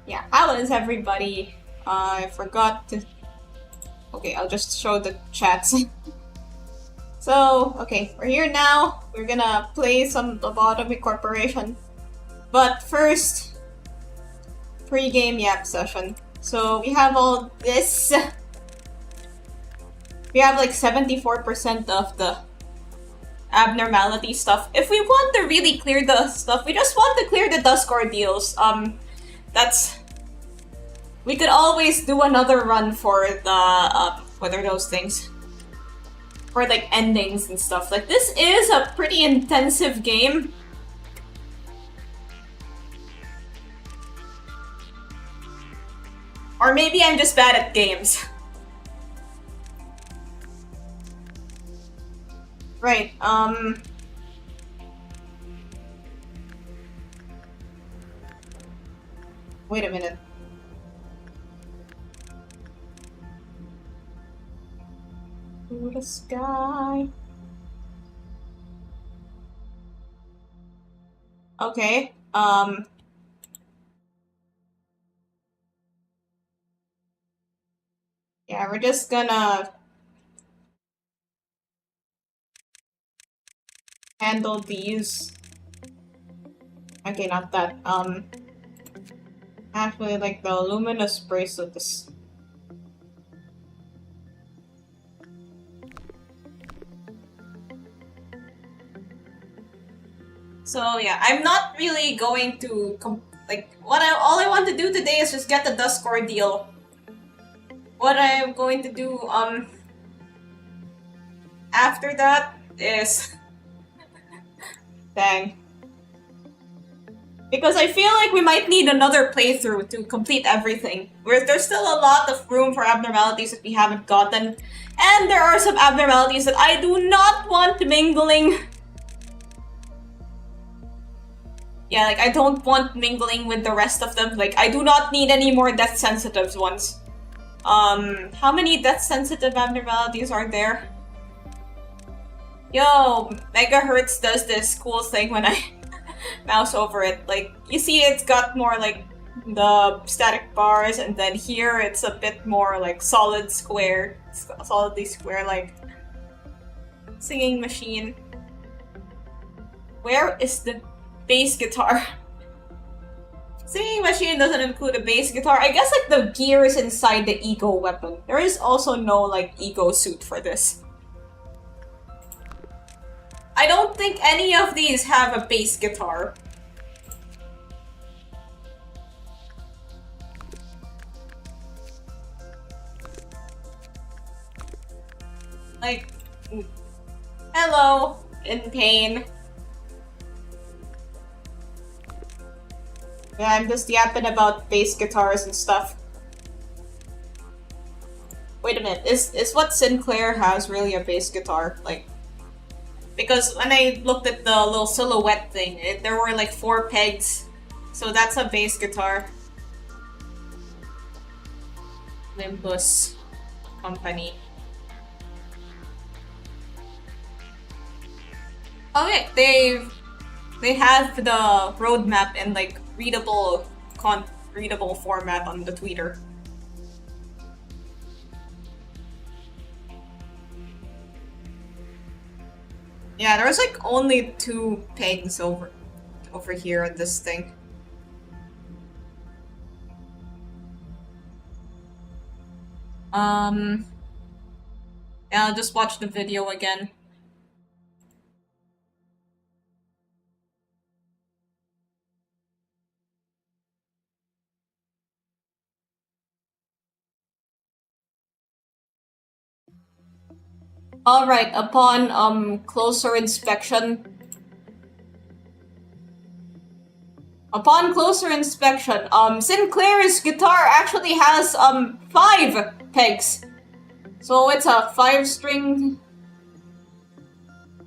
Yeah, how is everybody? I forgot to... Okay, I'll just show the chats. So, okay, we're here now. We're gonna play some Lobotomy Corporation. But first, pre-game yap session. So, we have all this. We have like 74% of the abnormality stuff. If we want to really clear the stuff, we just want to clear the Dusk Ordeals. That's... We could always do another run for the, what are those things? For like endings and stuff. Like, this is a pretty intensive game. Or maybe I'm just bad at games. Right, wait a minute. To the sky. Okay, yeah, we're just gonna handle these. Okay, not that. Actually, like the luminous bracelet is... So yeah, I'm not really going to all I want to do today is just get the Dusk Ordeal. What I'm going to do after that is dang. Because I feel like we might need another playthrough to complete everything. There's still a lot of room for abnormalities that we haven't gotten. And there are some abnormalities that I do not want mingling. Yeah, like, I don't want mingling with the rest of them. Like, I do not need any more death-sensitive ones. How many death-sensitive abnormalities are there? Yo, Megahertz does this cool thing when I mouse over it. Like, you see it's got more, like, the static bars, and then here it's a bit more, like, solidly square, like, singing machine. Where is the bass guitar? Singing machine doesn't include a bass guitar. I guess, like, the gear is inside the ego weapon. There is also no, like, ego suit for this. I don't think any of these have a bass guitar. Like, hello, in pain. Yeah, I'm just yapping about bass guitars and stuff. Wait a minute, is what Sinclair has really a bass guitar? Like, because when I looked at the little silhouette thing, there were like 4 pegs. So that's a bass guitar. Limbus Company. Okay, they have the roadmap in like readable format on the Twitter. Yeah, there's like only 2 pegs over here on this thing. Yeah, I'll just watch the video again. Alright, upon closer inspection. Sinclair's guitar actually has 5 pegs. So it's a 5-string.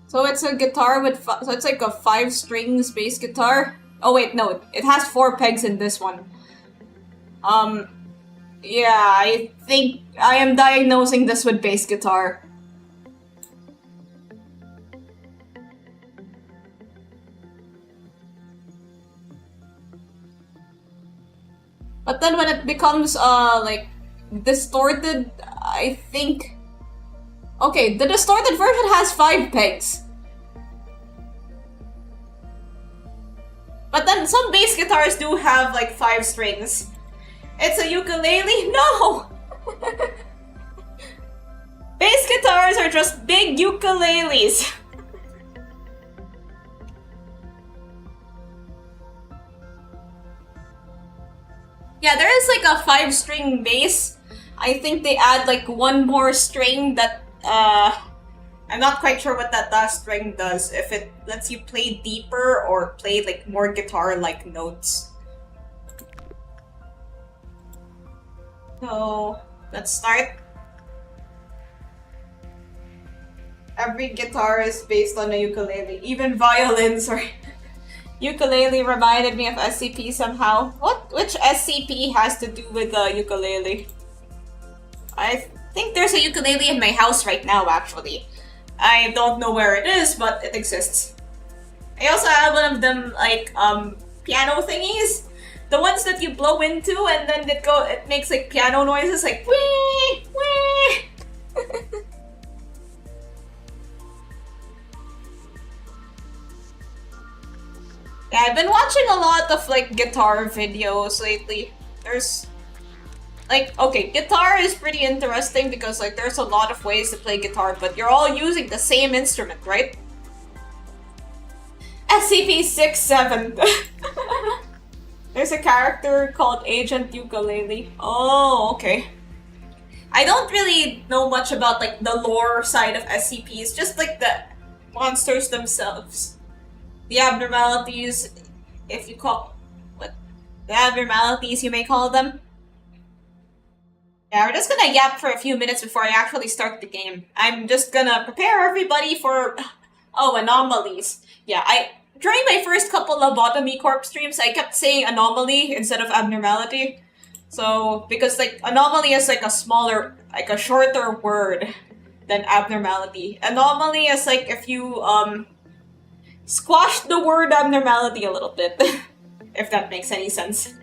So it's a guitar with so it's like a 5 strings bass guitar. Oh wait, no, it has 4 pegs in this one. Yeah, I think I am diagnosing this with bass guitar. But then when it becomes like distorted, I think. Okay, the distorted version has 5 pegs. But then some bass guitars do have like 5 strings. It's a ukulele? No! Bass guitars are just big ukuleles. Yeah, there is like a 5-string bass. I think they add like one more string that I'm not quite sure what that last string does. If it lets you play deeper or play like more guitar-like notes. So let's start. Every guitar is based on a ukulele. Even violins or ukulele reminded me of SCP somehow. Which SCP has to do with the ukulele? I think there's a ukulele in my house right now, actually. I don't know where it is, but it exists. I also have one of them, like, piano thingies. The ones that you blow into and then it makes, like, piano noises, like, wee, wee. Yeah, I've been watching a lot of, like, guitar videos lately. There's... Like, okay, guitar is pretty interesting because, like, there's a lot of ways to play guitar, but you're all using the same instrument, right? SCP-67. There's a character called Agent Ukulele. Oh, okay. I don't really know much about, like, the lore side of SCPs, just, like, the monsters themselves. The abnormalities, if you call... What? The abnormalities, you may call them. Yeah, we're just gonna yap for a few minutes before I actually start the game. I'm just gonna prepare everybody for... Oh, anomalies. Yeah, during my first couple lobotomy corp streams, I kept saying anomaly instead of abnormality. So, because, like, anomaly is, like, a smaller, like, a shorter word than abnormality. Anomaly is, like, if you, squash the word abnormality a little bit. If that makes any sense.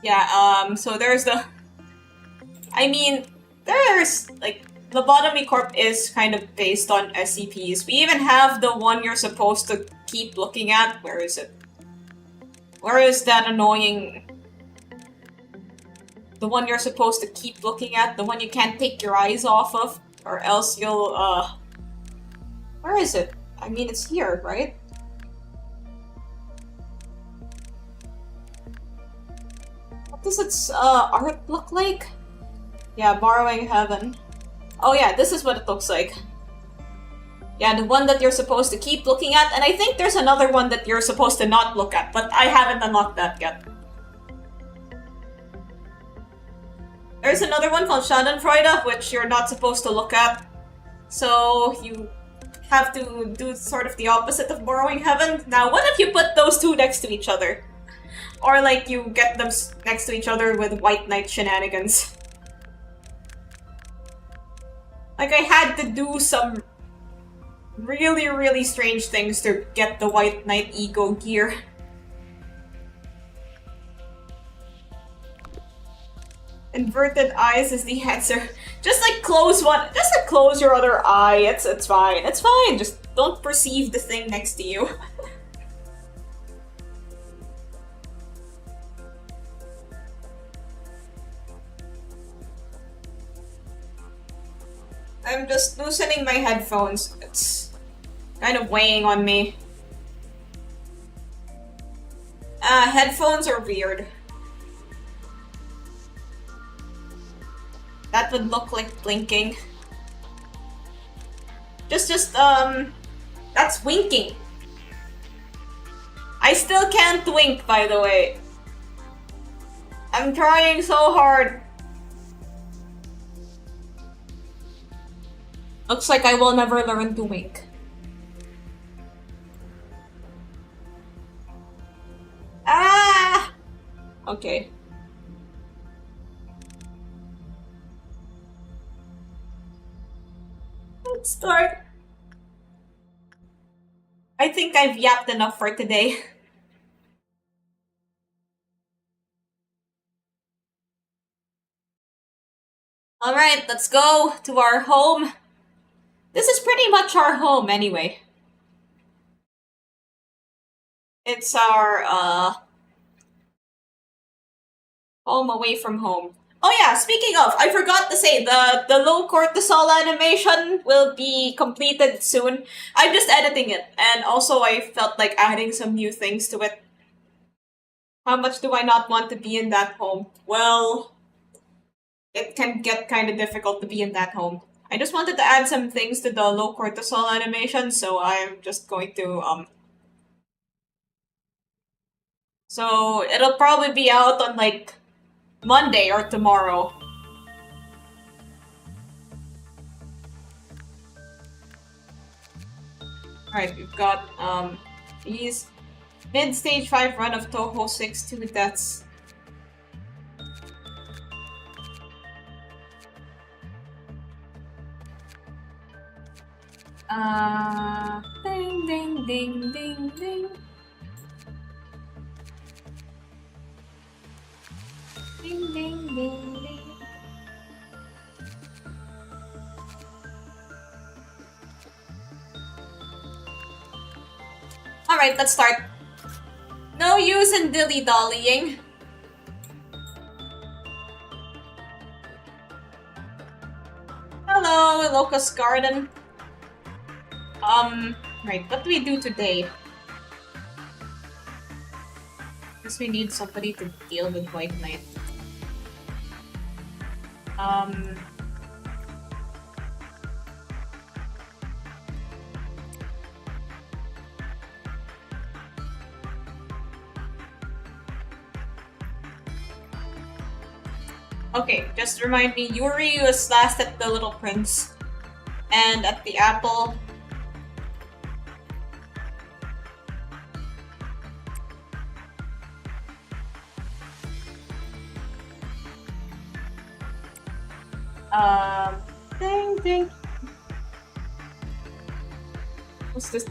Yeah, so there's the... I mean, there's, like, Lobotomy Corp is kind of based on SCPs. We even have the one you're supposed to keep looking at. Where is it? Where is that annoying... The one you're supposed to keep looking at? The one you can't take your eyes off of? Or else you'll, Where is it? I mean, it's here, right? What does its, art look like? Yeah, Borrowing Heaven. Oh yeah, this is what it looks like. Yeah, the one that you're supposed to keep looking at, and I think there's another one that you're supposed to not look at, but I haven't unlocked that yet. There's another one called Schadenfreude, which you're not supposed to look at. So you have to do sort of the opposite of Borrowing Heaven. Now, what if you put those two next to each other? Or, like, you get them next to each other with White Knight shenanigans. Like, I had to do some really, really strange things to get the White Knight ego gear. Inverted eyes is the answer. Just, like, close one. Just, like, close your other eye. It's fine. It's fine. Just don't perceive the thing next to you. I'm just loosening my headphones. It's kind of weighing on me. Headphones are weird. That would look like blinking. That's winking. I still can't wink, by the way. I'm trying so hard. Looks like I will never learn to wink. Ah! Okay. Let's start. I think I've yapped enough for today. Alright, let's go to our home. This is pretty much our home anyway. It's our, home away from home. Oh yeah, speaking of, I forgot to say, the low cortisol animation will be completed soon. I'm just editing it, and also I felt like adding some new things to it. How much do I not want to be in that home? Well, it can get kind of difficult to be in that home. I just wanted to add some things to the low cortisol animation, so I'm just going to, so it'll probably be out on like Monday or tomorrow. Alright, we've got, these mid-stage 5 run of Toho 6-2 deaths. Ding, ding, ding, ding, ding. Ding, ding, ding, ding. Alright, let's start. No use in dilly-dallying. Hello, Locust Garden. Right, what do we do today? Guess we need somebody to deal with White Knight. Okay, just remind me, Yuri was last at the Little Prince. And at the Apple. Ding, ding. What's this?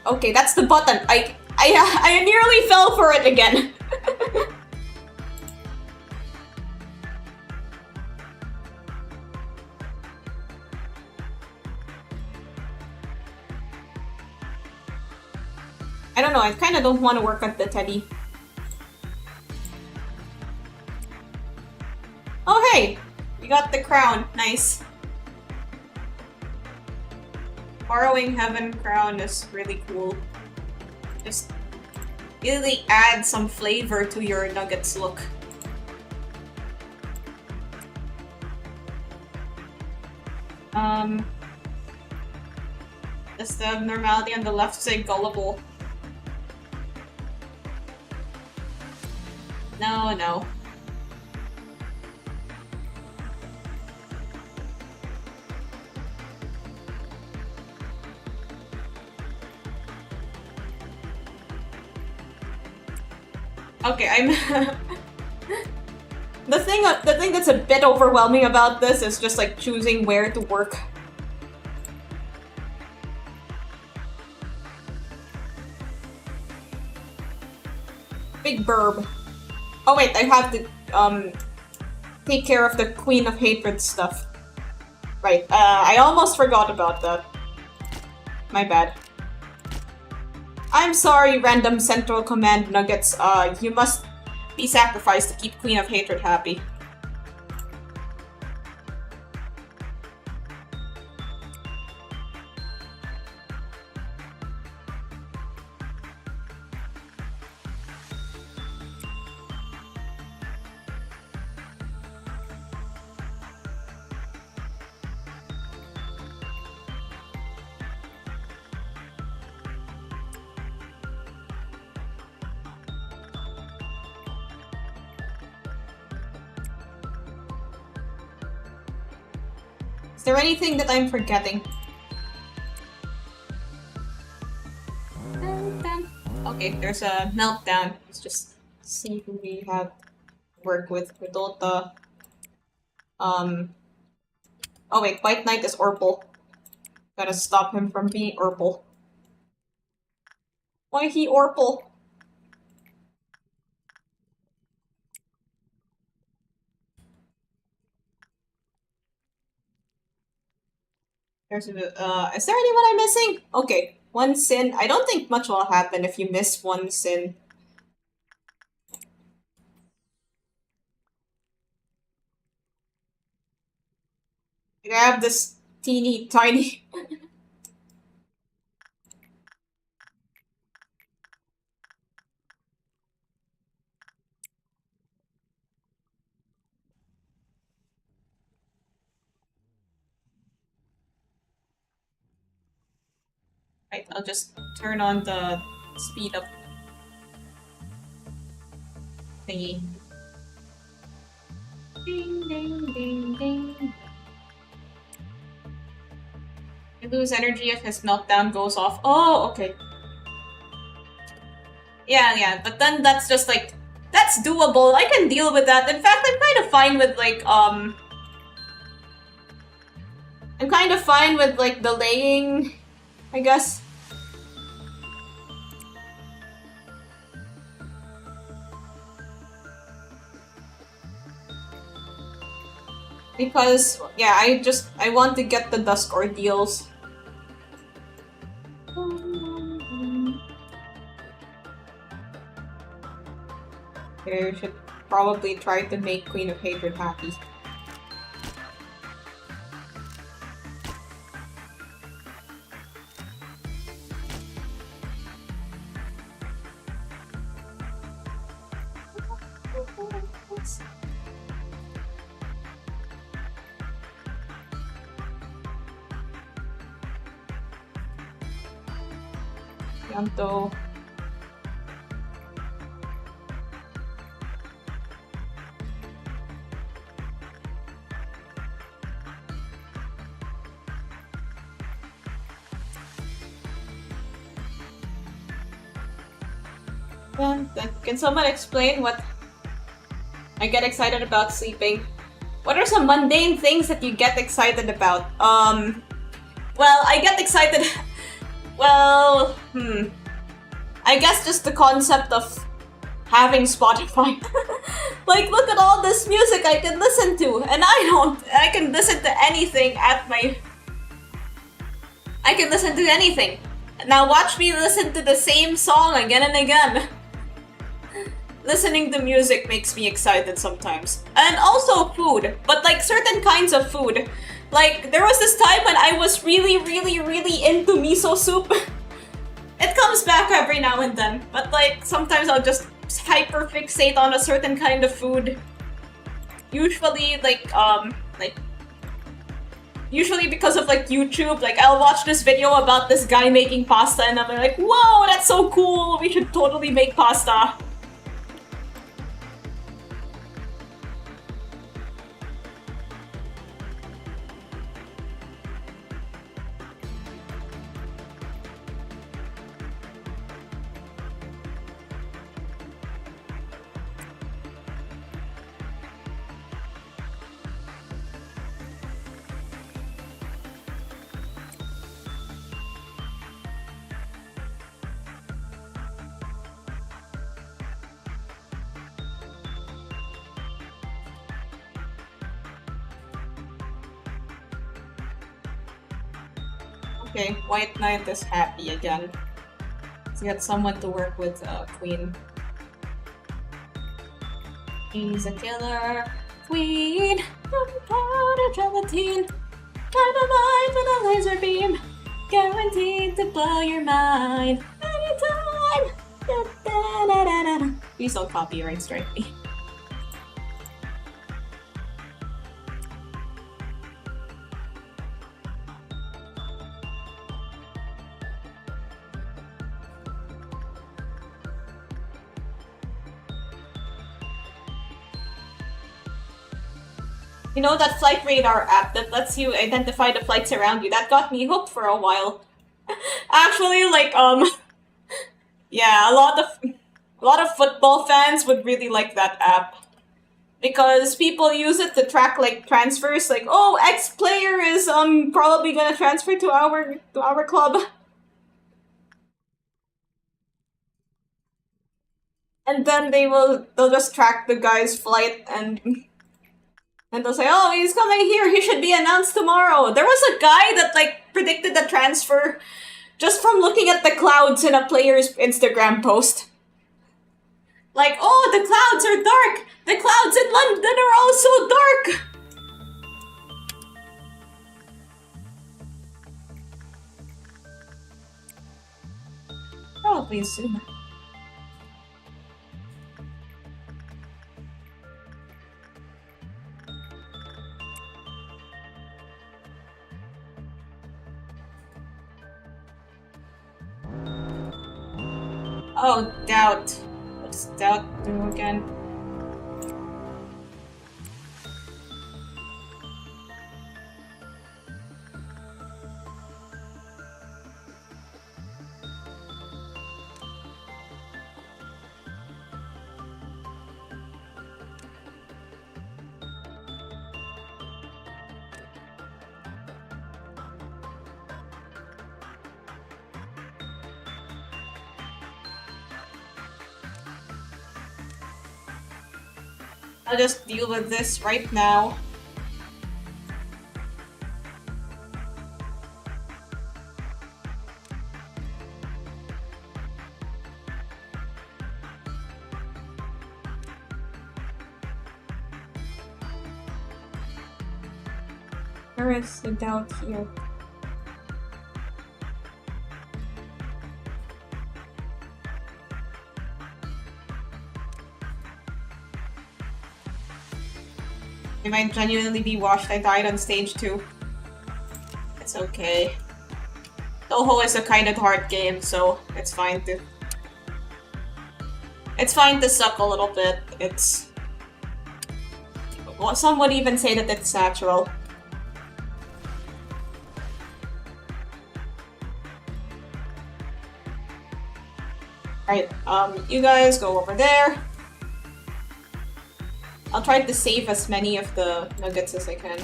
Okay, that's the button. I nearly fell for it again. I don't know, I kind of don't want to work at the Teddy. Oh hey! We got the crown. Nice. Borrowing Heaven crown is really cool. Just really add some flavor to your nuggets look. Does the abnormality on the left say gullible? No, no. Okay, I'm the thing that's a bit overwhelming about this is just like choosing where to work. Big burb. Oh wait, I have to take care of the Queen of Hatred stuff. Right, I almost forgot about that. My bad. I'm sorry, random Central Command nuggets. You must be sacrificed to keep Queen of Hatred happy. Is there anything that I'm forgetting? Okay, there's a meltdown. Let's just see who we have to work with. Dota. Oh wait, White Knight is Orpal. Gotta stop him from being Orpal. Why he Orpal? Is there anyone I'm missing? Okay, one sin. I don't think much will happen if you miss one sin. I have this teeny tiny. Right, I'll just turn on the speed up thingy. Ding ding ding ding. You lose energy if his meltdown goes off. Oh, okay. Yeah, but then that's just like that's doable. I can deal with that. In fact, I'm kind of fine with delaying, I guess. Because yeah, I want to get the dusk ordeals. Okay, we should probably try to make Queen of Hatred happy. Yanto. Can someone explain what I get excited about sleeping? What are some mundane things that you get excited about? Well, I get excited. Well, I guess just the concept of having Spotify. Like, look at all this music I can listen to, and I can listen to anything I can listen to anything. Now watch me listen to the same song again and again. Listening to music makes me excited sometimes. And also food, but like certain kinds of food. Like, there was this time when I was really into miso soup. It comes back every now and then, but like sometimes I'll just hyperfixate on a certain kind of food. Usually usually because of like YouTube, like I'll watch this video about this guy making pasta and I'm like, whoa, that's so cool, we should totally make pasta. Okay, White Knight is happy again. Let's get someone to work with Queen. He's a killer queen, powder gelatine, dynamite with a laser beam, guaranteed to blow your mind anytime. Da, da, da, da, da. Please don't copyright strike me. You know that flight radar app that lets you identify the flights around you? That got me hooked for a while. Actually, like, yeah, a lot of football fans would really like that app. Because people use it to track like transfers, like, oh, X player is probably gonna transfer to our club. And then they'll just track the guy's flight and And they'll say, oh, he's coming here, he should be announced tomorrow. There was a guy that, like, predicted the transfer just from looking at the clouds in a player's Instagram post. Like, oh, the clouds are dark! The clouds in London are also dark! Probably soon. Oh, doubt. What does doubt do again? I'll just deal with this right now. Where is the doubt here? It might genuinely be washed. I died on stage 2. It's okay. Toho is a kind of hard game, so it's fine to... It's fine to suck a little bit. It's... Well, some would even say that it's natural. Alright, you guys go over there. I'll try to save as many of the nuggets as I can.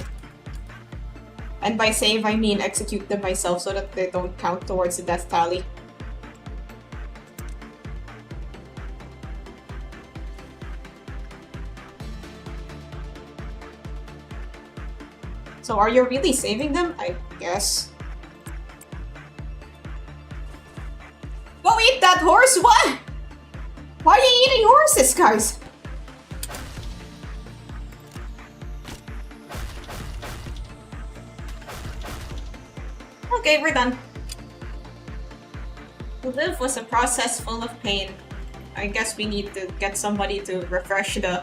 And by save, I mean execute them myself so that they don't count towards the death tally. So are you really saving them? I guess. Go eat that horse? What? Why are you eating horses, guys? Okay, we're done. To live was a process full of pain. I guess we need to get somebody to refresh the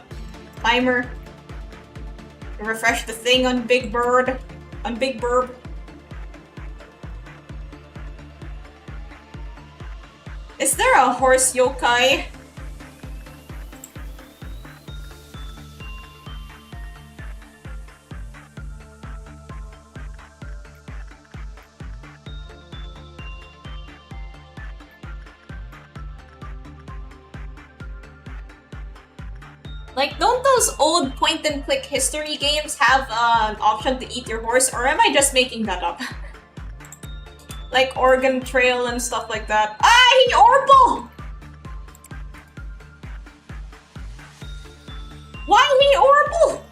timer. Refresh the thing on Big Bird. On Big Burb. Is there a horse yokai? Like, don't those old point-and-click history games have an option to eat your horse, or am I just making that up? Like Oregon Trail and stuff like that. Ah, Orble! Why Orble?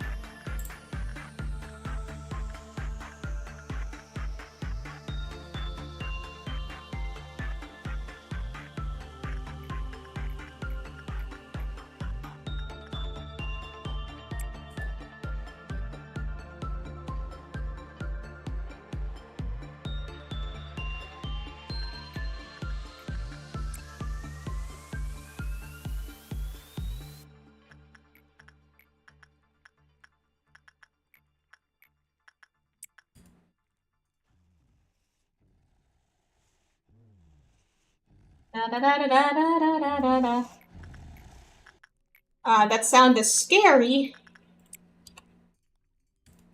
That sound is scary.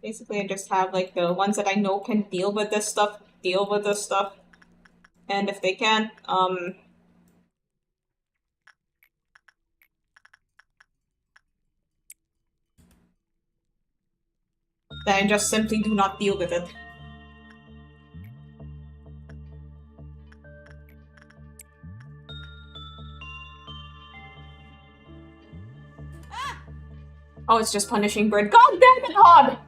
Basically, I just have like the ones that I know can deal with this stuff, deal with this stuff. And if they can't, then I just simply do not deal with it. Oh, it's just punishing bird. God damn it, Hod!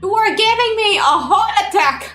You are giving me a heart attack!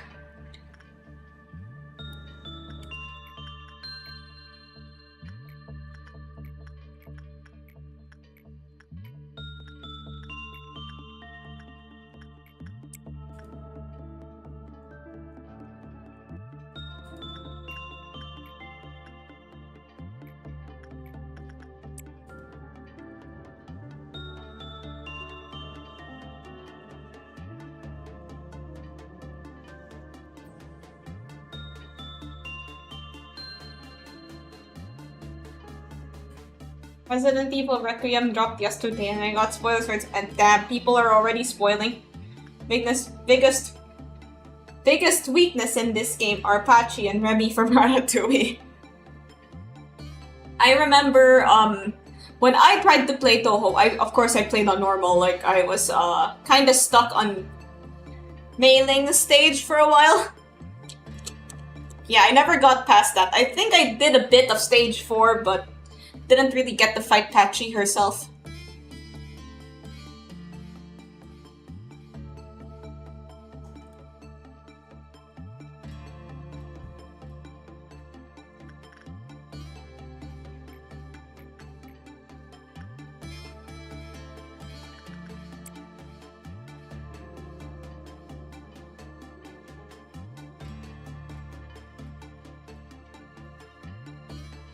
Resident Evil Requiem dropped yesterday and I got spoilers for it, and damn, people are already spoiling. Biggest weakness in this game are Patchy and Remy from Ratatouille. I remember, when I tried to play Toho, of course I played on normal, like I was, kinda stuck on mailing the stage for a while. Yeah, I never got past that. I think I did a bit of stage 4, but didn't really get to fight Patchy herself.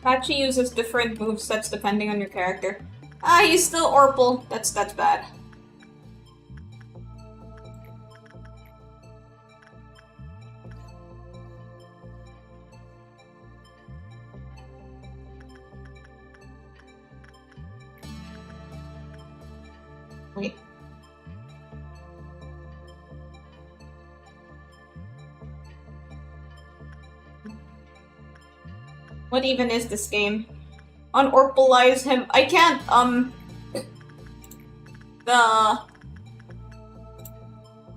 Patchy uses different movesets depending on your character. Ah, he's still Orpal. That's bad. Wait. What even is this game? Unorpalize him. I can't,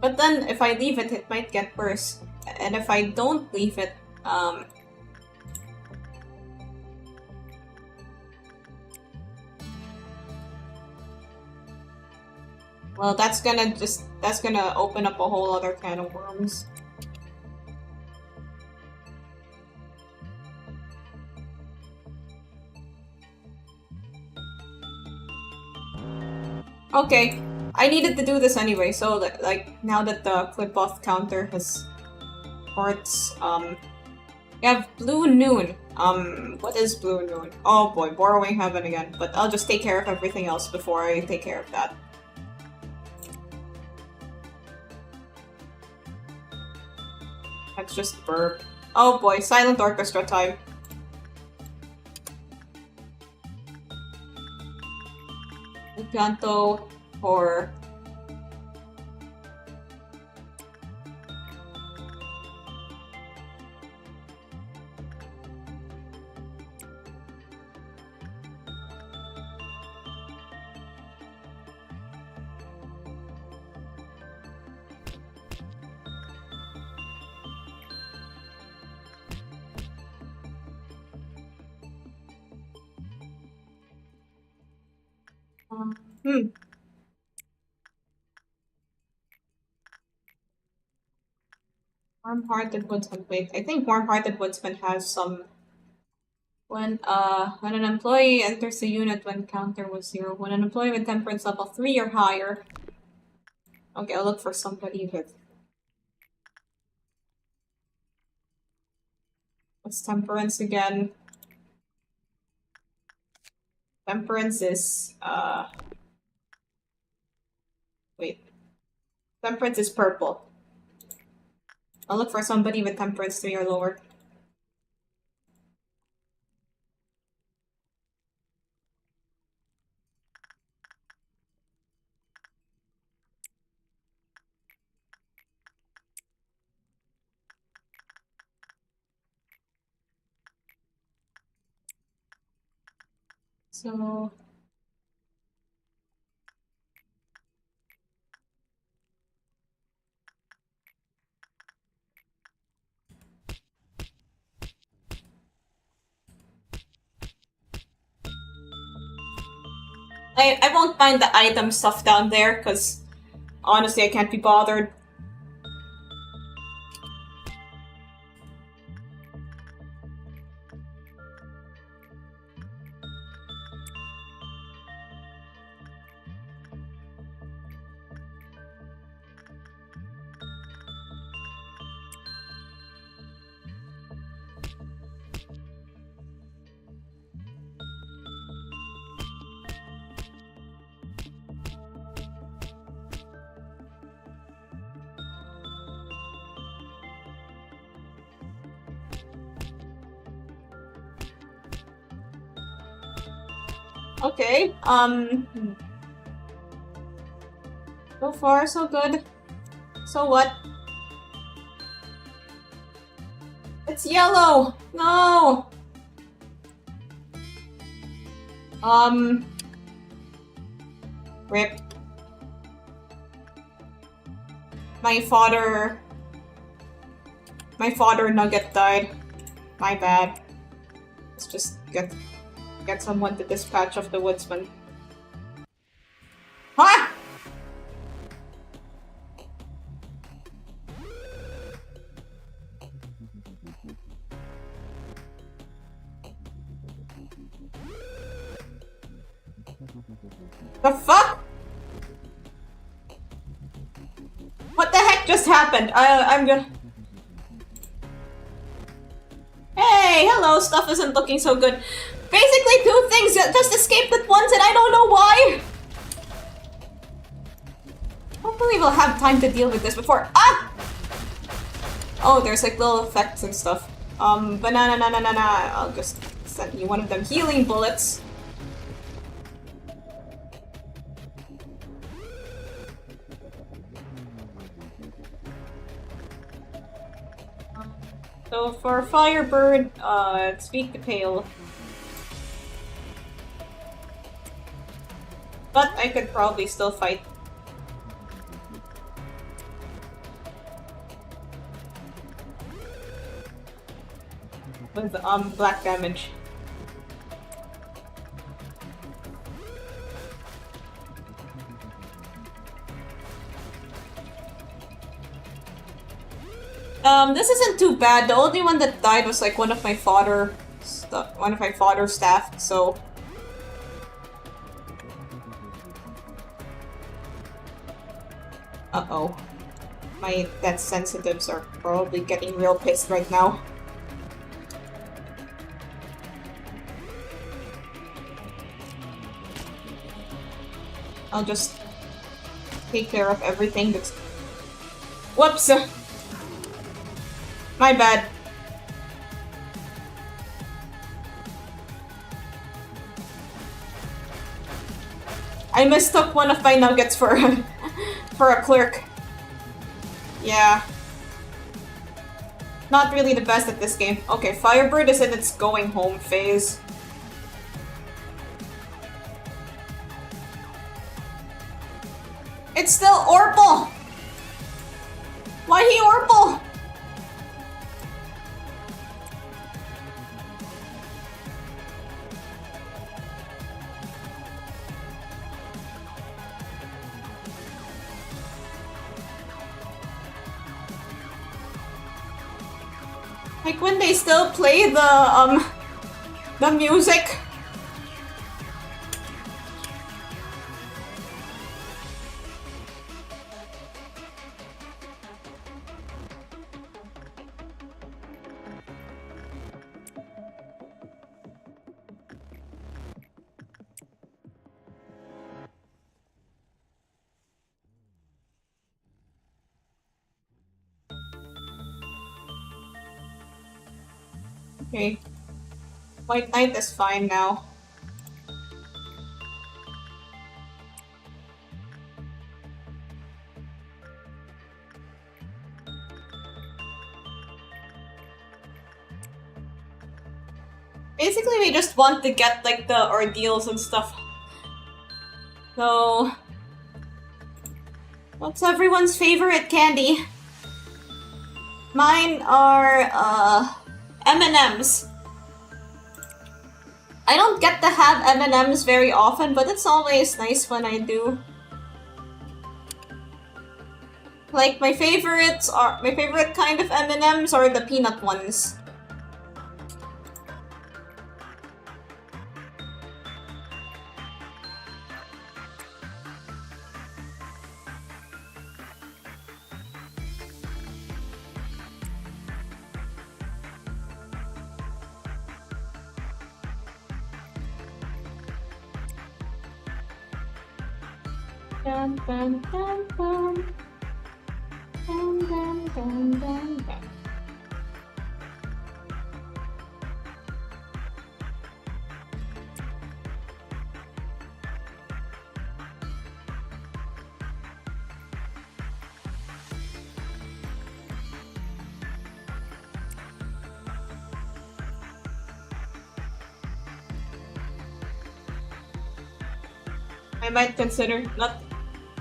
But then, if I leave it, it might get worse. And if I don't leave it, well, that's gonna open up a whole other can of worms. Okay, I needed to do this anyway, so like now that the clip-off counter has ports, we have Blue Noon. What is Blue Noon? Oh boy, Borrowing Heaven again, but I'll just take care of everything else before I take care of that. That's just burp. Oh boy, Silent Orchestra time. Canto for Warm-Hearted Woodsman. Wait, I think Warm-Hearted Woodsman has some. When an employee enters the unit when counter was 0. When an employee with temperance level 3 or higher. Okay, I'll look for somebody with. What's temperance again? Temperance is wait. Temperance is purple. I'll look for somebody with temperance 3 or lower. So I won't find the item stuff down there, because honestly I can't be bothered. Okay, so far so good. So what? It's yellow! No! Rip. My fodder nugget died. My bad. Let's just get someone to dispatch of the woodsman. Huh? The fuck? What the heck just happened? I'm gonna... Hey, hello, stuff isn't looking so good. Basically, two things just escaped at once and I don't know why! Hopefully we'll have time to deal with this before... Ah! Oh, there's like little effects and stuff. Banana. I'll just send you one of them healing bullets. So for Firebird, speak to Pale. But I could probably still fight. With black damage. This isn't too bad. The only one that died was like one of my fodder staff, so... Uh-oh. My death sensitives are probably getting real pissed right now. I'll just take care of everything that's... Whoops! My bad. I mistook one of my nuggets for for a clerk. Yeah. Not really the best at this game. Okay, Firebird is in its going home phase. It's still Orpal! Why he Orpal? Like when they still play the music. Okay. White Knight is fine now. Basically, we just want to get like the ordeals and stuff. So... What's everyone's favorite candy? Mine are, M&M's. I don't get to have M&Ms very often, but it's always nice when I do. Like, my favorite kind of M&Ms are the peanut ones. Dun, dun, dun, dun. Dun, dun, dun, dun, dun. I might consider not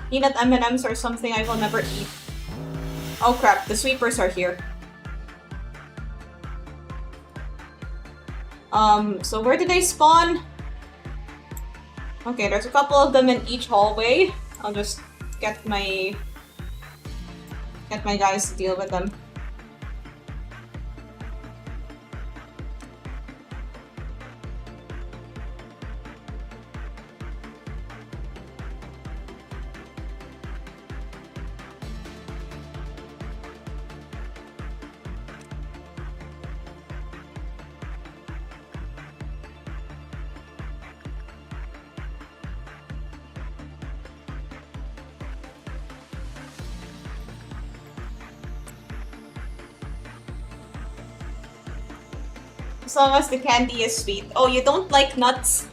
peanut M&Ms or something I will never eat. Oh crap, the sweepers are here. So where did they spawn? Okay, there's a couple of them in each hallway. I'll just get my guys to deal with them. As long as the candy is sweet. Oh, you don't like nuts?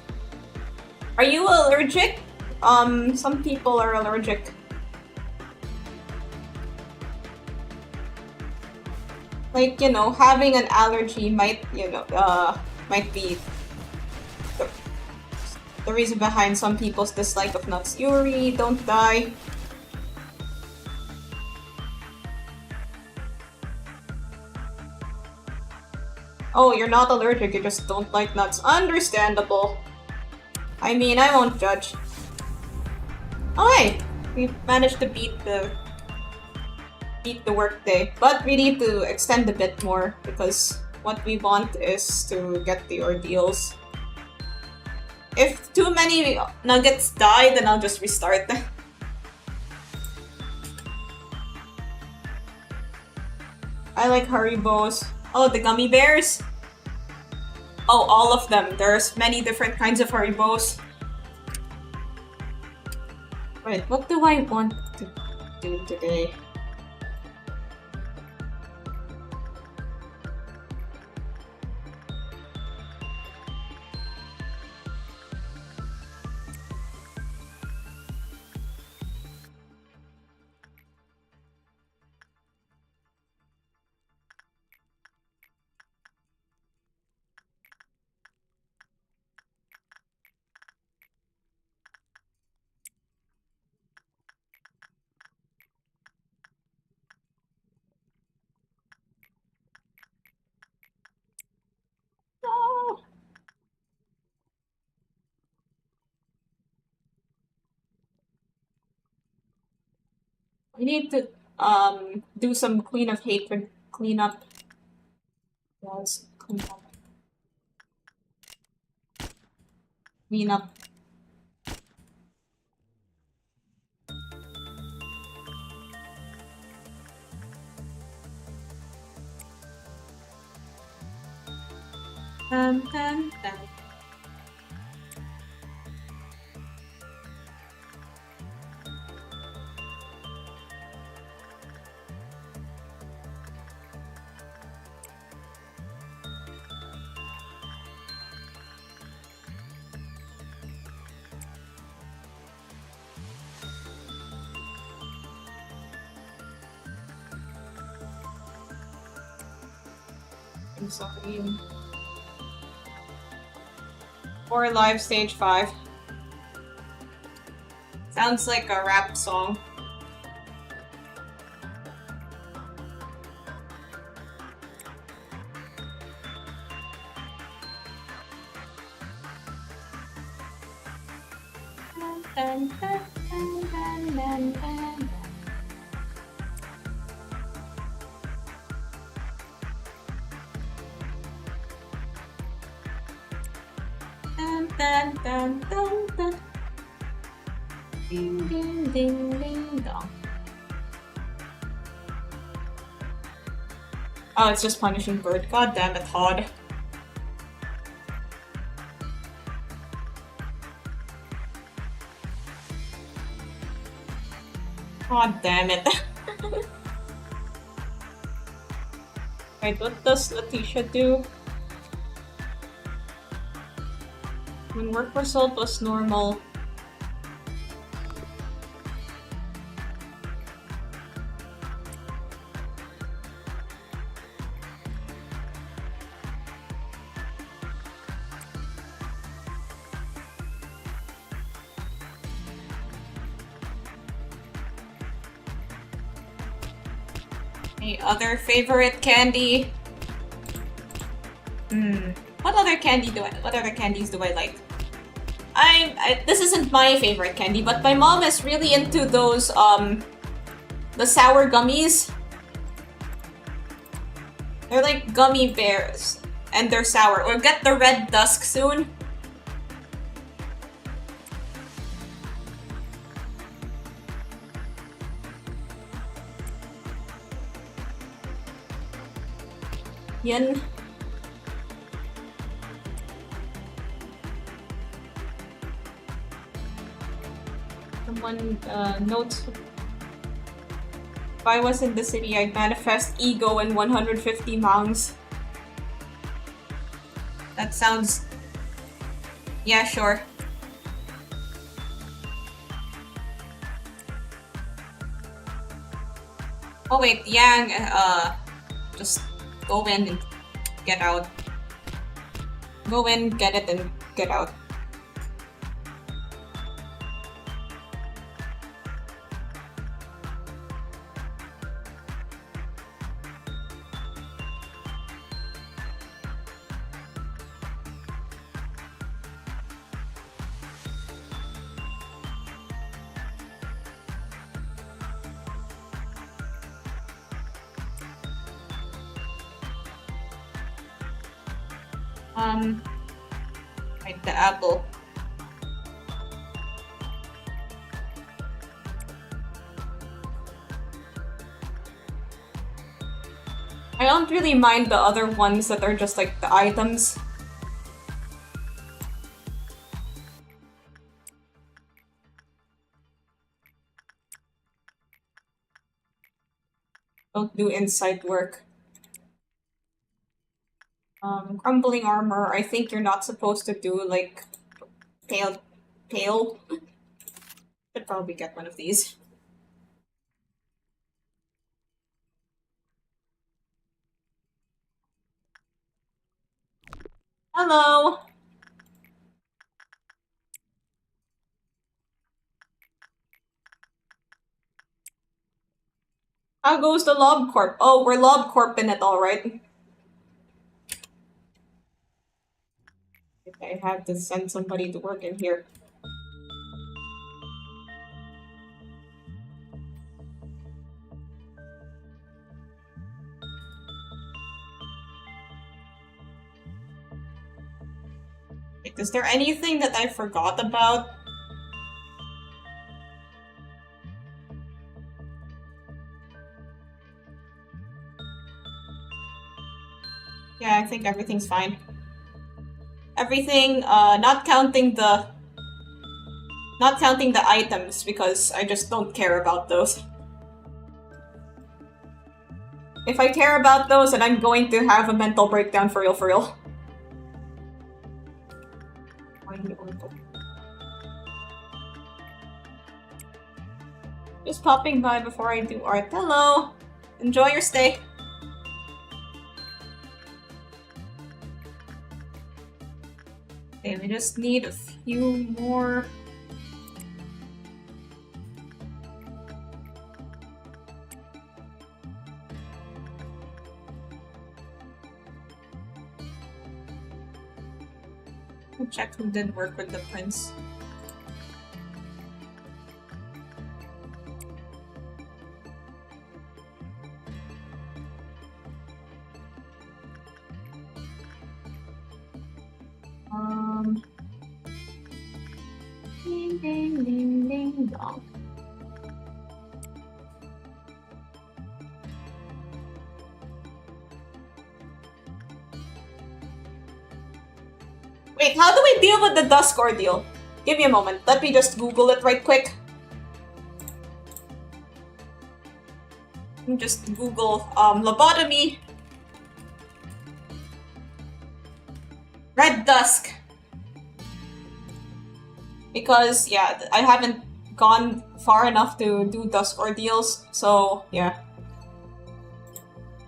Are you allergic? Some people are allergic. Like, you know, having an allergy might, might be the reason behind some people's dislike of nuts. Yuri, don't die. Oh, you're not allergic, you just don't like nuts. Understandable. I mean, I won't judge. Oh hey! We managed to beat the workday. But we need to extend a bit more, because what we want is to get the ordeals. If too many nuggets die, then I'll just restart. I like Haribos. Oh, the gummy bears? Oh, all of them. There's many different kinds of Haribos. Wait, what do I want to do today? No. We need to do some Queen of Hatred cleanup. Yes, clean up. Clean up. Dun, dun, dun. I'm sorry. 4 Live Stage 5. Sounds like a rap song. dun, dun, dun, dun, dun, dun. Dun, dun, dun, dun, dun. Ding, ding, ding, ding, dong. Oh, it's just punishing bird. God damn it, Todd. God damn it. Wait, what does Letitia do? When work result was normal. Any other favorite candy? What other candies do I like? This isn't my favorite candy, but my mom is really into those, the sour gummies. They're like gummy bears, and they're sour. We'll get the red dusk soon. Yan. Someone notes, if I was in the city, I'd manifest ego and 150 monks. That sounds... Yeah, sure. Oh wait, Yang, just go in and get out. Go in, get it, and get out. Right, the apple. I don't really mind the other ones that are just like the items. Don't do inside work. Crumbling armor, I think you're not supposed to do, like, pale. Should probably get one of these. Hello! How goes the Lob Corp? Oh, we're Lob Corp in it, alright. I have to send somebody to work in here. Wait, is there anything that I forgot about? Yeah, I think everything's fine. Everything, not counting the items, because I just don't care about those. If I care about those, then I'm going to have a mental breakdown for real, for real. Just popping by before I do art. Hello! Enjoy your stay. Okay, we just need a few more. I'll check who did work with the prince. Ding, ding, ding, dong. Wait, how do we deal with the dusk ordeal? Give me a moment. Let me just Google it right quick. Just Google lobotomy. Red dusk. Because, yeah, I haven't gone far enough to do dusk ordeals, so, yeah.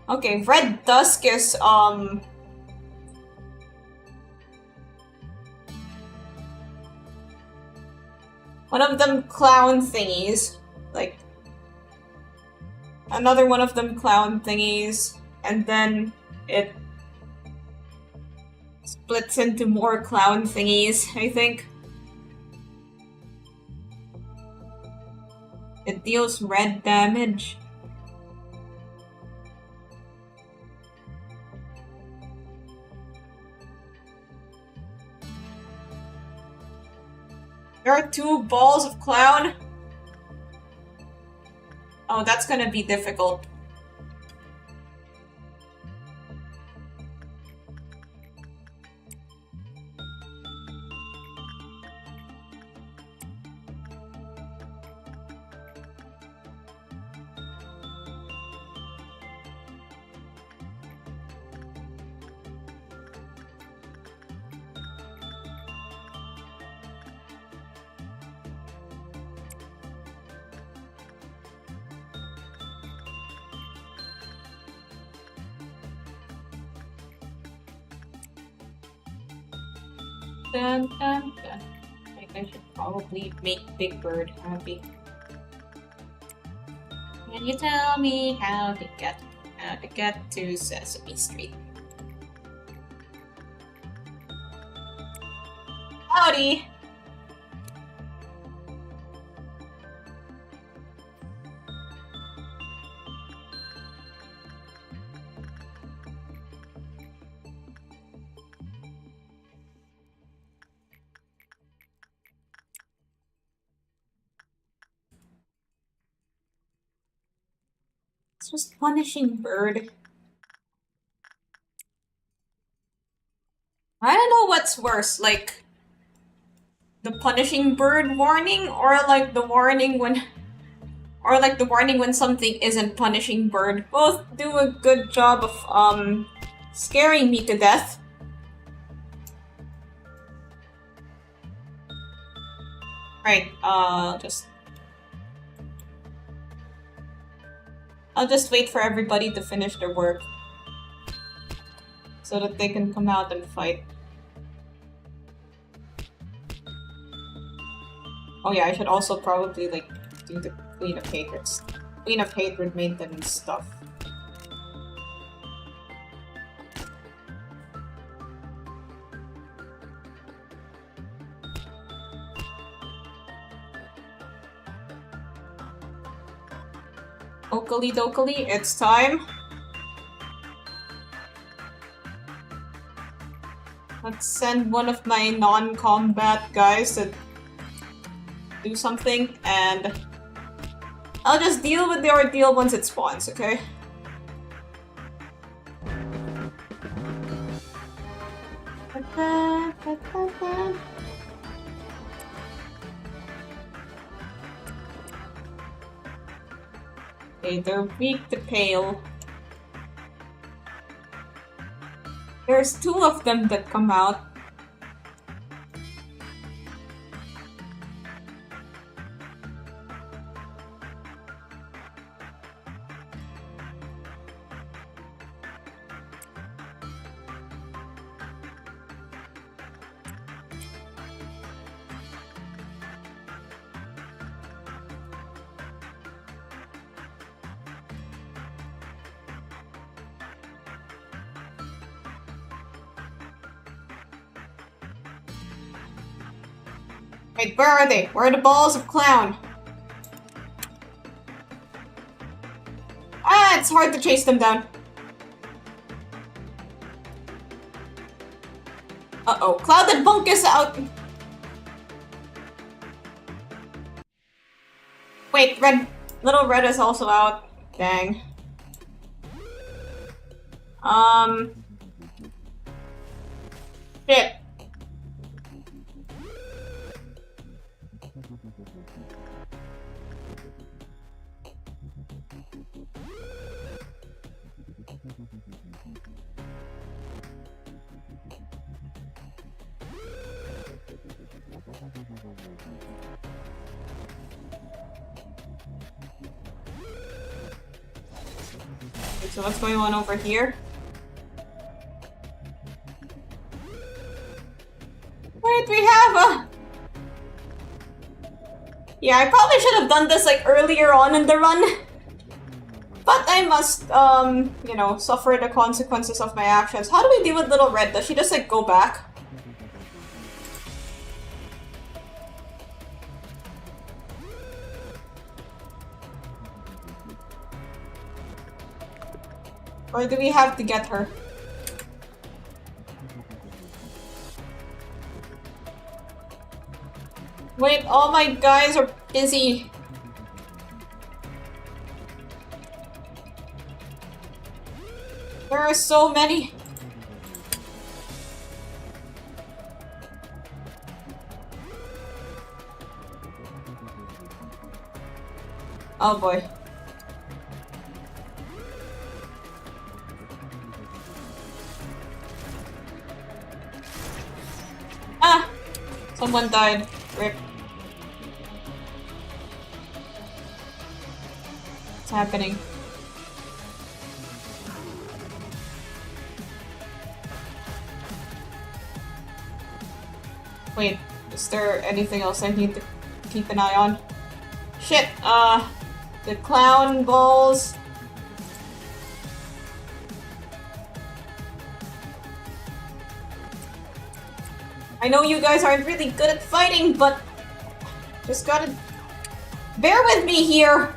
Okay, red dusk is, one of them clown thingies. Like, another one of them clown thingies, and then it splits into more clown thingies, I think. It deals red damage. There are 2 balls of clown. Oh, that's gonna be difficult. Dun, dun, dun. I think I should probably make Big Bird happy. Can you tell me how to get to Sesame Street? Howdy! It's just punishing Bird. I don't know what's worse, like the punishing Bird warning, or like the warning when something isn't punishing Bird. Both do a good job of scaring me to death. Right, I'll just wait for everybody to finish their work so that they can come out and fight. Oh yeah, I should also probably like do the Queen of Hatred maintenance stuff. Okally dokally, it's time. Let's send one of my non-combat guys to do something, and I'll just deal with the ordeal once it spawns, okay? Okay, they're weak to pale. There's 2 of them that come out. Wait, where are they? Where are the balls of clown? Ah, it's hard to chase them down. Uh-oh, Clouded Bunk is out! Wait, red. Little red is also out. Dang. Shit. Okay, so what's going on over here? Wait, we have a... Yeah, I probably should have done this like earlier on in the run. But I must, you know, suffer the consequences of my actions. How do we deal with Little Red? Does she just like go back? Or do we have to get her? Wait, all my guys are busy. There are so many. Oh boy. Ah! Someone died. Rip. What's happening? Wait, is there anything else I need to keep an eye on? Shit, the clown balls. I know you guys aren't really good at fighting, but just gotta bear with me here.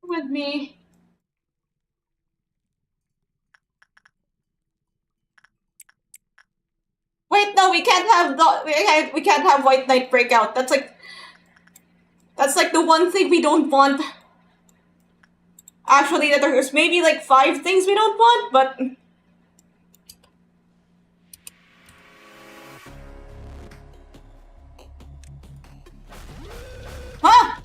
With me. Wait, no, we can't have we can't have White Knight breakout. That's like the one thing we don't want. Actually, there's maybe like 5 things we don't want, but huh?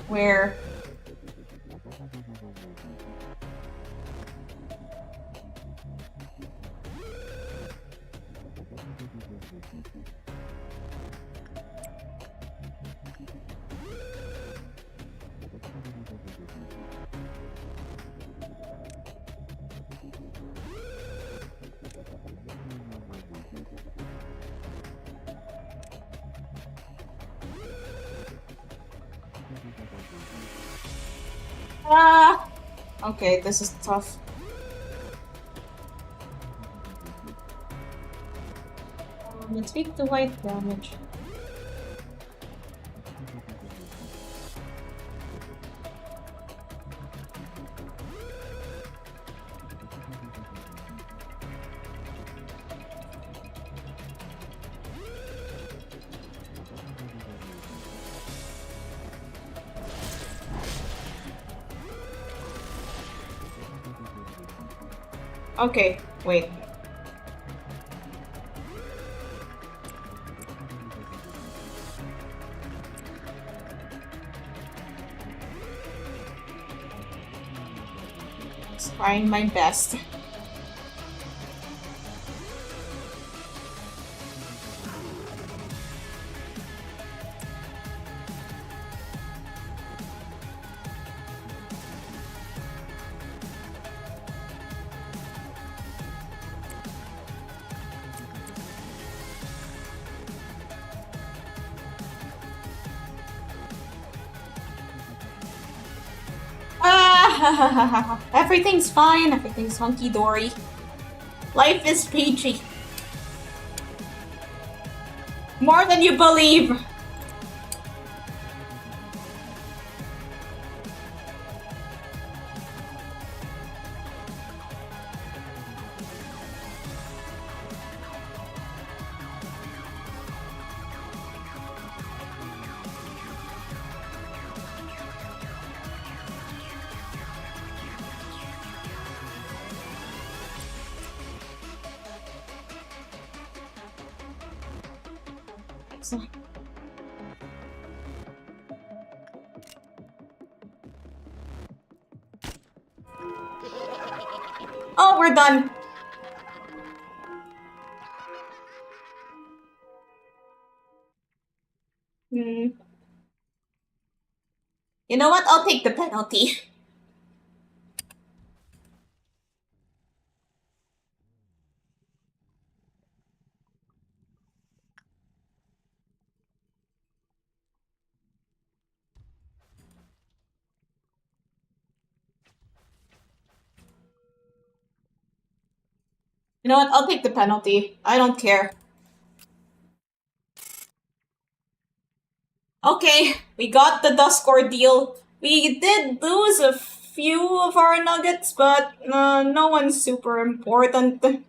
Where? Okay, this is tough. Let's make the white damage. Okay, wait. Trying my best. Ah, everything's fine. Everything's hunky dory. Life is peachy. More than you believe. Oh, we're done. Hmm. You know what? I'll take the penalty. You know what? I'll take the penalty. I don't care. Okay, we got the Dusk Ordeal. We did lose a few of our nuggets, but no one's super important.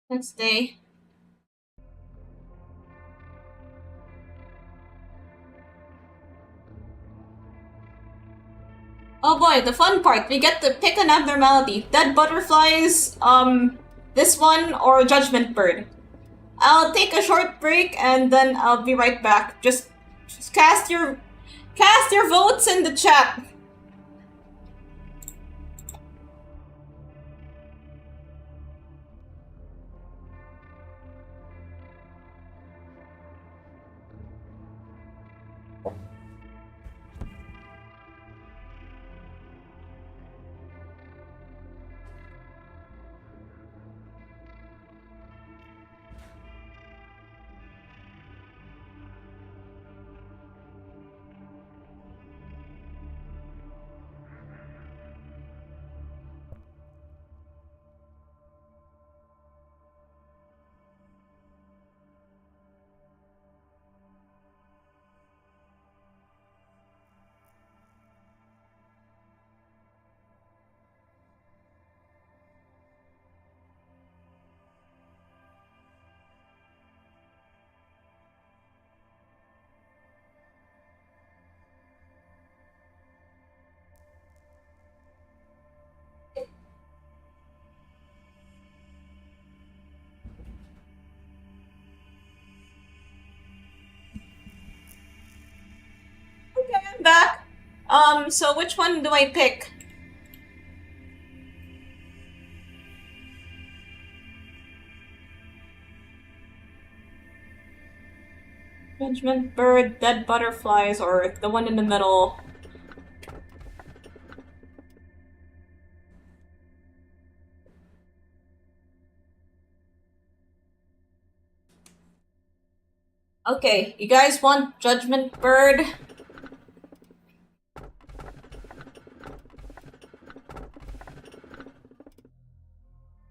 Next day. Oh boy, the fun part. We get to pick an abnormality. Dead butterflies, this one, or Judgment Bird. I'll take a short break and then I'll be right back. Just cast your votes in the chat. Okay, I'm back. So which one do I pick? Judgment Bird, Dead Butterflies, or the one in the middle? Okay, you guys want Judgment Bird?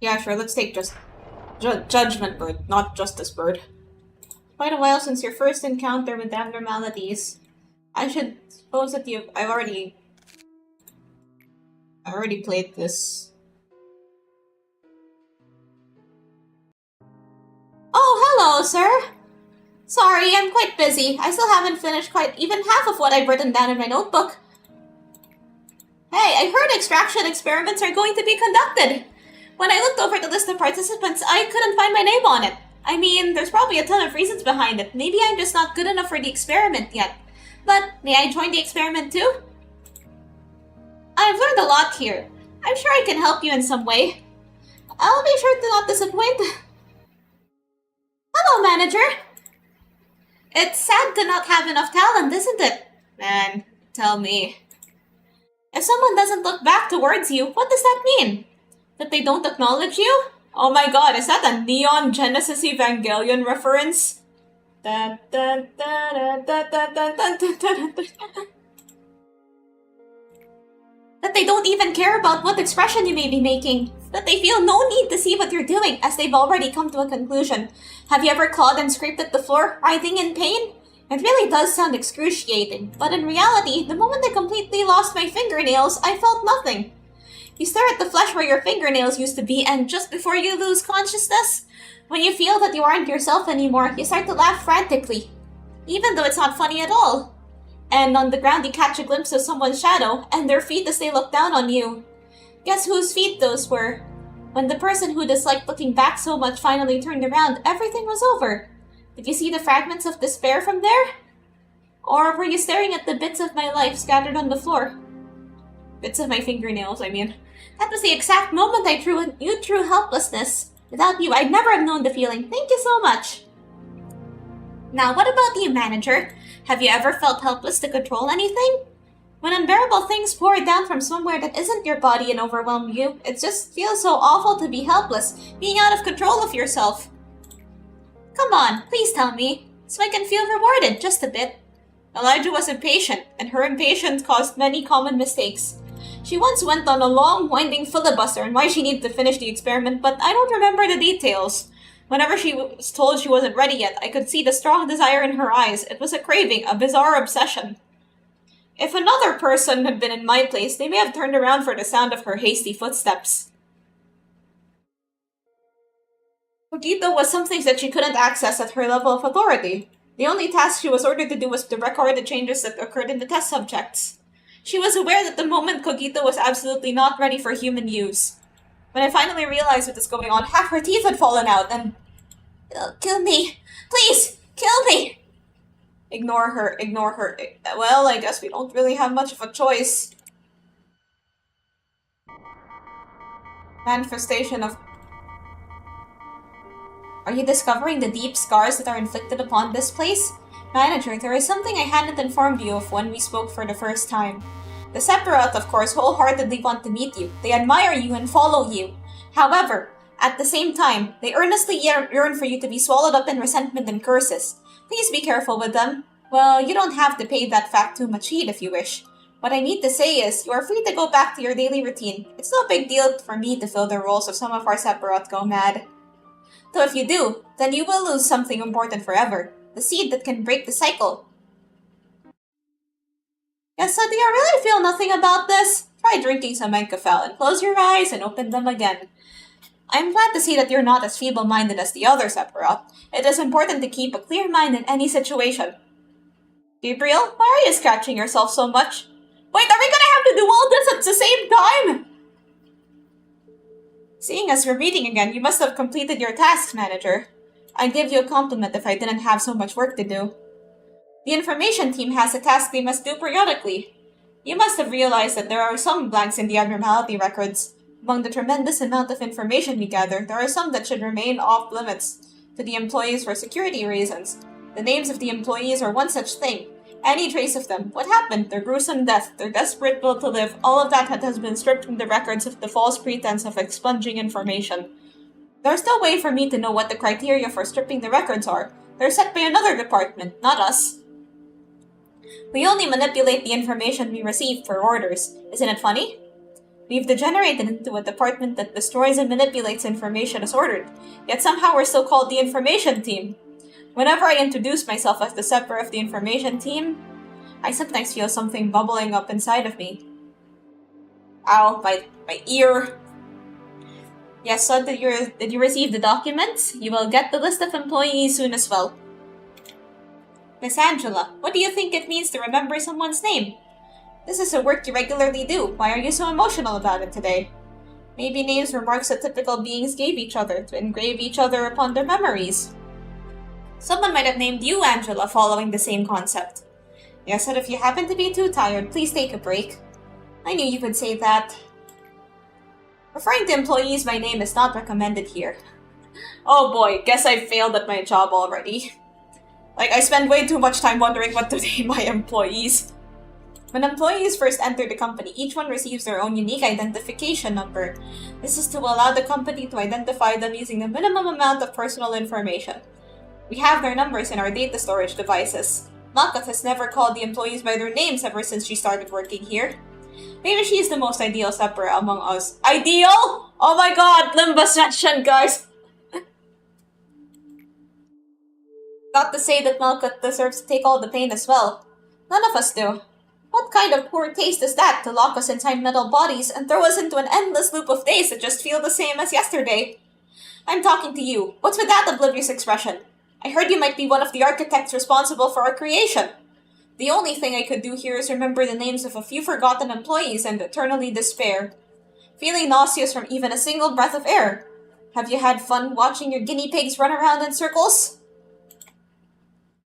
Yeah, sure, let's take just Judgment Bird, not Justice Bird. Quite a while since your first encounter with abnormalities. I should suppose that I already played this. Oh, hello, sir. Sorry, I'm quite busy. I still haven't finished quite even half of what I've written down in my notebook. Hey, I heard extraction experiments are going to be conducted. When I looked over the list of participants, I couldn't find my name on it. I mean, there's probably a ton of reasons behind it. Maybe I'm just not good enough for the experiment yet. But may I join the experiment too? I've learned a lot here. I'm sure I can help you in some way. I'll be sure to not disappoint. Hello, manager. It's sad to not have enough talent, isn't it? Man, tell me. If someone doesn't look back towards you, what does that mean? That they don't acknowledge you? Oh my god, is that a Neon Genesis Evangelion reference? That they don't even care about what expression you may be making. That they feel no need to see what you're doing, as they've already come to a conclusion. Have you ever clawed and scraped at the floor, writhing in pain? It really does sound excruciating, but in reality, the moment I completely lost my fingernails, I felt nothing. You stare at the flesh where your fingernails used to be, and just before you lose consciousness, when you feel that you aren't yourself anymore, you start to laugh frantically, even though it's not funny at all. And on the ground you catch a glimpse of someone's shadow, and their feet as they look down on you. Guess whose feet those were? When the person who disliked looking back so much finally turned around, everything was over. Did you see the fragments of despair from there? Or were you staring at the bits of my life scattered on the floor? Bits of my fingernails, I mean. That was the exact moment I knew true helplessness. Without you, I'd never have known the feeling. Thank you so much. Now, what about you, manager? Have you ever felt helpless to control anything? When unbearable things pour down from somewhere that isn't your body and overwhelm you, it just feels so awful to be helpless, being out of control of yourself. Come on, please tell me, so I can feel rewarded just a bit. Elijah was impatient, and her impatience caused many common mistakes. She once went on a long, winding filibuster on why she needed to finish the experiment, but I don't remember the details. Whenever she was told she wasn't ready yet, I could see the strong desire in her eyes. It was a craving, a bizarre obsession. If another person had been in my place, they may have turned around for the sound of her hasty footsteps. Cogito was something that she couldn't access at her level of authority. The only task she was ordered to do was to record the changes that occurred in the test subjects. She was aware that the moment Cogito was absolutely not ready for human use. When I finally realized what was going on, half her teeth had fallen out, and... Kill me! Please! Kill me! Ignore her. Well, I guess we don't really have much of a choice. Manifestation of... Are you discovering the deep scars that are inflicted upon this place? Manager, there is something I hadn't informed you of when we spoke for the first time. The Sephiroth, of course, wholeheartedly want to meet you. They admire you and follow you. However, at the same time, they earnestly yearn for you to be swallowed up in resentment and curses. Please be careful with them. Well, you don't have to pay that fact too much heed if you wish. What I need to say is, you are free to go back to your daily routine. It's no big deal for me to fill the roles of some of our Sephiroth go mad. Though if you do, then you will lose something important forever. The seed that can break the cycle. Yes, so do you really feel nothing about this? Try drinking some Enkafel and close your eyes and open them again. I'm glad to see that you're not as feeble-minded as the other Sephiroth. It is important to keep a clear mind in any situation. Gabriel, why are you scratching yourself so much? Wait, are we gonna have to do all this at the same time? Seeing as we're meeting again, you must have completed your tasks, manager. I'd give you a compliment if I didn't have so much work to do. The information team has a task they must do periodically. You must have realized that there are some blanks in the abnormality records. Among the tremendous amount of information we gather, there are some that should remain off limits to the employees for security reasons. The names of the employees are one such thing. Any trace of them, what happened, their gruesome death, their desperate will to live, all of that has been stripped from the records of the false pretense of expunging information. There's no way for me to know what the criteria for stripping the records are. They're set by another department, not us. We only manipulate the information we receive for orders. Isn't it funny? We've degenerated into a department that destroys and manipulates information as ordered, yet somehow we're still called the information team. Whenever I introduce myself as the Sepper of the information team, I sometimes feel something bubbling up inside of me. Ow, my ear. Yes, son, did you receive the documents? You will get the list of employees soon as well. Miss Angela, what do you think it means to remember someone's name? This is a work you regularly do. Why are you so emotional about it today? Maybe names were marks that typical beings gave each other to engrave each other upon their memories. Someone might have named you Angela following the same concept. Yes, and if you happen to be too tired, please take a break. I knew you would say that. Referring to employees by name is not recommended here. Oh boy, guess I failed at my job already. Like, I spend way too much time wondering what to name my employees. When employees first enter the company, each one receives their own unique identification number. This is to allow the company to identify them using the minimum amount of personal information. We have their numbers in our data storage devices. Malkat has never called the employees by their names ever since she started working here. Maybe she's the most ideal Sepper among us. Ideal? Oh my god, Limbo session, guys! Not to say that Malkat deserves to take all the pain as well. None of us do. What kind of poor taste is that to lock us inside metal bodies and throw us into an endless loop of days that just feel the same as yesterday? I'm talking to you. What's with that oblivious expression? I heard you might be one of the architects responsible for our creation. The only thing I could do here is remember the names of a few forgotten employees and eternally despair, feeling nauseous from even a single breath of air. Have you had fun watching your guinea pigs run around in circles?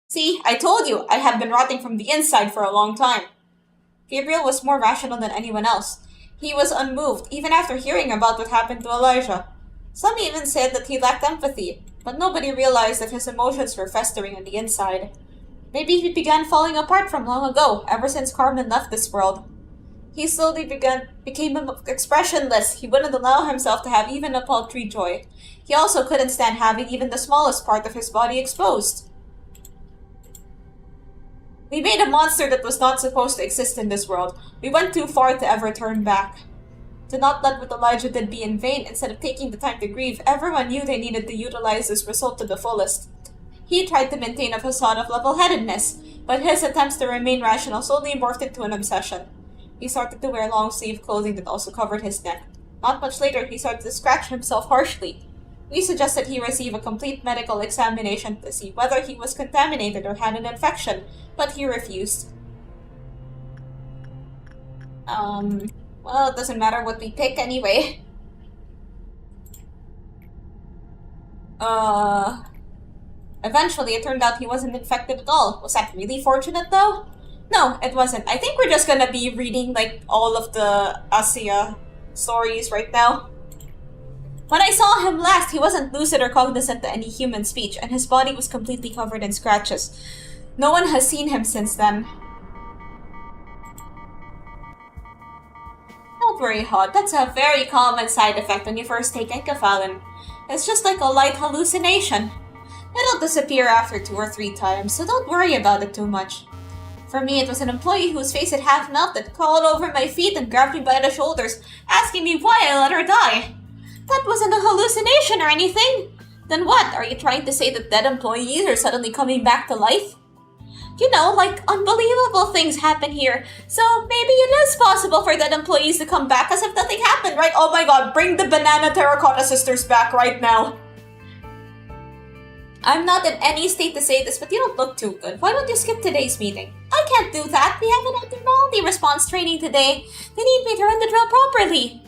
See, I told you, I have been rotting from the inside for a long time. Gabriel was more rational than anyone else. He was unmoved, even after hearing about what happened to Elijah. Some even said that he lacked empathy, but nobody realized that his emotions were festering on the inside. Maybe he began falling apart from long ago, ever since Carmen left this world. He slowly became expressionless. He wouldn't allow himself to have even a paltry joy. He also couldn't stand having even the smallest part of his body exposed. We made a monster that was not supposed to exist in this world. We went too far to ever turn back. To not let what Elijah did be in vain, instead of taking the time to grieve, everyone knew they needed to utilize this result to the fullest. He tried to maintain a facade of level-headedness, but his attempts to remain rational slowly morphed into an obsession. He started to wear long-sleeve clothing that also covered his neck. Not much later, he started to scratch himself harshly. We suggested he receive a complete medical examination to see whether he was contaminated or had an infection, but he refused. Well, it doesn't matter what we pick anyway. Eventually, it turned out he wasn't infected at all. Was that really fortunate, though? No, it wasn't. I think we're just gonna be reading, like, all of the Asiya stories right now. When I saw him last, he wasn't lucid or cognizant to any human speech, and his body was completely covered in scratches. No one has seen him since then. Don't worry, Hod. That's a very common side effect when you first take enkephalin. It's just like a light hallucination. It'll disappear after 2 or 3 times, so don't worry about it too much. For me, it was an employee whose face had half melted, crawled over my feet and grabbed me by the shoulders, asking me why I let her die. That wasn't a hallucination or anything. Then what? Are you trying to say that dead employees are suddenly coming back to life? You know, like, unbelievable things happen here, so maybe it is possible for dead employees to come back as if nothing happened, right? Oh my god, bring the banana terracotta sisters back right now. I'm not in any state to say this, but you don't look too good. Why don't you skip today's meeting? I can't do that. We have an abnormality response training today. They need me to run the drill properly.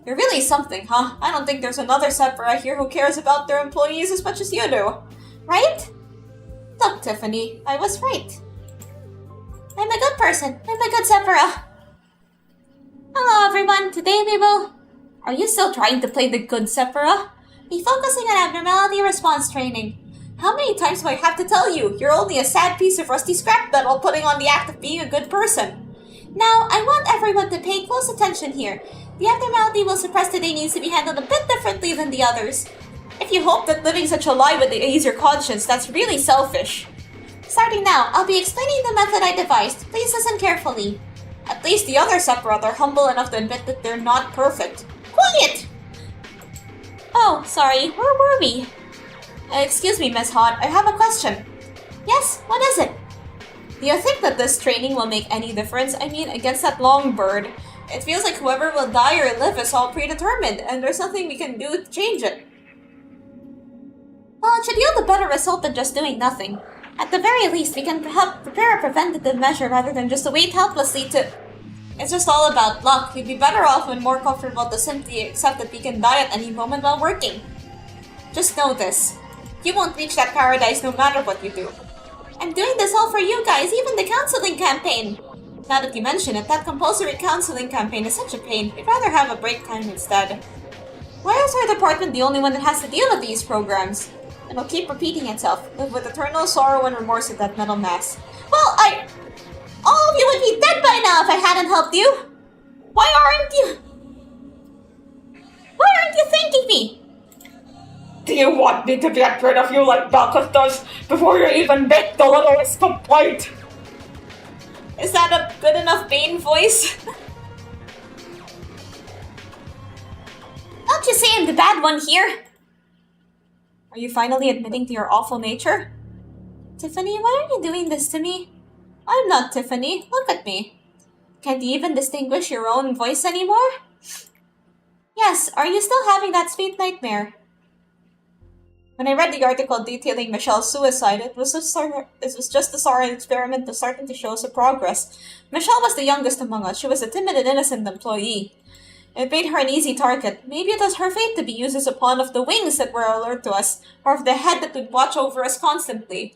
You're really something, huh? I don't think there's another Sephiroth here who cares about their employees as much as you do. Right? Look, Tiffany, I was right. I'm a good person. I'm a good Sephiroth. Hello, everyone. Today we will... Are you still trying to play the good Sephiroth? Be focusing on abnormality response training. How many times do I have to tell you? You're only a sad piece of rusty scrap metal putting on the act of being a good person. Now, I want everyone to pay close attention here. The abnormality we'll suppress today needs to be handled a bit differently than the others. If you hope that living such a lie would ease your conscience, that's really selfish. Starting now, I'll be explaining the method I devised. Please listen carefully. At least the other Sephiroth are humble enough to admit that they're not perfect. Quiet! Oh, sorry, where were we? Excuse me, Miss Hot, I have a question. Yes, what is it? Do you think that this training will make any difference? I mean, against that long bird, it feels like whoever will die or live is all predetermined, and there's nothing we can do to change it. Well, it should yield a better result than just doing nothing. At the very least, we can help prepare a preventative measure rather than just wait helplessly to... It's just all about luck. We'd be better off and more comfortable to simply accept that we can die at any moment while working. Just know this. You won't reach that paradise no matter what you do. I'm doing this all for you guys, even the counseling campaign. Now that you mention it, that compulsory counseling campaign is such a pain. We'd rather have a break time instead. Why is our department the only one that has to deal with these programs? It'll keep repeating itself, live with eternal sorrow and remorse at that metal mass. Well, all of you would be dead by now if I hadn't helped you! Why aren't you thanking me? Do you want me to get rid of you like Bacchus does before you even make the littlest complaint? Is that a good enough Bane voice? Don't you say I'm the bad one here? Are you finally admitting to your awful nature? Tiffany, why are you doing this to me? I'm not Tiffany. Look at me. Can't you even distinguish your own voice anymore? Yes, are you still having that sweet nightmare? When I read the article detailing Michelle's suicide, it was just a sorry experiment to starting to show some progress. Michelle was the youngest among us. She was a timid and innocent employee. It made her an easy target. Maybe it was her fate to be used as a pawn of the wings that were alert to us, or of the head that would watch over us constantly.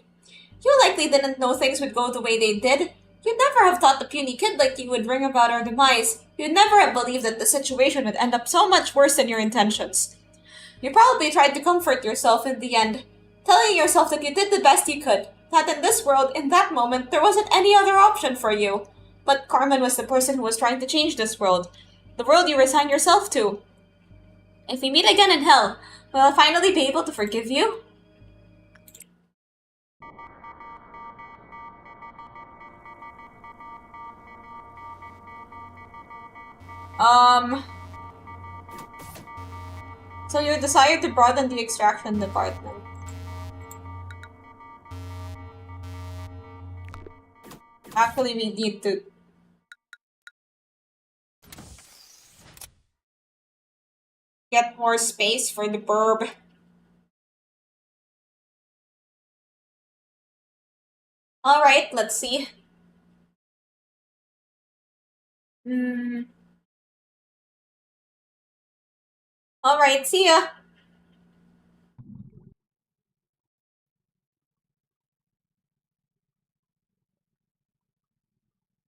You likely didn't know things would go the way they did. You'd never have thought the puny kid like you would bring about our demise. You'd never have believed that the situation would end up so much worse than your intentions. You probably tried to comfort yourself in the end, telling yourself that you did the best you could, that in this world, in that moment, there wasn't any other option for you. But Carmen was the person who was trying to change this world. The world you resign yourself to. If we meet again in hell, will I finally be able to forgive you? So you desire to broaden the extraction department. Actually, we need to... get more space for the burb. Alright, let's see. Alright, see ya!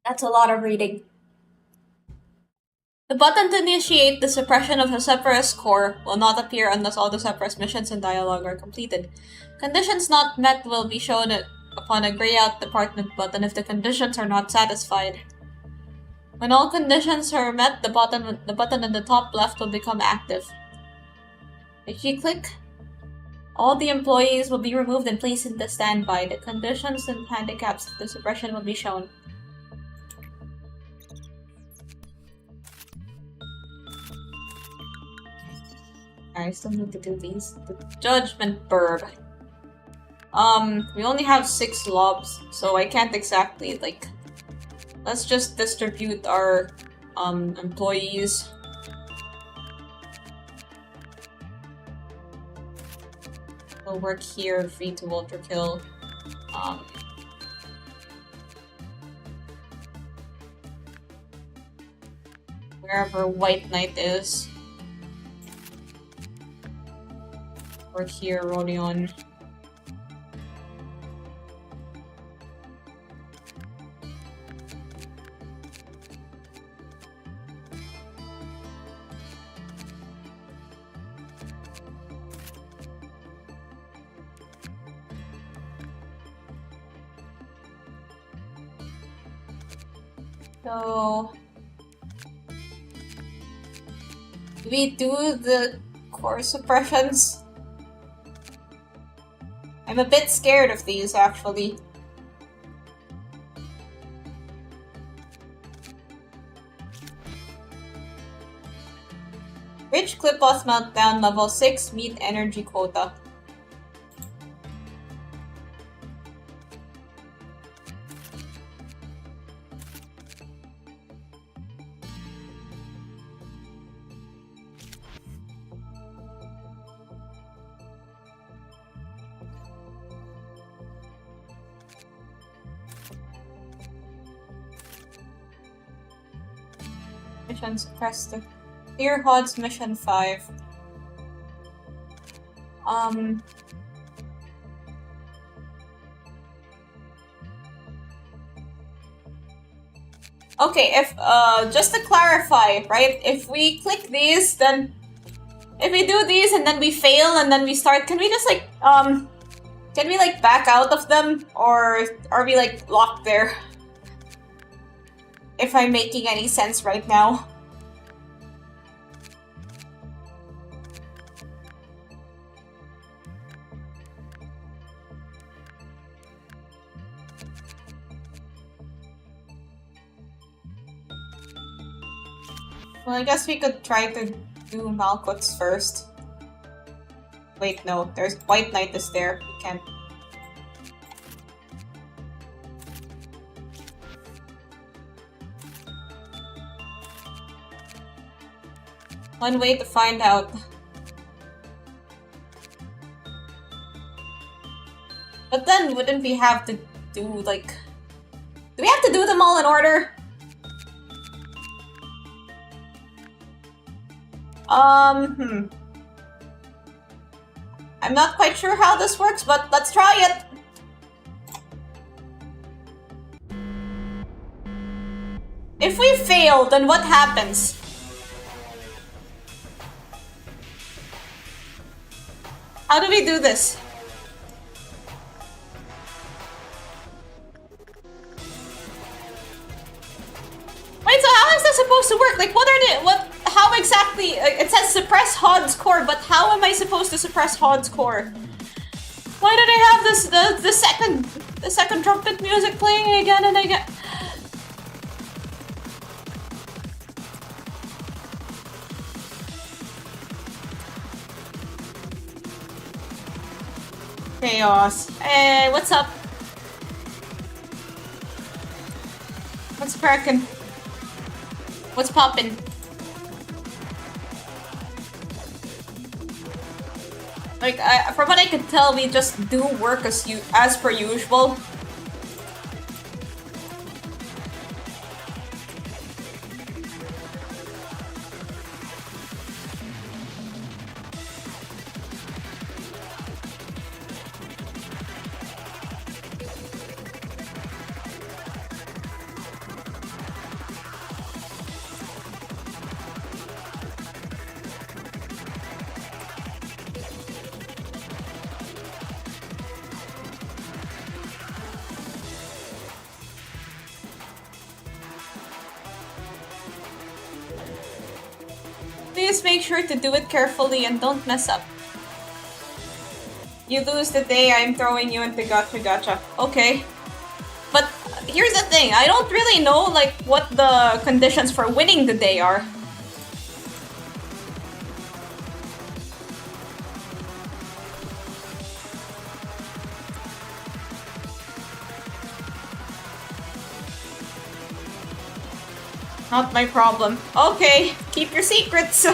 That's a lot of reading. The button to initiate the suppression of the Separatist core will not appear unless all the Separatist missions and dialogue are completed. Conditions not met will be shown upon a grey out department button if the conditions are not satisfied. When all conditions are met, the button in the top left will become active. If you click, all the employees will be removed and placed into standby. The conditions and handicaps of the suppression will be shown. I still need to do these. The judgment burb. We only have 6 lobs, so I can't exactly, like... Let's just distribute our, employees. We'll work here, free to ultra kill. Wherever White Knight is. Work here, Rodion. So... do we do the core suppressions? I'm a bit scared of these, actually. Reach clip boss meltdown level 6, meet energy quota. Mission suppressed. Clear HODS mission 5. Okay, if just to clarify, right? If we click these, then if we do these and then we fail and then we start, can we just like can we like back out of them, or are we like locked there? If I'm making any sense right now. Well, I guess we could try to do Malkuth's first. Wait, no. There's White Knight is there. We can't. One way to find out. But then, wouldn't we have to do, like... Do we have to do them all in order? I'm not quite sure how this works, but let's try it! If we fail, then what happens? How do we do this? Wait, so how is that supposed to work? Like, how exactly? It says suppress HOD's core, but how am I supposed to suppress HOD's core? Why did I have this the second trumpet music playing again and again? Chaos. Hey, what's up? What's cracking? What's poppin'? Like, from what I could tell, we just do work as per usual. Please make sure to do it carefully and don't mess up. You lose the day, I'm throwing you into gacha. Okay. But here's the thing, I don't really know like what the conditions for winning the day are. Not my problem. Okay, keep your secrets.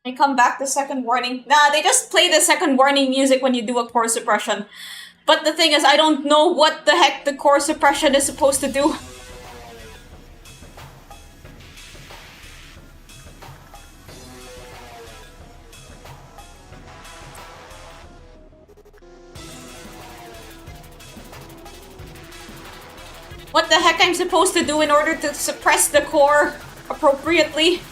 I come back to second warning. Nah, they just play the second warning music when you do a core suppression. But the thing is, I don't know what the heck the core suppression is supposed to do. What the heck I'm supposed to do in order to suppress the core appropriately?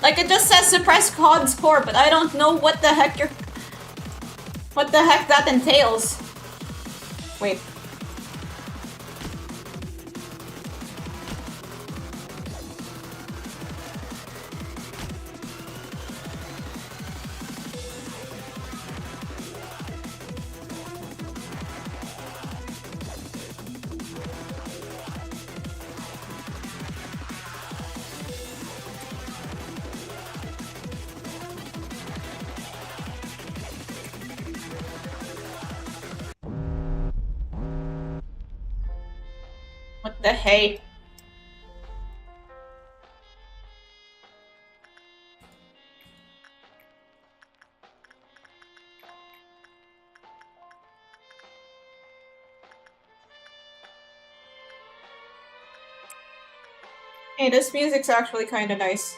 Like, it just says suppress COD's core, but I don't know what the heck that entails. Wait. What the hey? Hey, this music's actually kinda nice.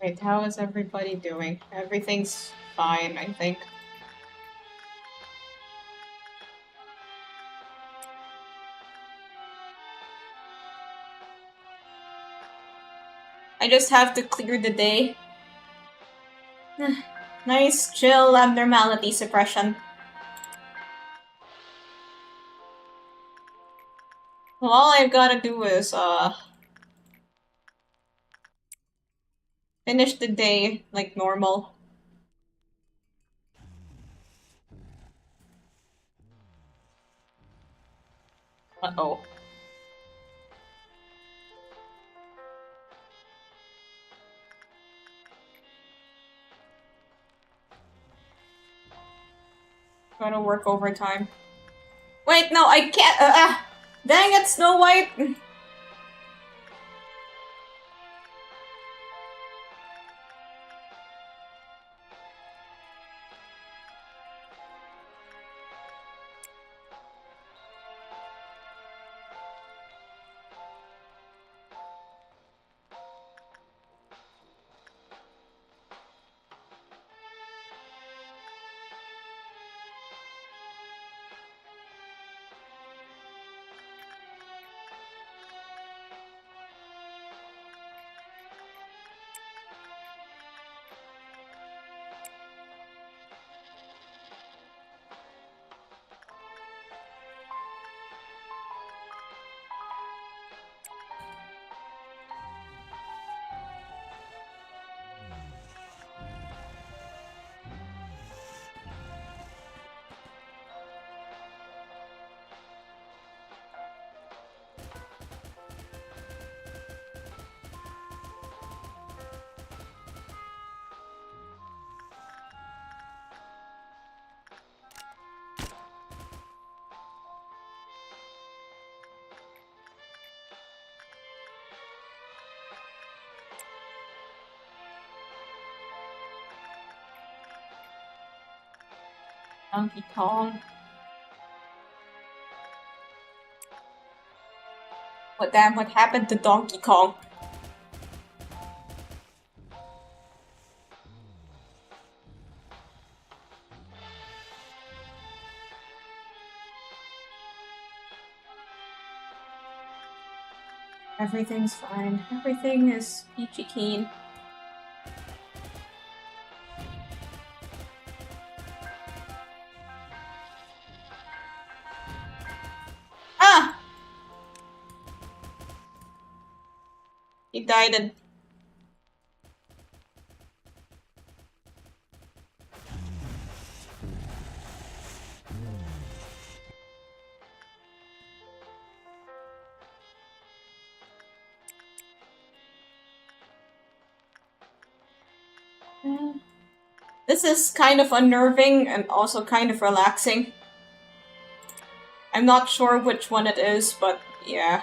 Wait, how is everybody doing? Everything's fine, I think. I just have to clear the day. Nice, chill abnormality suppression. Well, all I've gotta do is, finish the day like normal. Uh-oh. Gotta work overtime. Wait, no, I can't. Dang it, Snow White. Donkey Kong. What damn, what happened to Donkey Kong? Everything's fine. Everything is peachy keen. Ah! He died and... This is kind of unnerving and also kind of relaxing. I'm not sure which one it is, but yeah.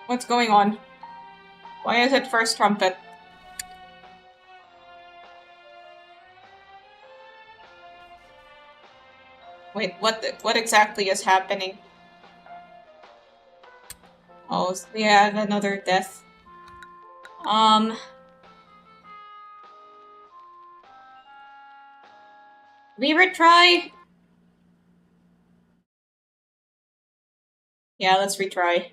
What's going on? Why is it first trumpet? Wait, what exactly is happening? Oh, yeah, another death. We retry? Yeah, let's retry.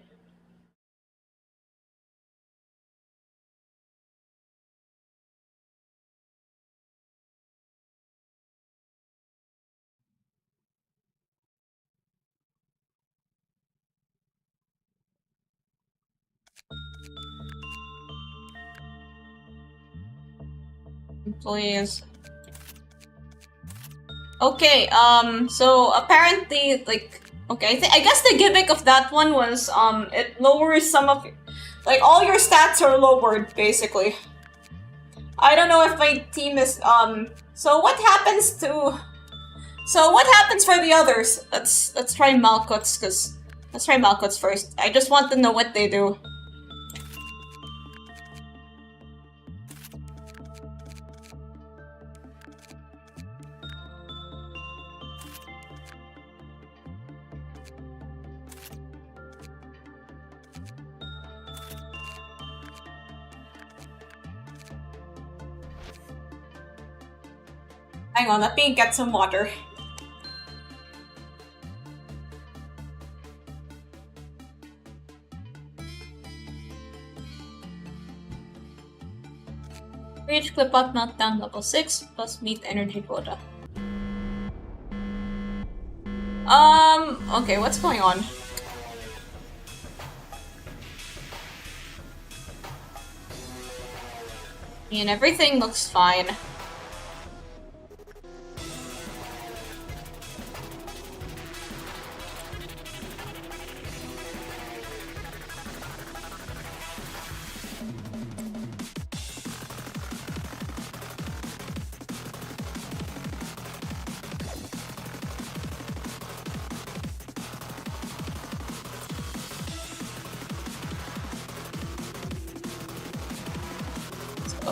Employees. Okay, so apparently, like, okay, I guess the gimmick of that one was, it lowers some of, like, all your stats are lowered, basically. I don't know if my team is, so what happens for the others? Let's try Malkuts, let's try Malkuts first. I just want to know what they do. Hang on, let me get some water. Reach clip up meltdown level 6 plus meet energy quota. Okay, what's going on? And everything looks fine.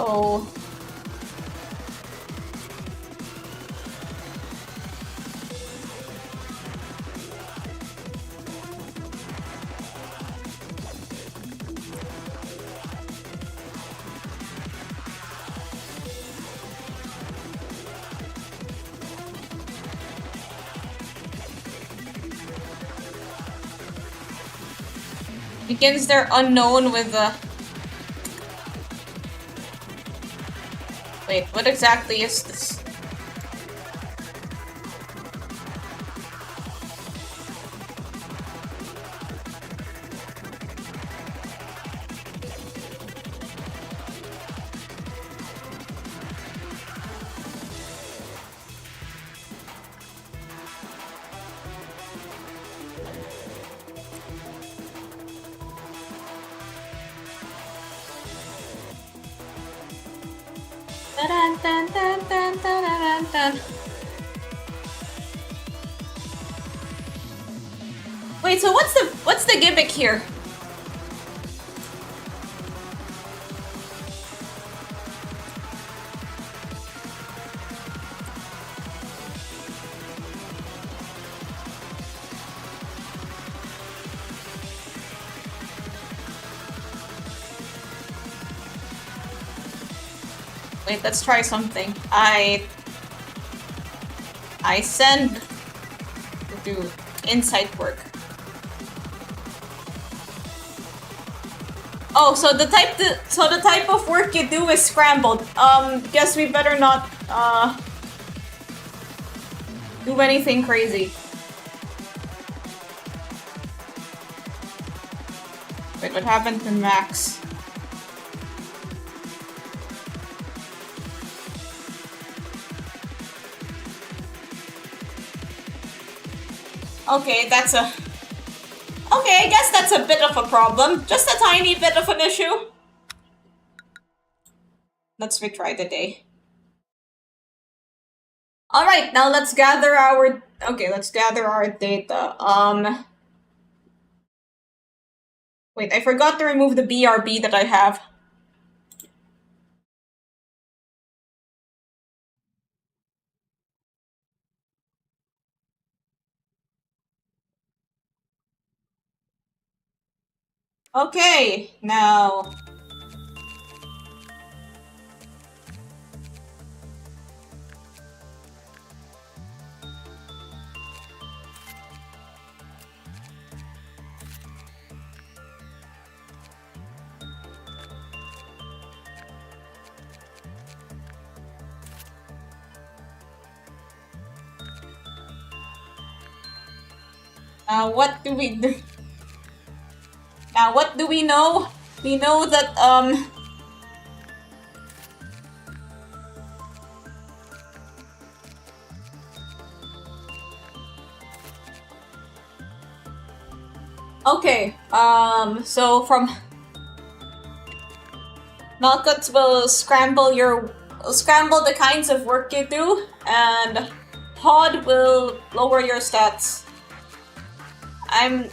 Oh. Begins their unknown with the... Wait, what exactly is this? Dun, dun, dun, dun, dun, dun, dun. Wait, so what's the gimmick here? Wait, let's try something. I send to do insight work. Oh, so the type of work you do is scrambled. Guess we better not do anything crazy. Wait, what happened to Max? Okay, that's a... Okay, I guess that's a bit of a problem. Just a tiny bit of an issue. Let's retry the day. Alright, now let's gather our... Okay, let's gather our data. Wait, I forgot to remove the BRB that I have. Okay, now... what do we do? Now, what do we know? We know that, Okay, so from... Melkuts will scramble the kinds of work you do, and Pod will lower your stats. I'm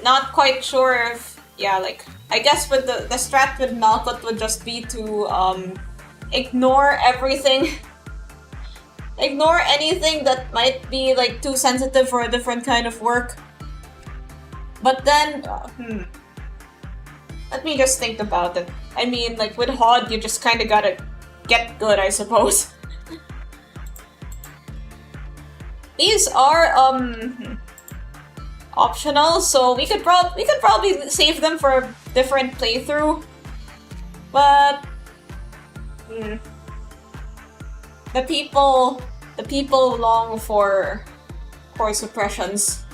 not quite sure if... Yeah, like... I guess with the strat with Malkut would just be to, ignore everything. Ignore anything that might be, like, too sensitive for a different kind of work. But then... Let me just think about it. I mean, like, with HOD, you just kinda gotta get good, I suppose. These are, optional, so we could probably save them for a different playthrough. But... The people long for suppressions.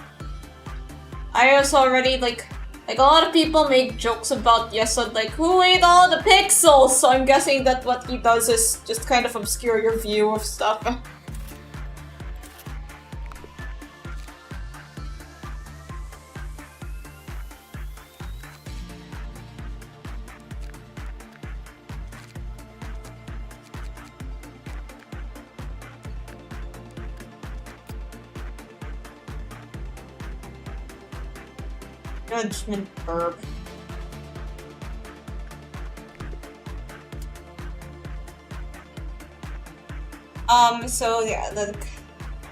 I also already, like a lot of people make jokes about Yesod, like, who ate all the pixels? So I'm guessing that what he does is just kind of obscure your view of stuff. Judgment verb. So yeah, the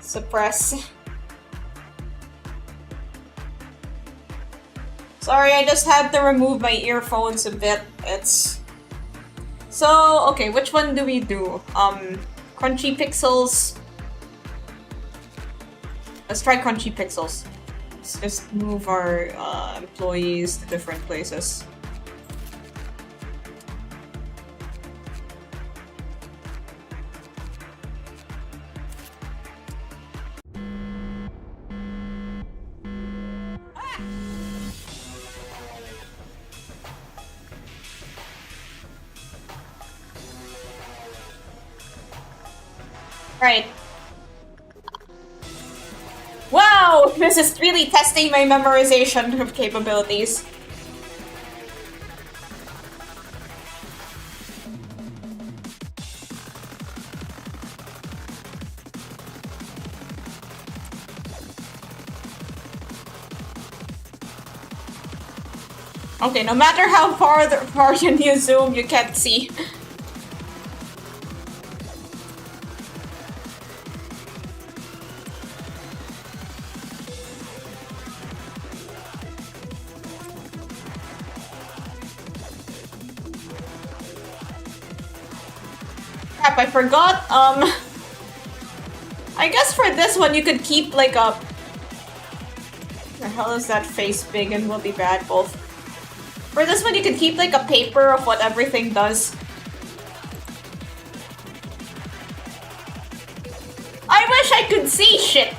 suppress. Sorry, I just had to remove my earphones a bit. It's... So, okay, which one do we do? Crunchy pixels. Let's try crunchy pixels. Let's just move our employees to different places. Right. Wow! This is really testing my memorization of capabilities. Okay, no matter how far you zoom, you can't see. Crap, I forgot, I guess for this one you could keep like a... The hell is that face big and will be bad both? For this one you could keep like a paper of what everything does. I wish I could see shit!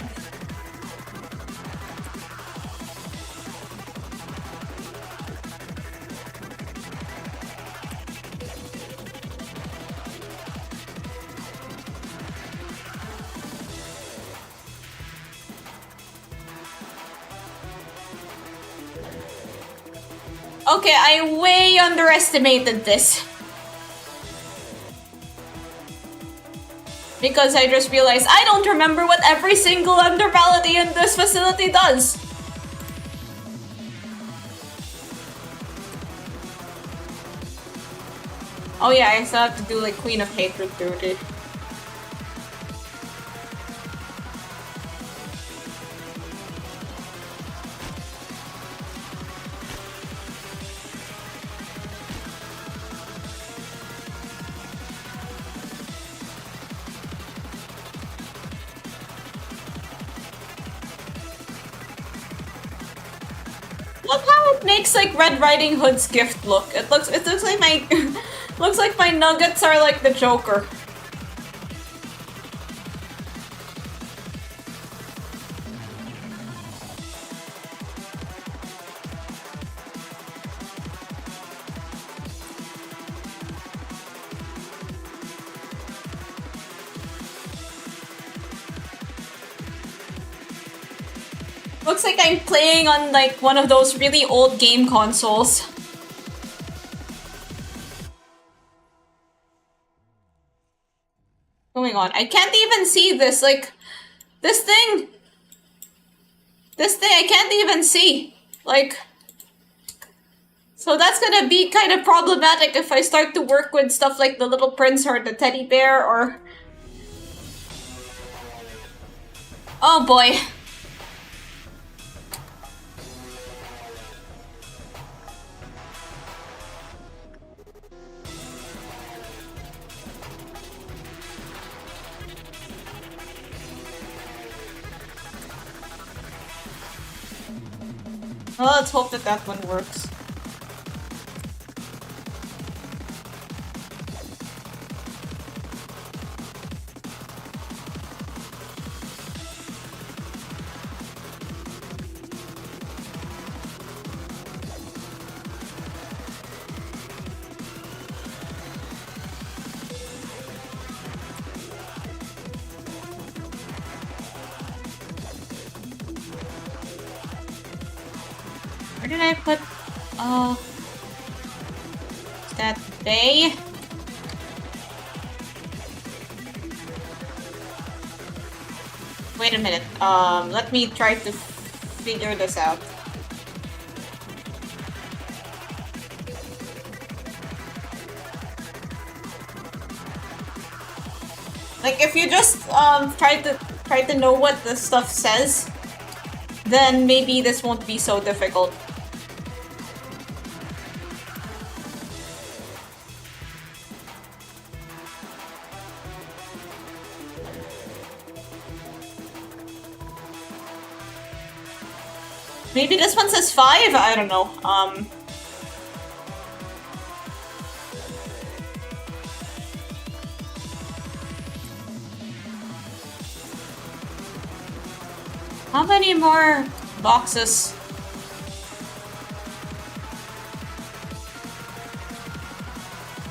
Okay, I way underestimated this. Because I just realized I don't remember what every single abnormality in this facility does. Oh yeah, I still have to do like Queen of Hatred duty. Look how it makes like Red Riding Hood's gift look. It looks like my looks like my nuggets are like the Joker. Looks like I'm playing on like one of those really old game consoles. Going on. I can't even see this, like, this thing, I can't even see. Like, so that's gonna be kind of problematic if I start to work with stuff like the Little Prince or the teddy bear or... Oh boy. Well, let's hope that that one works. Where did I put... Oh... Is that Bay? Wait a minute. Let me try to figure this out. Like, if you just, try to know what the stuff says, then maybe this won't be so difficult. Maybe this one says 5? I don't know. How many more boxes?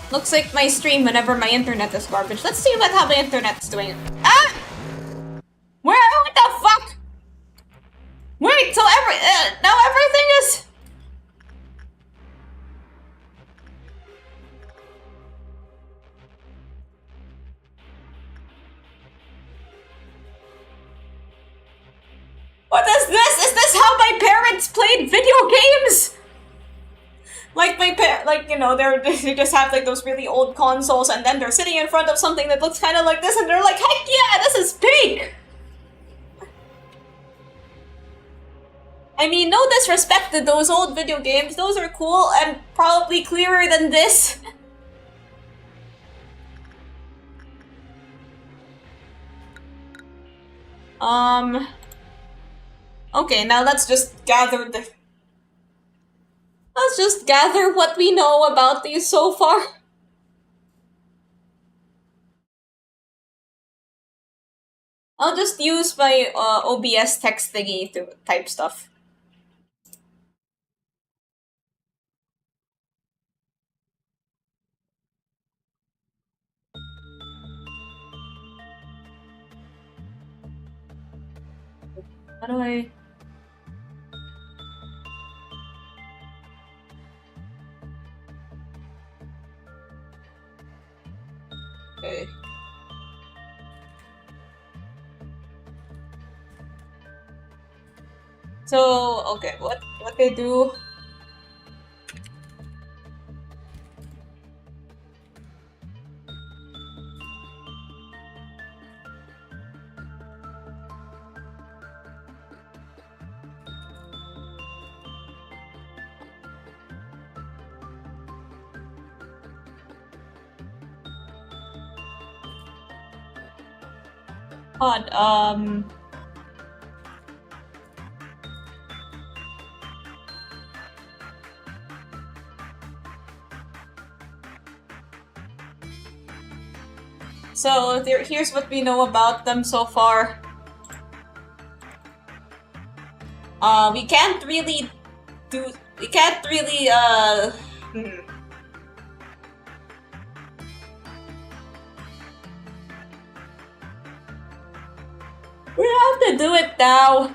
Looks like my stream whenever my internet is garbage. Let's see how my internet's doing. Ah! What the fuck? Wait, so now everything is... What is this? Is this how my parents played video games? Like like you know, they just have like those really old consoles, and then they're sitting in front of something that looks kind of like this, and they're like, "Heck yeah, this is pink." I mean, no disrespect to those old video games; those are cool and probably clearer than this. Okay, now let's just gather what we know about these so far. I'll just use my OBS text thingy to type stuff. How do I... Okay. So, okay, what they do... Odd, So here's what we know about them so far. We can't really do. We can't really. We have to do it now.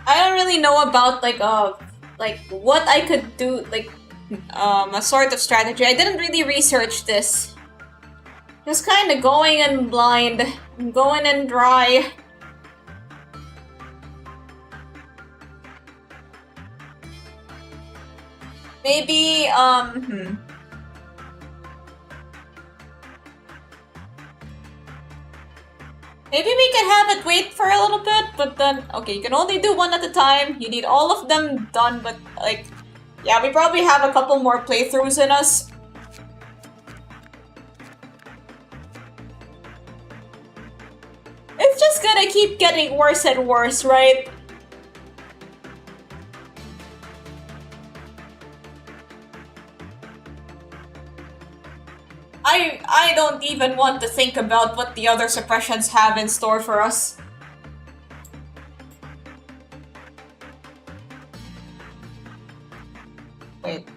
I don't really know about like what I could do, like a sort of strategy. I didn't really research this. Just kind of going in blind, going in dry. Maybe Maybe we can have it wait for a little bit, but then, okay, you can only do one at a time. You need all of them done, but like, yeah, we probably have a couple more playthroughs in us. It's just gonna keep getting worse and worse, right? I don't even want to think about what the other suppressions have in store for us. Wait.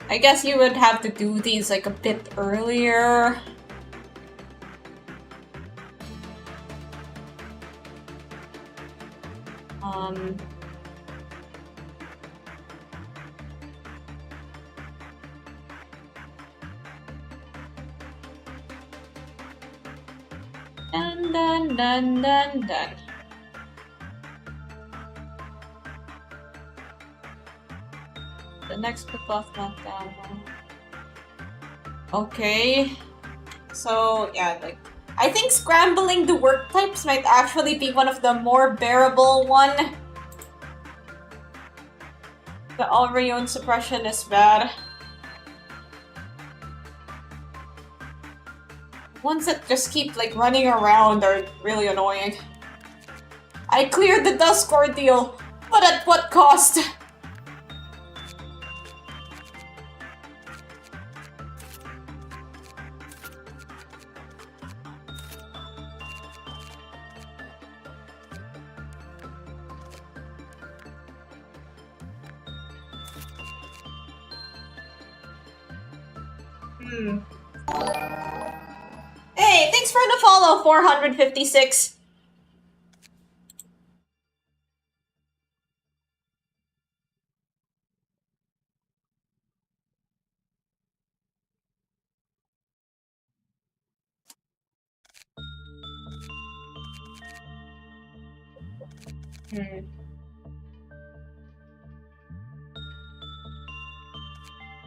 I guess you would have to do these like a bit earlier. Dun. The next cook-off meltdown. Okay. So, yeah, like, I think scrambling the work types might actually be one of the more bearable one. The all-reown suppression is bad. Ones that just keep, like, running around are really annoying. I cleared the Dusk Ordeal, but at what cost? Hey, thanks for the follow, 456. Hmm.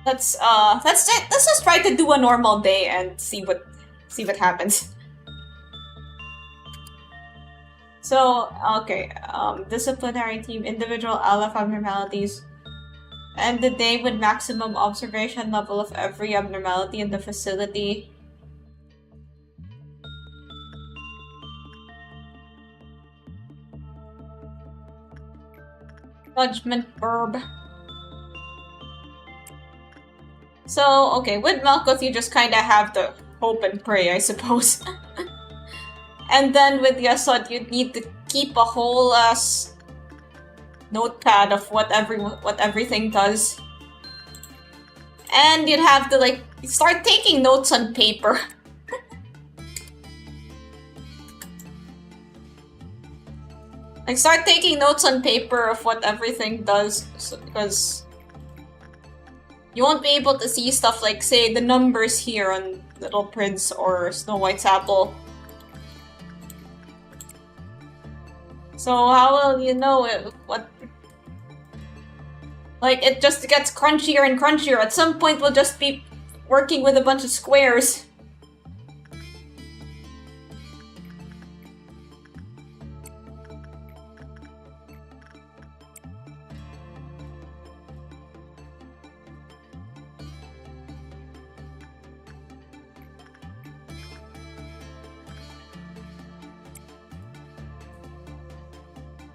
Let's just try to do a normal day and see what happens. So, okay, disciplinary team, individual LF abnormalities. End the day with maximum observation level of every abnormality in the facility. Judgment verb. So, okay, with Malkuth you just kinda have to hope and pray, I suppose. And then with Yasod, you'd need to keep a whole notepad of what everything does. And you'd have to like start taking notes on paper. Like start taking notes on paper of what everything does, because you won't be able to see stuff like, say, the numbers here on Little Prince or Snow White's apple. So how will you know what... Like, it just gets crunchier and crunchier. At some point, we'll just be working with a bunch of squares.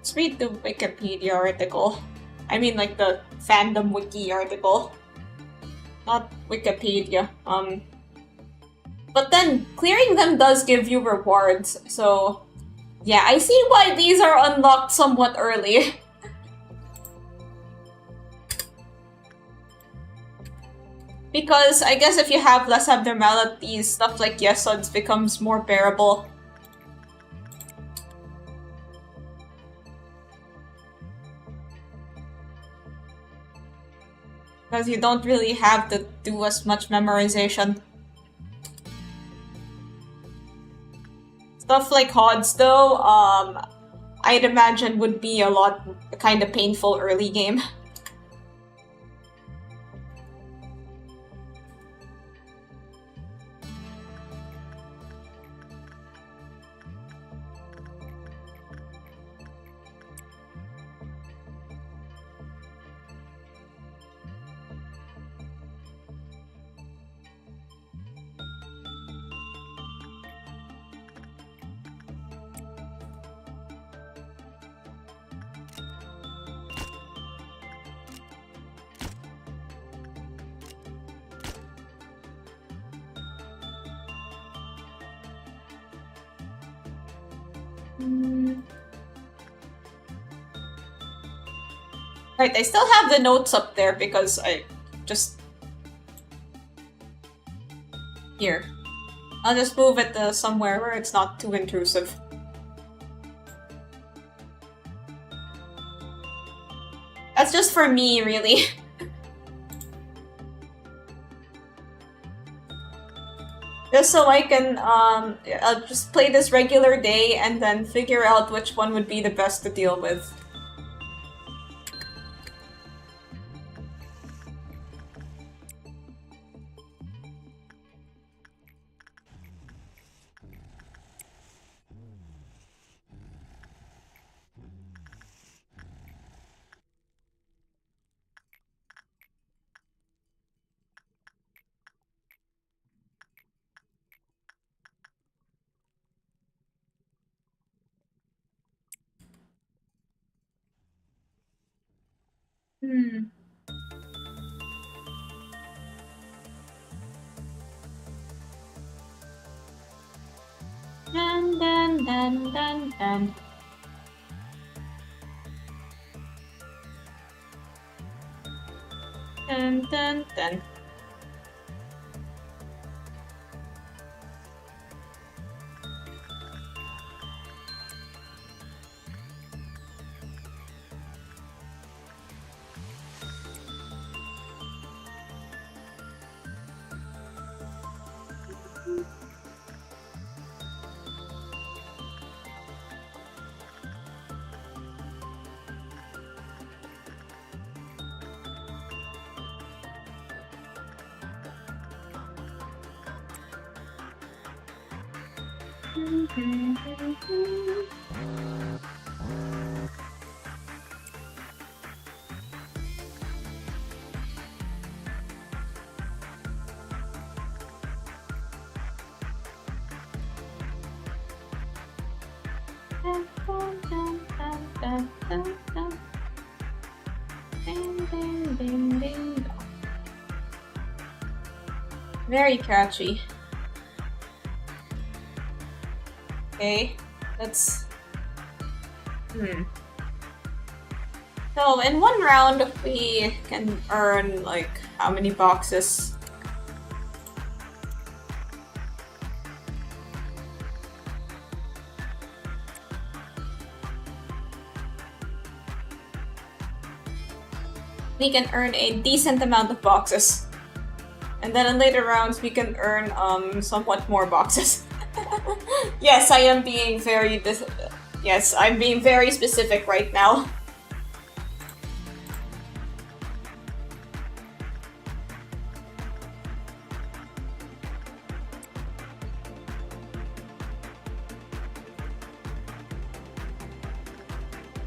Let's read the Wikipedia article. I mean, like, the fandom wiki article. Not Wikipedia. But then, clearing them does give you rewards, so... Yeah, I see why these are unlocked somewhat early. Because I guess if you have less abnormalities, stuff like Yesods becomes more bearable. Because you don't really have to do as much memorization. Stuff like HODs, though, I'd imagine would be a lot kind of painful early game. Right, I still have the notes up there because I just... Here. I'll just move it somewhere where it's not too intrusive. That's just for me, really. Just so I can, I'll just play this regular day and then figure out which one would be the best to deal with. Hmm. Dun dun dun dun dun. Dun dun dun. Very catchy. Okay, let's... So, in one round, we can earn, like, how many boxes? We can earn a decent amount of boxes. And then in later rounds, we can earn, somewhat more boxes. Yes, I am being very... Yes, I'm being very specific right now.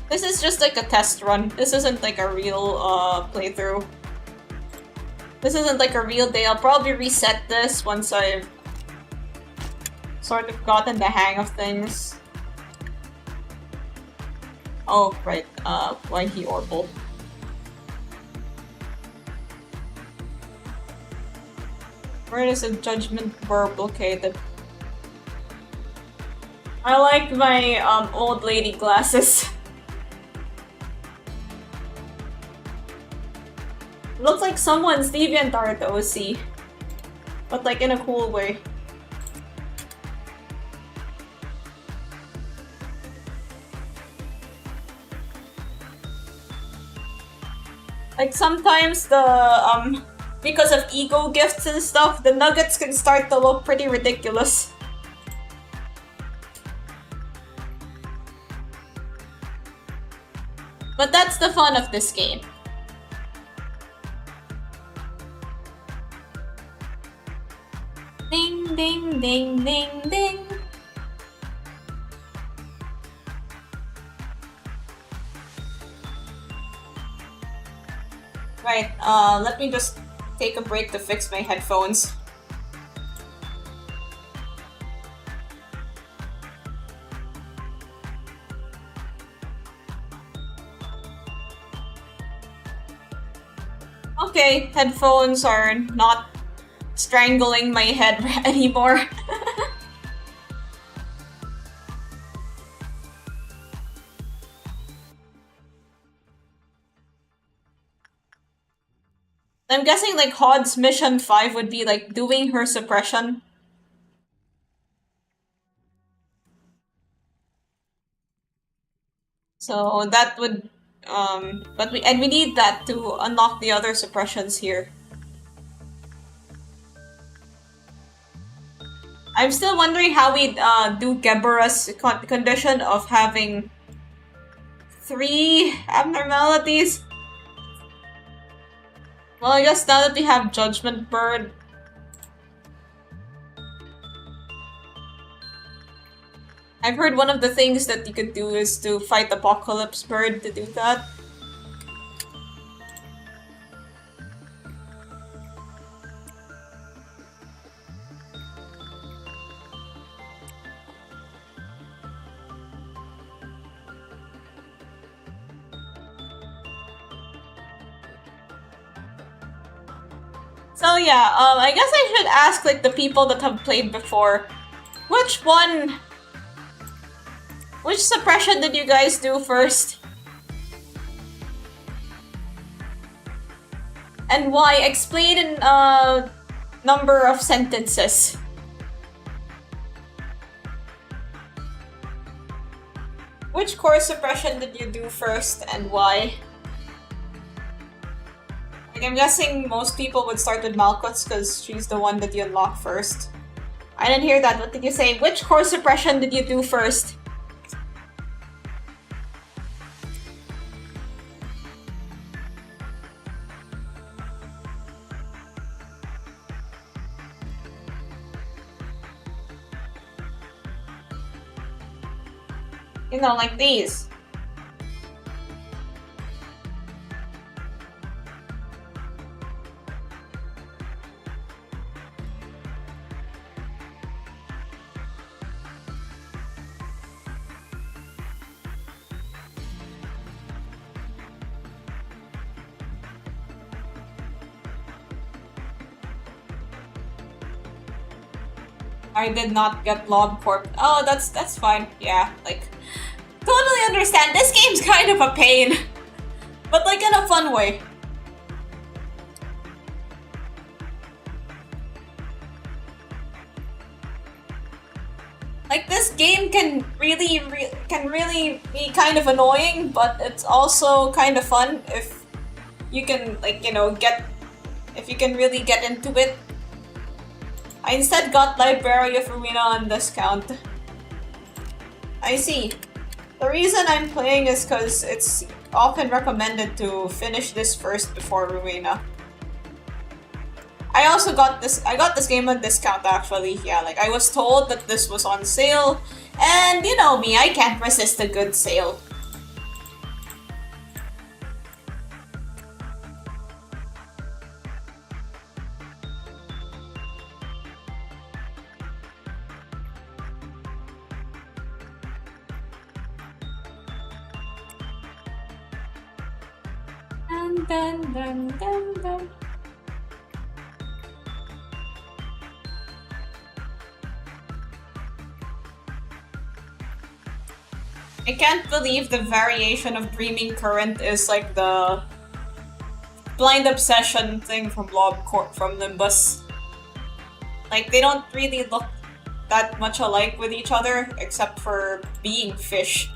This is just like a test run. This isn't like a real playthrough. This isn't like a real day. I'll probably reset this once I've sort of gotten the hang of things. Oh, right. Why he orbital? Where is the judgment verb located? I like my old lady glasses. Looks like someone's DeviantArt OC, but like in a cool way. Like sometimes the because of ego gifts and stuff, the nuggets can start to look pretty ridiculous. But that's the fun of this game. Ding, ding, ding, ding, ding. Right, let me just take a break to fix my headphones. Okay, headphones are not strangling my head anymore. I'm guessing like Hod's mission 5 would be like doing her suppression. So that would but we need that to unlock the other suppressions here. I'm still wondering how we do Gebera's condition of having 3 abnormalities. Well, I guess now that we have Judgment Bird, I've heard one of the things that you could do is to fight Apocalypse Bird to do that. So yeah, I guess I should ask like the people that have played before, which suppression did you guys do first? And why? Explain in a number of sentences. Which core suppression did you do first and why? Like, I'm guessing most people would start with Malkuth's because she's the one that you unlock first. I didn't hear that. What did you say? Which core suppression did you do first? You know, like these. I did not get Lob Corp. Oh, that's fine. Yeah, like, totally understand. This game's kind of a pain, but like in a fun way. Like, this game can really be kind of annoying, but it's also kind of fun if you can, like, you know, if you can really get into it. I instead got Library of Ruina on discount. I see. The reason I'm playing is because it's often recommended to finish this first before Ruina. I also got I got this game on discount actually. Yeah, like I was told that this was on sale, and you know me, I can't resist a good sale. Dun, dun, dun, dun, dun. I can't believe the variation of Dreaming Current is like the blind obsession thing from from Nimbus. Like, they don't really look that much alike with each other, except for being fish.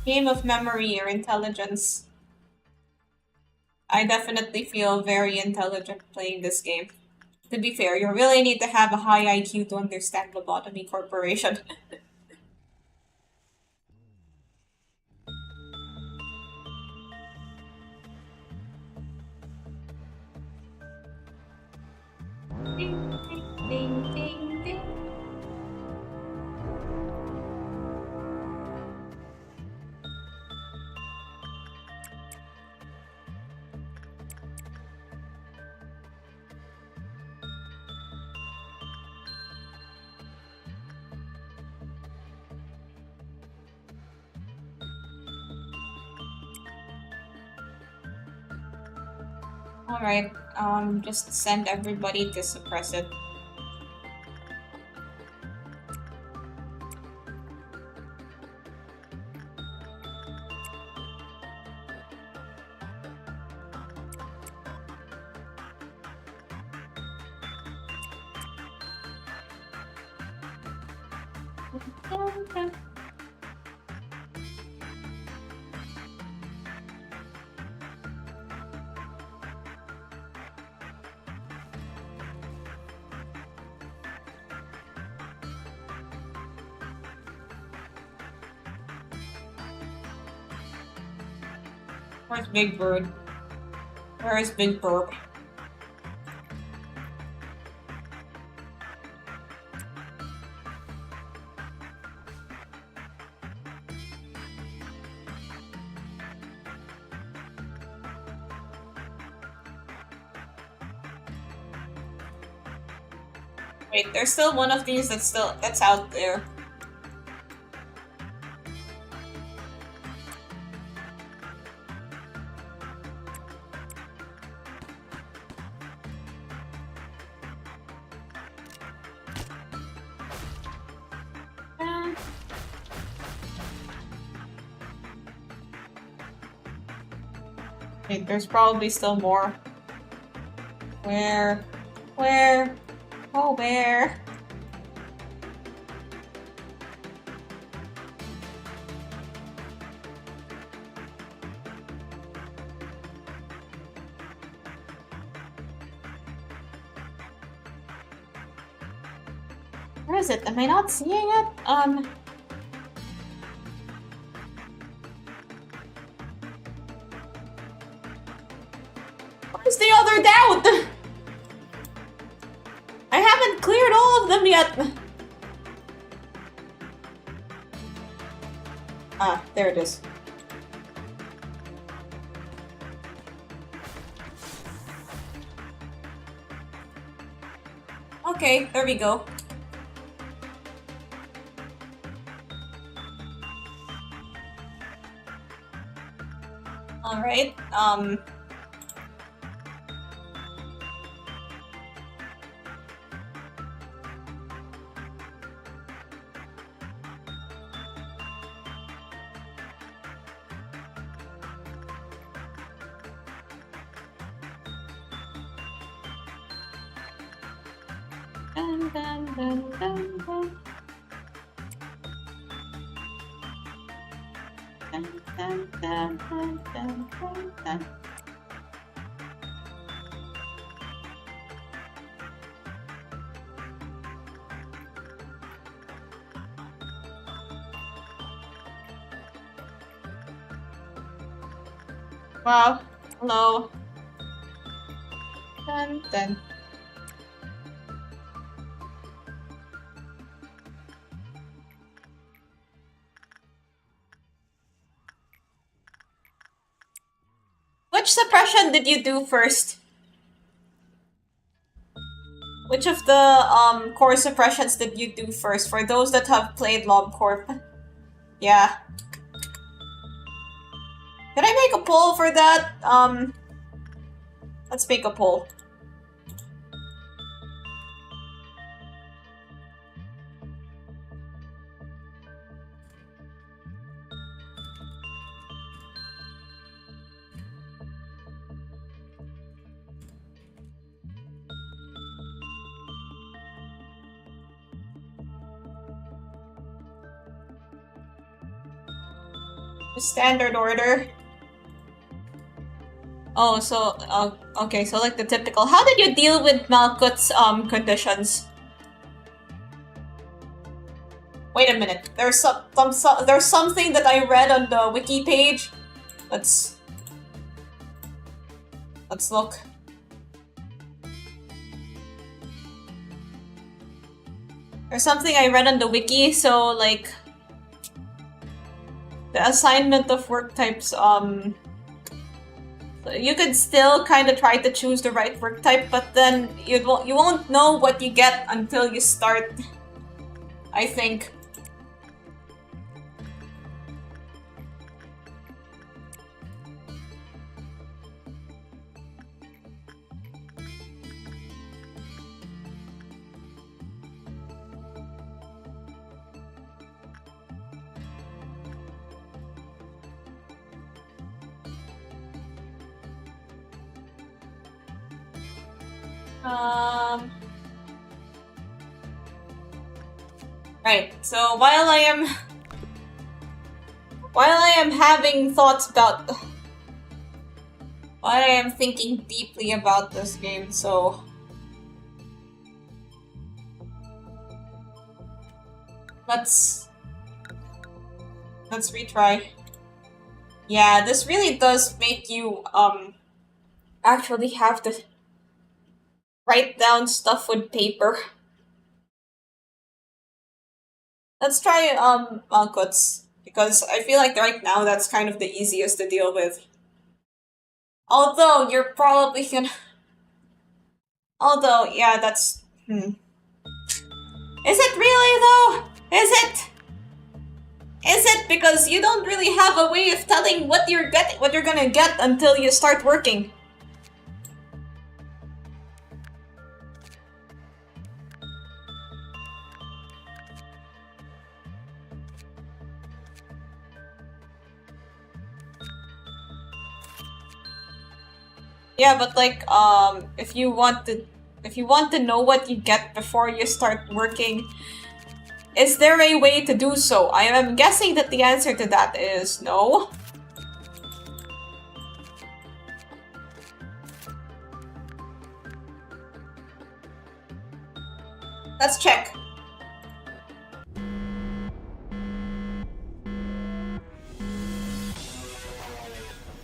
Game of memory or intelligence. I definitely feel very intelligent playing this game. To be fair, you really need to have a high IQ to understand Lobotomy Corporation. Ding, ding, ding, ding, ding. Alright, just send everybody to suppress it. Where's Big Bird? Where is Big Bird? Wait, there's still one of these that's out there. Wait, there's probably still more. Where? Where? Oh, where? Where is it? Am I not seeing it? other doubt! I haven't cleared all of them yet. Ah, there it is. Okay, there we go. Alright, Dun, dun, dun, dun, dun. Dun, dun, dun, dun, dun, dun, dun. Wow. Hello. Dun, dun. Which suppression did you do first? Which of the core suppressions did you do first? For those that have played LobCorp. Yeah. Did I make a poll for that? Let's make a poll. Standard order. Oh, so okay, so like the typical. How did you deal with Malkuth's conditions? Wait a minute. There's there's something that I read on the wiki page. Let's look. There's something I read on the wiki, so like the assignment of work types, you could still kind of try to choose the right work type, but then you won't know what you get until you start, I think. Right, so while I am having thoughts about... While I am thinking deeply about this game, so... Let's retry. Yeah, this really does make you, actually have to write down stuff with paper. Let's try, Malkuth's, because I feel like right now that's kind of the easiest to deal with. Although, you're probably gonna... Although, yeah, that's... Is it really, though? Is it? Is it? Because you don't really have a way of telling what you're gonna get until you start working. Yeah, but like, if you want to know what you get before you start working, is there a way to do so? I am guessing that the answer to that is no. Let's check.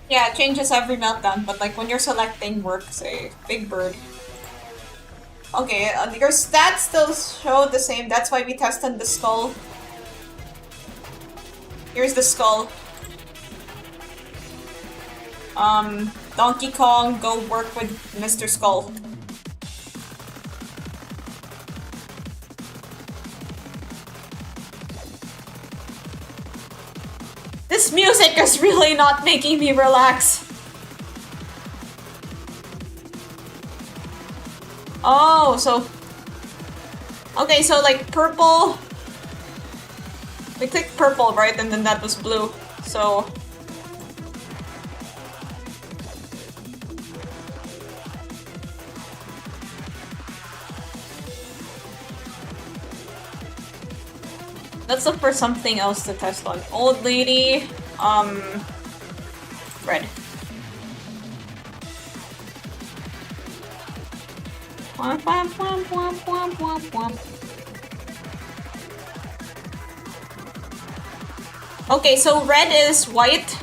Yeah, it changes every meltdown, but like when you're selecting work, say, Big Bird. Okay, your stats still show the same, that's why we tested the skull. Here's the skull. Donkey Kong, go work with Mr. Skull. This music is really not making me relax. Oh, so... Okay, so like purple... We clicked purple, right? And then that was blue. So... Let's look for something else to test on. Old lady, red. Womp, womp, womp, womp, womp, womp, womp. Okay, so red is white.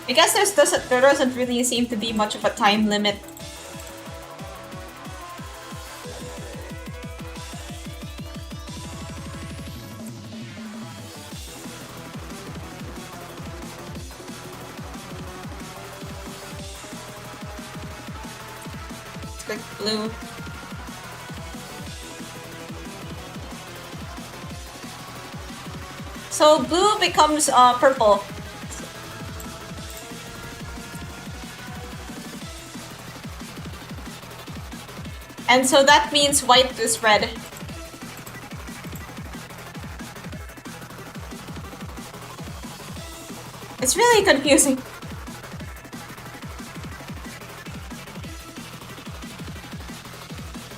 I guess there doesn't really seem to be much of a time limit. Let's click blue. So blue becomes purple. And so that means white is red. It's really confusing.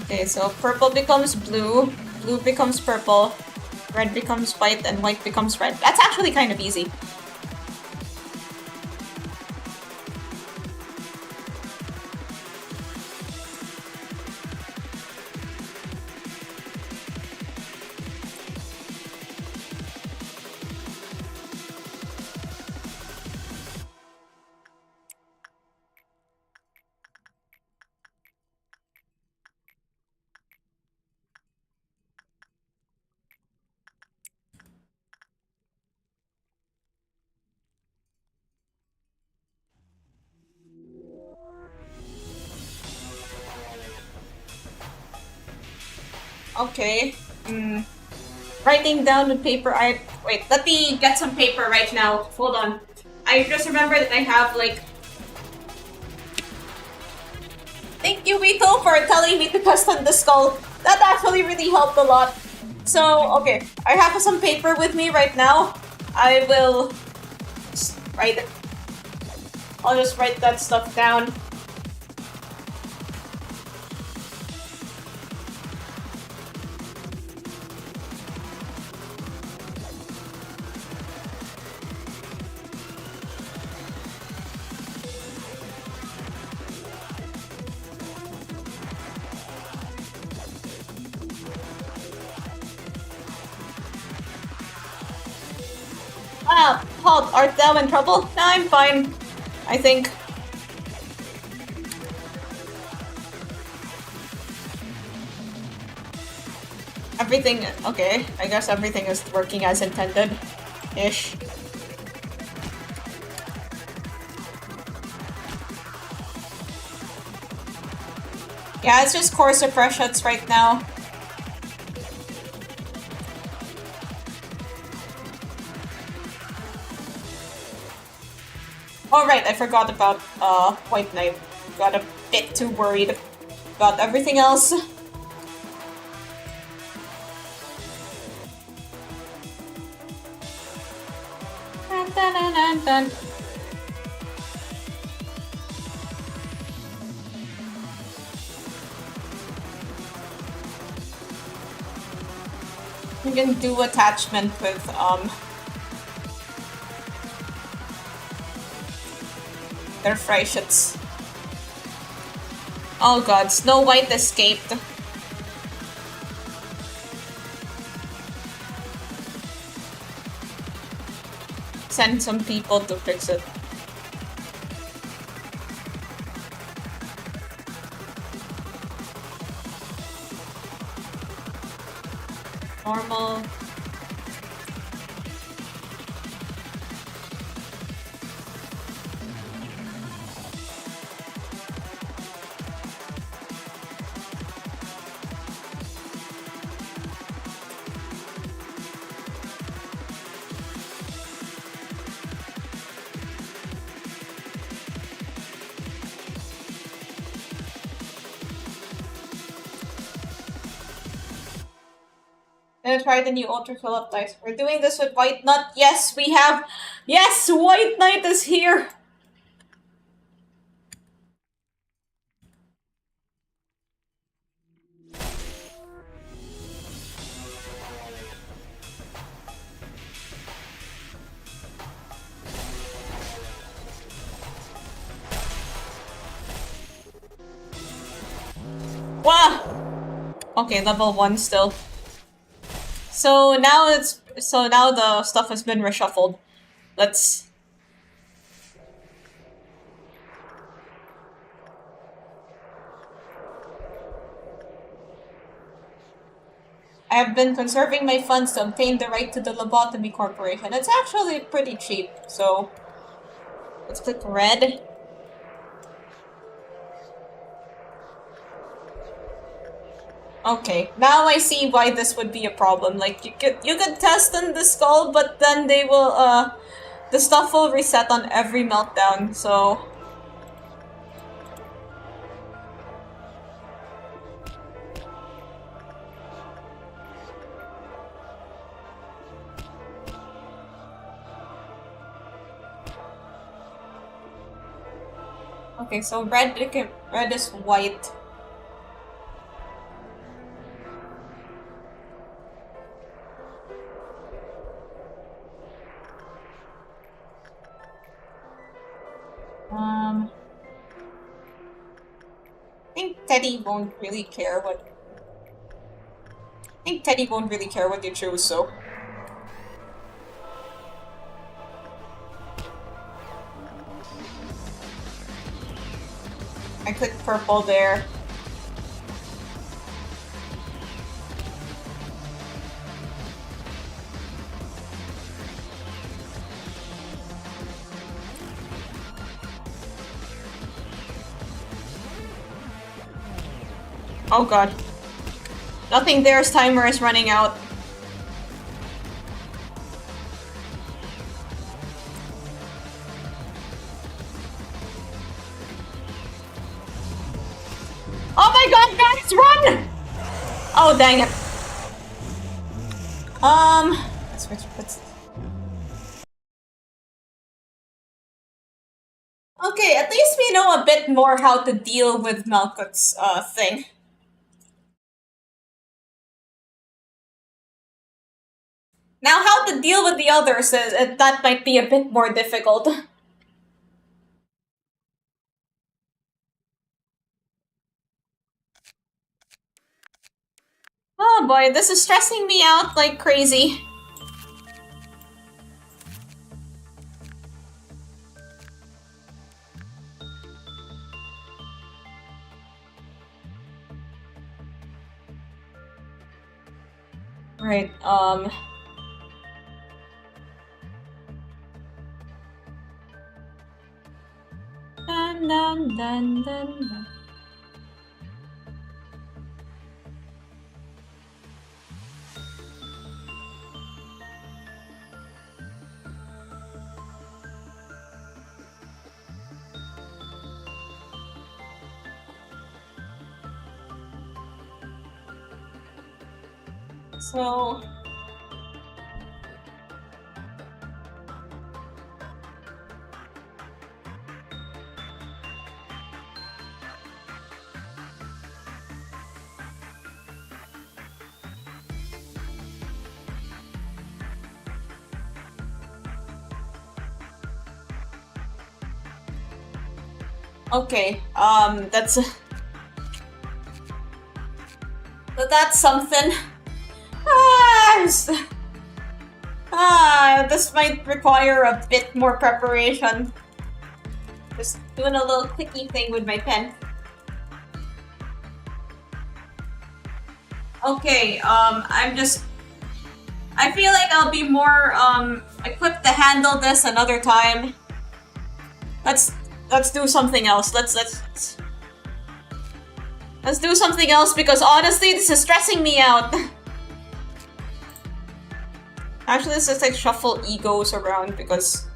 Okay, so purple becomes blue, blue becomes purple, red becomes white, and white becomes red. That's actually kind of easy. Okay. Writing down with paper. Wait, let me get some paper right now. Hold on. I just remember that I have like... Thank you, Vito, for telling me to test on the skull. That actually really helped a lot. So, okay. I have some paper with me right now. I will... write it. I'll just write that stuff down. Halt, art thou in trouble? No, I'm fine. I think. Everything, okay. I guess everything is working as intended. Ish. Yeah, it's just course refreshers right now. Oh right, I forgot about White Knight. Got a bit too worried about everything else. Dun, dun, dun, dun, dun. You can do attachment with They're Freischütz. Oh god, Snow White escaped. Send some people to fix it. Normal. Gonna try the new Ultra Fill Up dice. We're doing this with White Nut. Yes, we have. Yes, White Knight is here. Wow. Okay, level 1 still. So now the stuff has been reshuffled. Let's. I have been conserving my funds to obtain the right to the Lobotomy Corporation. It's actually pretty cheap, so let's click red. Okay, now I see why this would be a problem. Like, you could test on the skull, but then they will, the stuff will reset on every meltdown, so... Okay, so red is white. I think Teddy won't really care what... I think Teddy won't really care what you choose, so... I click purple there. Oh god. Nothing there's timer is running out. Oh my god, guys, run! Oh, dang it. Let's... Okay, at least we know a bit more how to deal with Malkuth's, thing. Now, how to deal with the others, that might be a bit more difficult. Oh boy, this is stressing me out like crazy. Right, Dun, dun, dun, dun, dun. So... Okay, so that's something. This might require a bit more preparation. Just doing a little clicky thing with my pen. Okay, I feel like I'll be more, equipped to handle this another time. Let's do something else. Let's do something else because honestly, this is stressing me out. Actually, let's just like shuffle egos around because...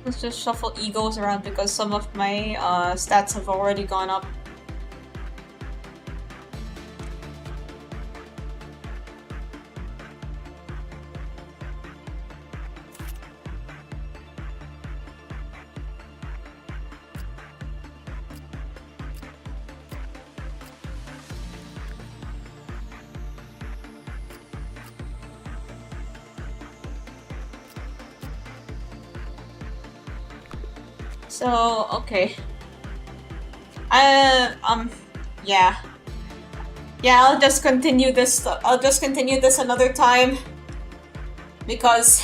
Let's just shuffle egos around because some of my stats have already gone up. So, okay. Yeah. Yeah, I'll just continue this another time. Because...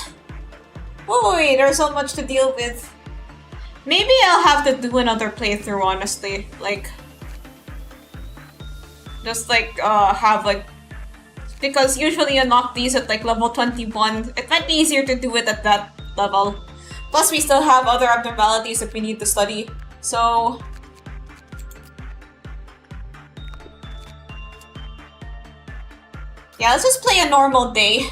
Wait, there's so much to deal with. Maybe I'll have to do another playthrough, honestly. Like... Just like, have like... Because usually unlock these at like level 21. It might be easier to do it at that level. Plus, we still have other abnormalities that we need to study. So... Yeah, let's just play a normal day.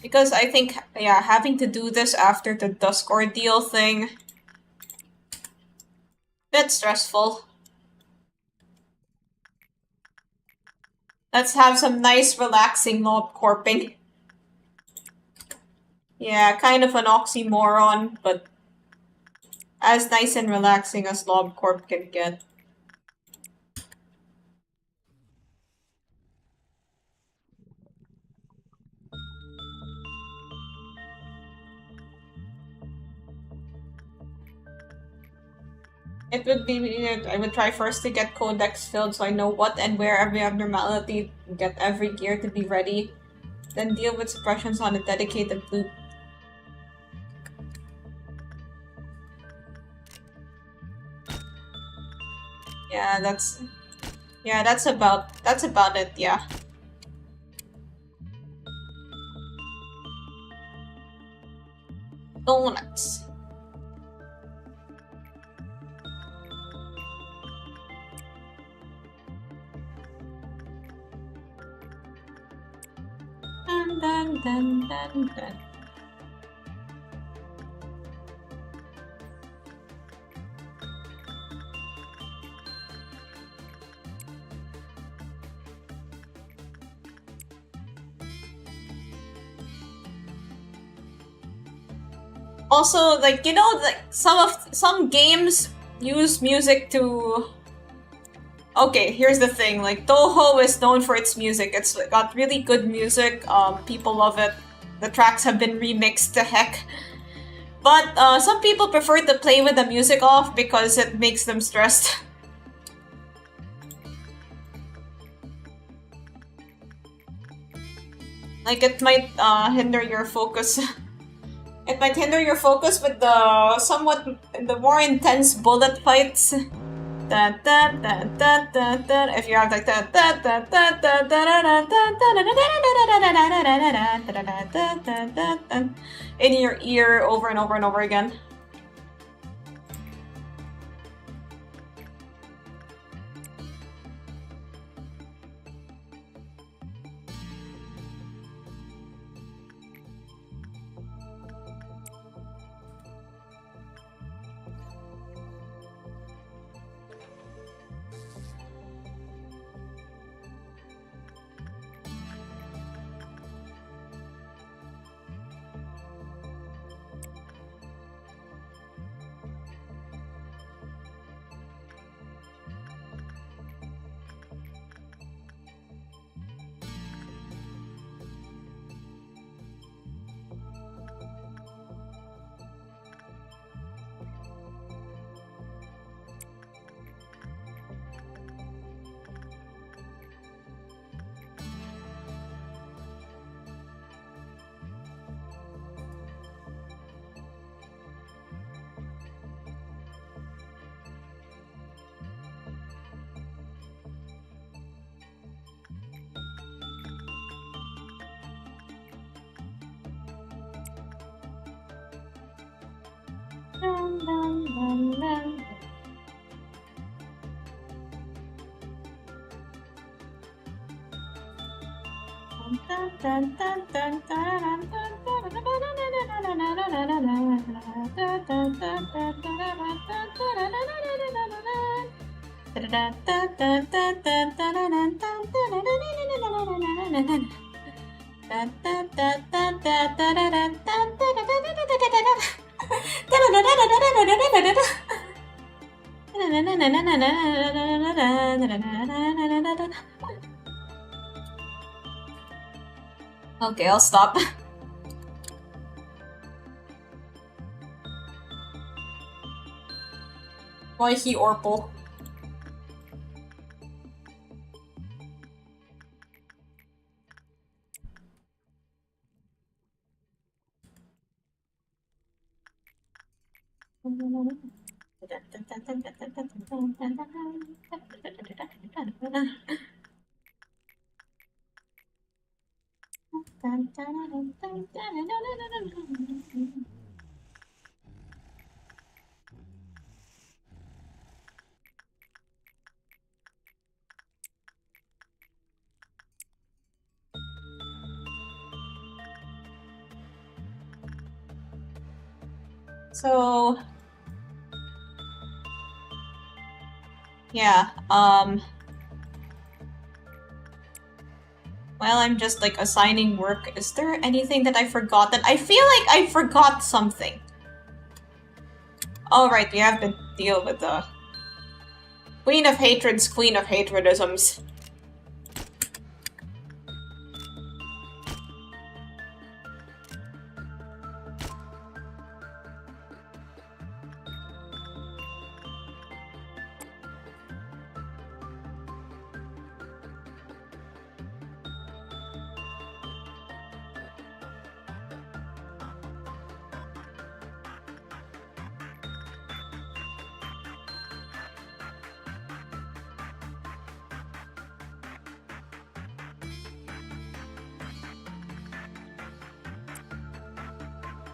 Because I think, yeah, having to do this after the Dusk Ordeal thing... Bit stressful. Let's have some nice, relaxing lob corping. Yeah, kind of an oxymoron, but... as nice and relaxing as lob corp can get. It would be... I would try first to get codex filled so I know what and where every abnormality, get every gear to be ready. Then deal with suppressions on a dedicated loop. Yeah, that's... Yeah, that's about it, yeah. Donuts. Dun. Also, like, you know, like some games use music to... Okay, here's the thing, like, Touhou is known for its music. It's got really good music, people love it. The tracks have been remixed to heck. But, some people prefer to play with the music off because it makes them stressed. Like, it might, hinder your focus. It might hinder your focus with the more intense bullet fights. If you have like in your ear over and over and over again. Okay, I'll stop. Why he Orpal? So yeah, while I'm just like assigning work, is there anything that I forgot? That I feel like I forgot something. All right, we have to deal with the Queen of Hatreds, Queen of Hatredisms.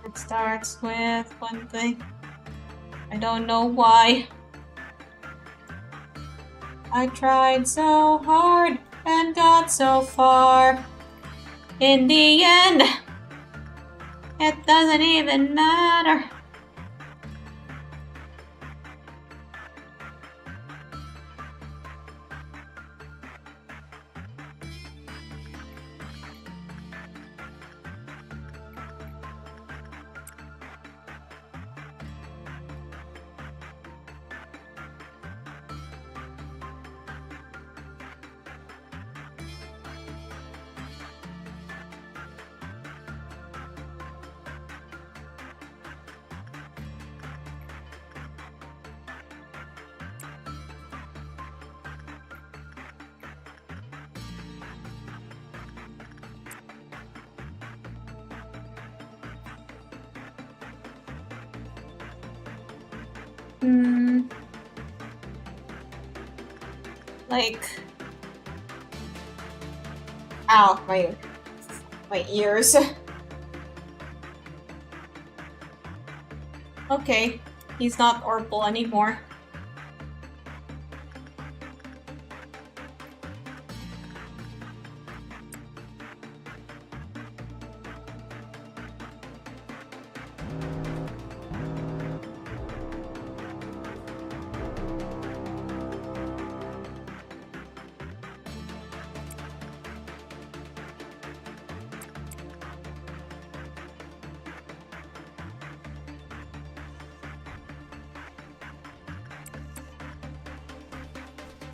It starts with one thing. I don't know why. I tried so hard and got so far. In the end, it doesn't even matter. Like, ow, my ears. Okay, he's not Orpal anymore.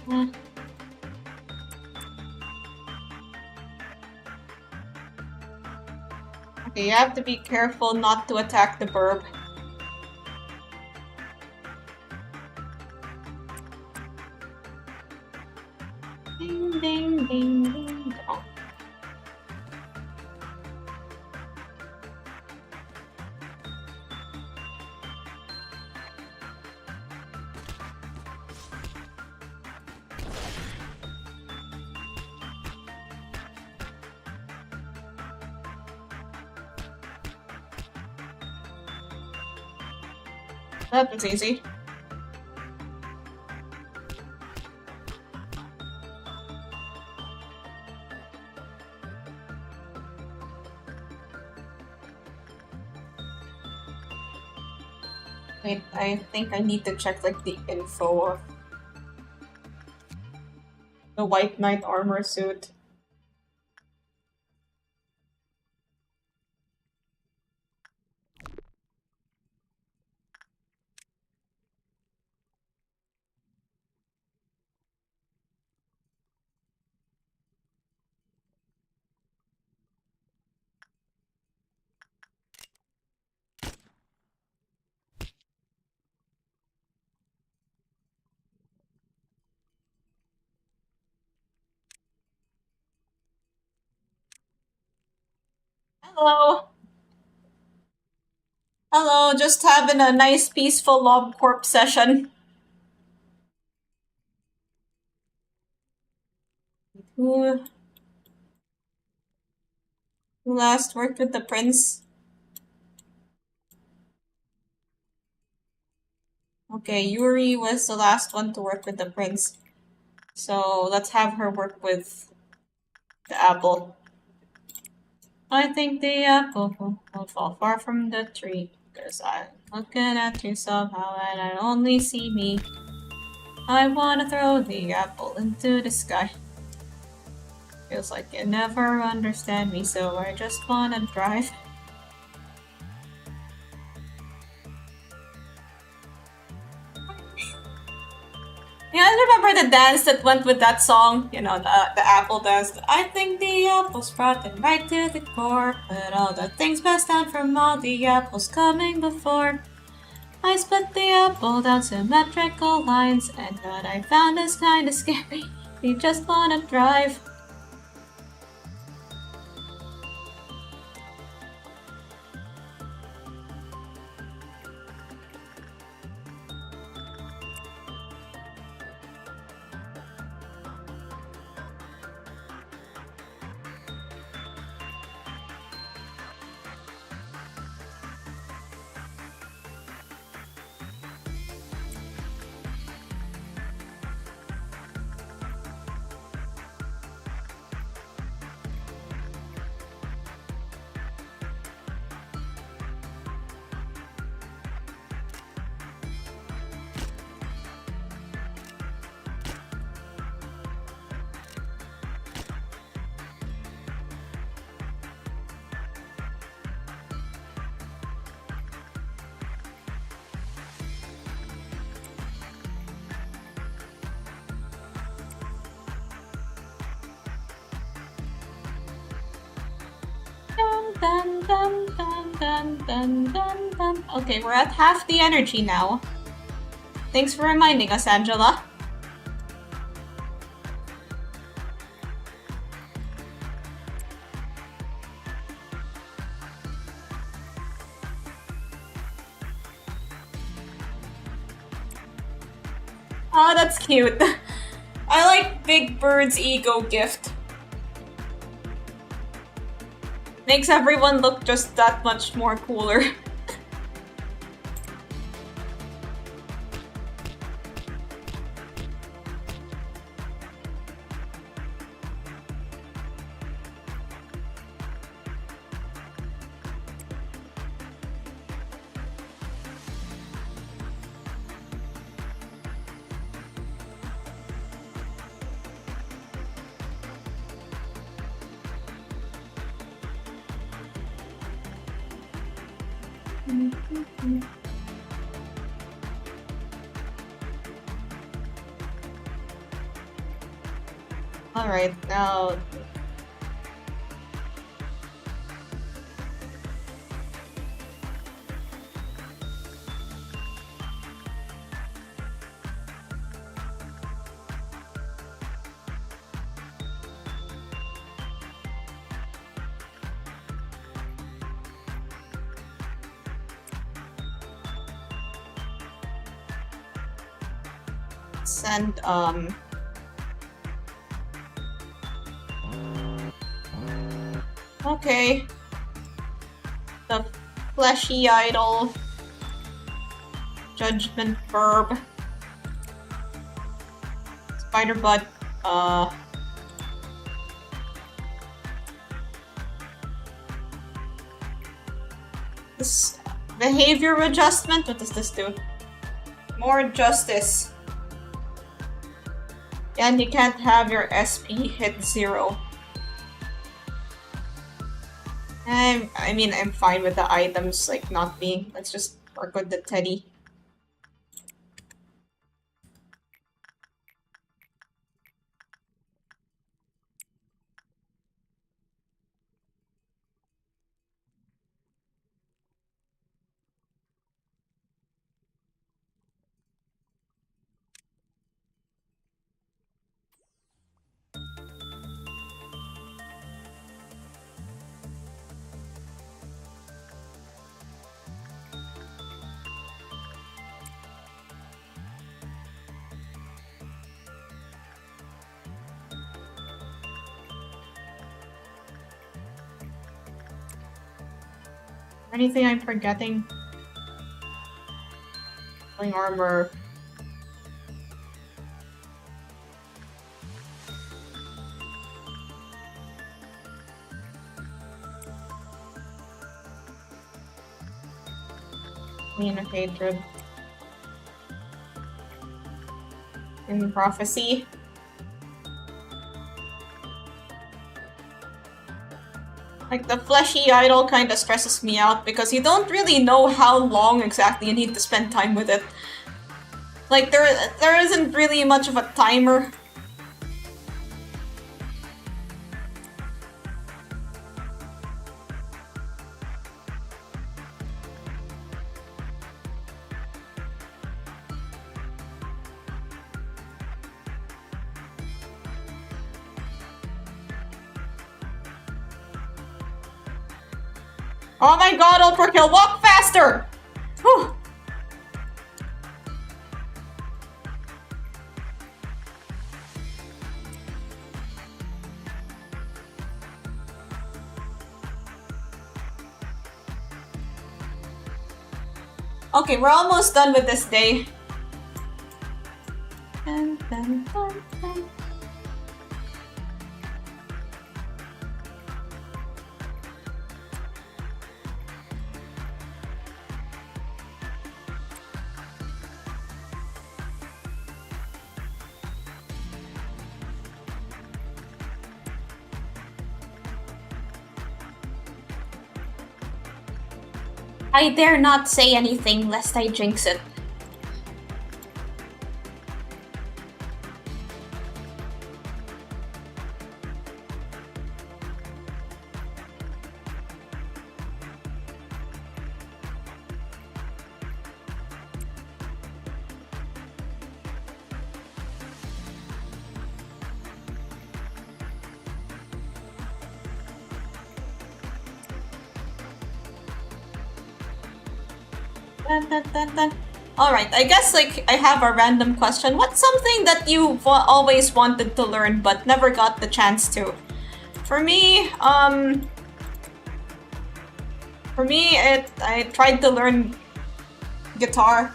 Hmm. Okay, you have to be careful not to attack the burb. Ding, ding, ding, ding. Oh. That was easy. Wait, I think I need to check like the info of the White Knight armor suit. Hello! Hello, just having a nice peaceful Lob Corp session. Who last worked with the prince? Okay, Yuri was the last one to work with the prince. So let's have her work with the apple. I think the apple will fall far from the tree. Cause I'm looking at you somehow and I only see me. I wanna throw the apple into the sky. Feels like you never understand me, so I just wanna drive. You guys remember the dance that went with that song? You know, the apple dance. I think the apple's rotten right to the core, but all the things passed down from all the apples coming before. I split the apple down symmetrical lines, and what I found is kinda scary. You just wanna drive. Dun, dun, dun, dun, dun, dun, dun. Okay, we're at half the energy now. Thanks for reminding us, Angela. Oh, that's cute. I like Big Bird's ego gift. Makes everyone look just that much more cooler. Alright, now... send, okay. The fleshy idol. Judgment verb. Spider butt. This behavior adjustment. What does this do? More justice. And you can't have your SP hit 0. I mean, I'm fine with the items, like, not being... Let's just work with the teddy. Anything I'm forgetting? Playing armor. Queen of Hatred. In Prophecy. Like, the fleshy idol kind of stresses me out because you don't really know how long exactly you need to spend time with it. Like, there isn't really much of a timer. Oh my god, Ultrakill, walk faster! Whew. Okay, we're almost done with this day. Dun, dun, dun, dun. I dare not say anything lest I jinx it. Dun, dun, dun, dun. Alright, I guess like I have a random question. What's something that you've always wanted to learn but never got the chance to? For me, I tried to learn guitar.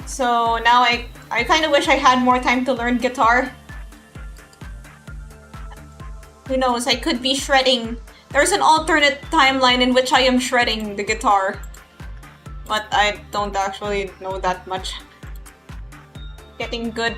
So now I kind of wish I had more time to learn guitar. Who knows, I could be shredding. There's an alternate timeline in which I am shredding the guitar. But I don't actually know that much. Getting good.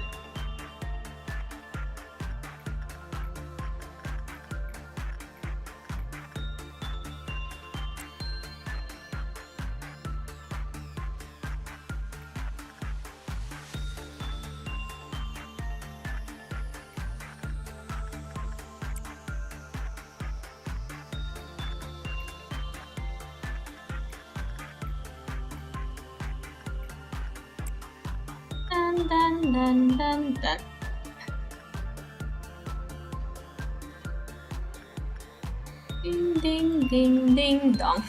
Dun, dun, dun, dun, dun. Ding, ding, ding, ding, dong.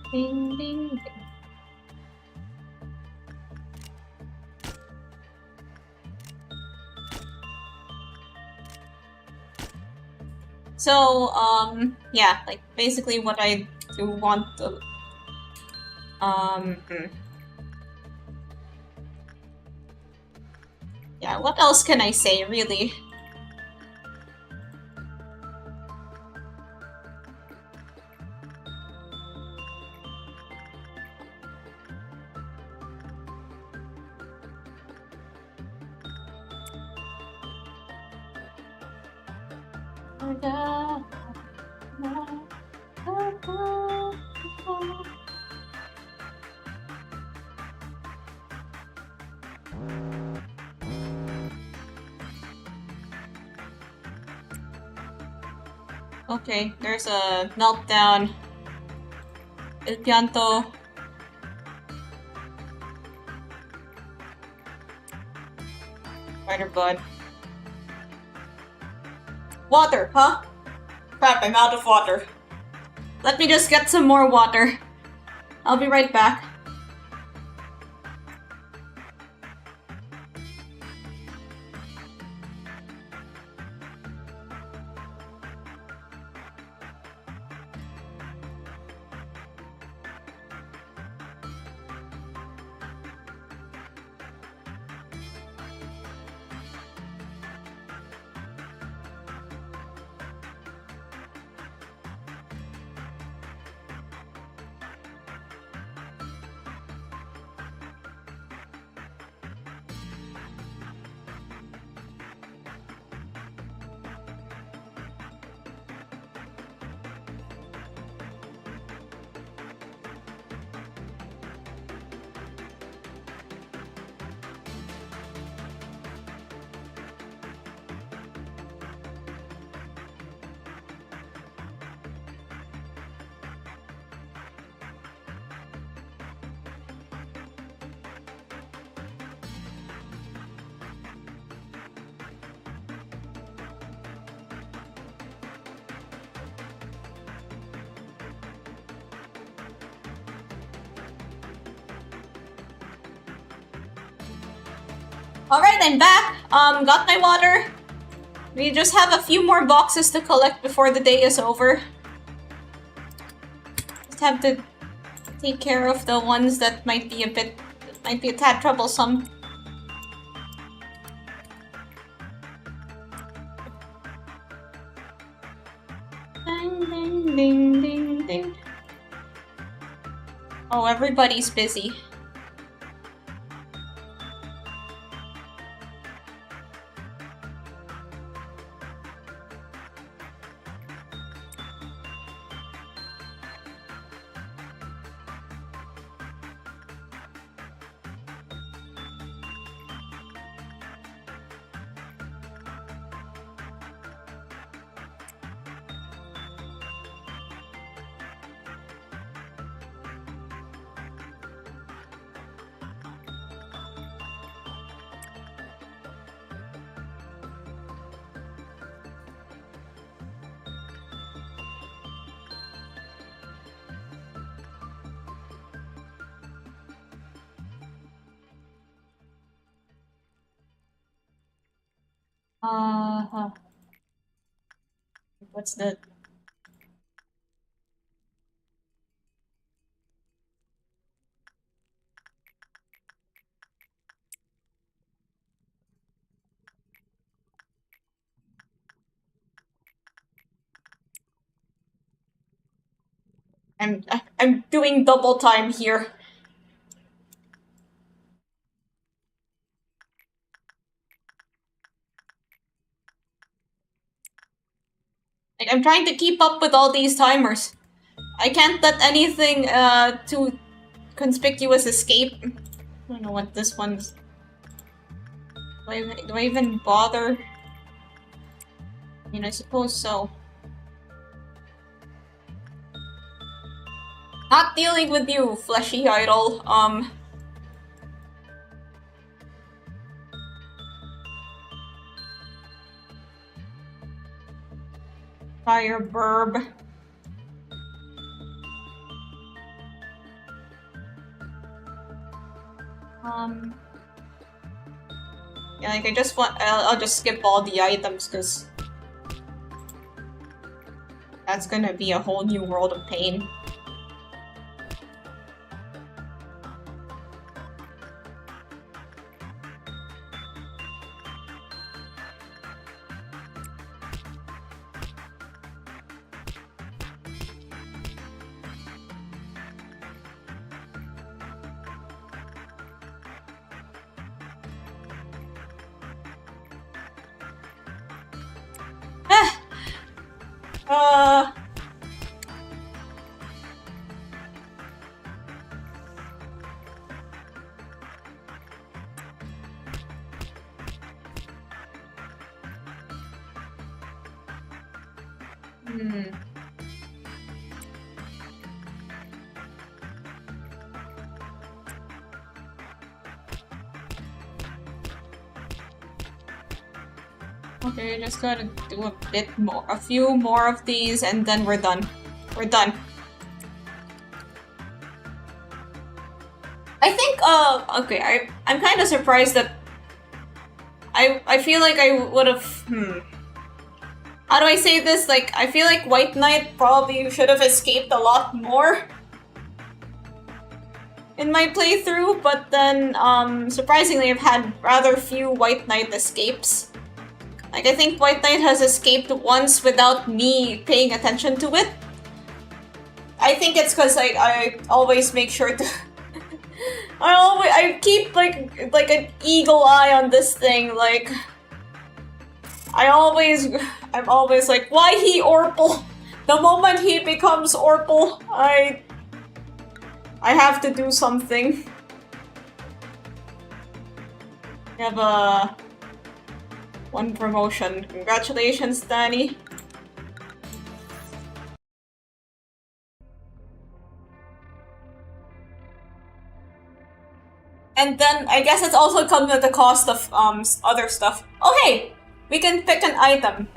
Ding, ding, ding. So, yeah, like basically what I do want to, yeah, what else can I say, really? Okay, there's a meltdown. El pianto. Spider blood. Water, huh? Crap, I'm out of water. Let me just get some more water. I'll be right back. Alright, I'm back. Got my water. We just have a few more boxes to collect before the day is over. Just have to take care of the ones that might be a tad troublesome. Ding, ding, ding, ding, ding. Oh, everybody's busy. Uh-huh. What's the... I'm doing double time here. Like, I'm trying to keep up with all these timers. I can't let anything too conspicuous escape. I don't know what this one's... Do I even bother? I mean, I suppose so. Not dealing with you, fleshy idol. Fire burb. Yeah, like I just want... I'll just skip all the items, because... that's gonna be a whole new world of pain. Okay, just gotta do a few more of these, and then we're done. We're done. I think, okay, I'm kind of surprised that I feel like I would've, how do I say this? Like, I feel like White Knight probably should have escaped a lot more in my playthrough, but then, surprisingly, I've had rather few White Knight escapes. Like, I think White Knight has escaped once without me paying attention to it. I think it's because I always make sure to... I keep, like an eagle eye on this thing, like... I'm always like, why he Orpal? The moment he becomes Orpal, I have to do something. We have one promotion. Congratulations, Danny. And then I guess it's also comes at the cost of other stuff. Oh hey! We can pick an item.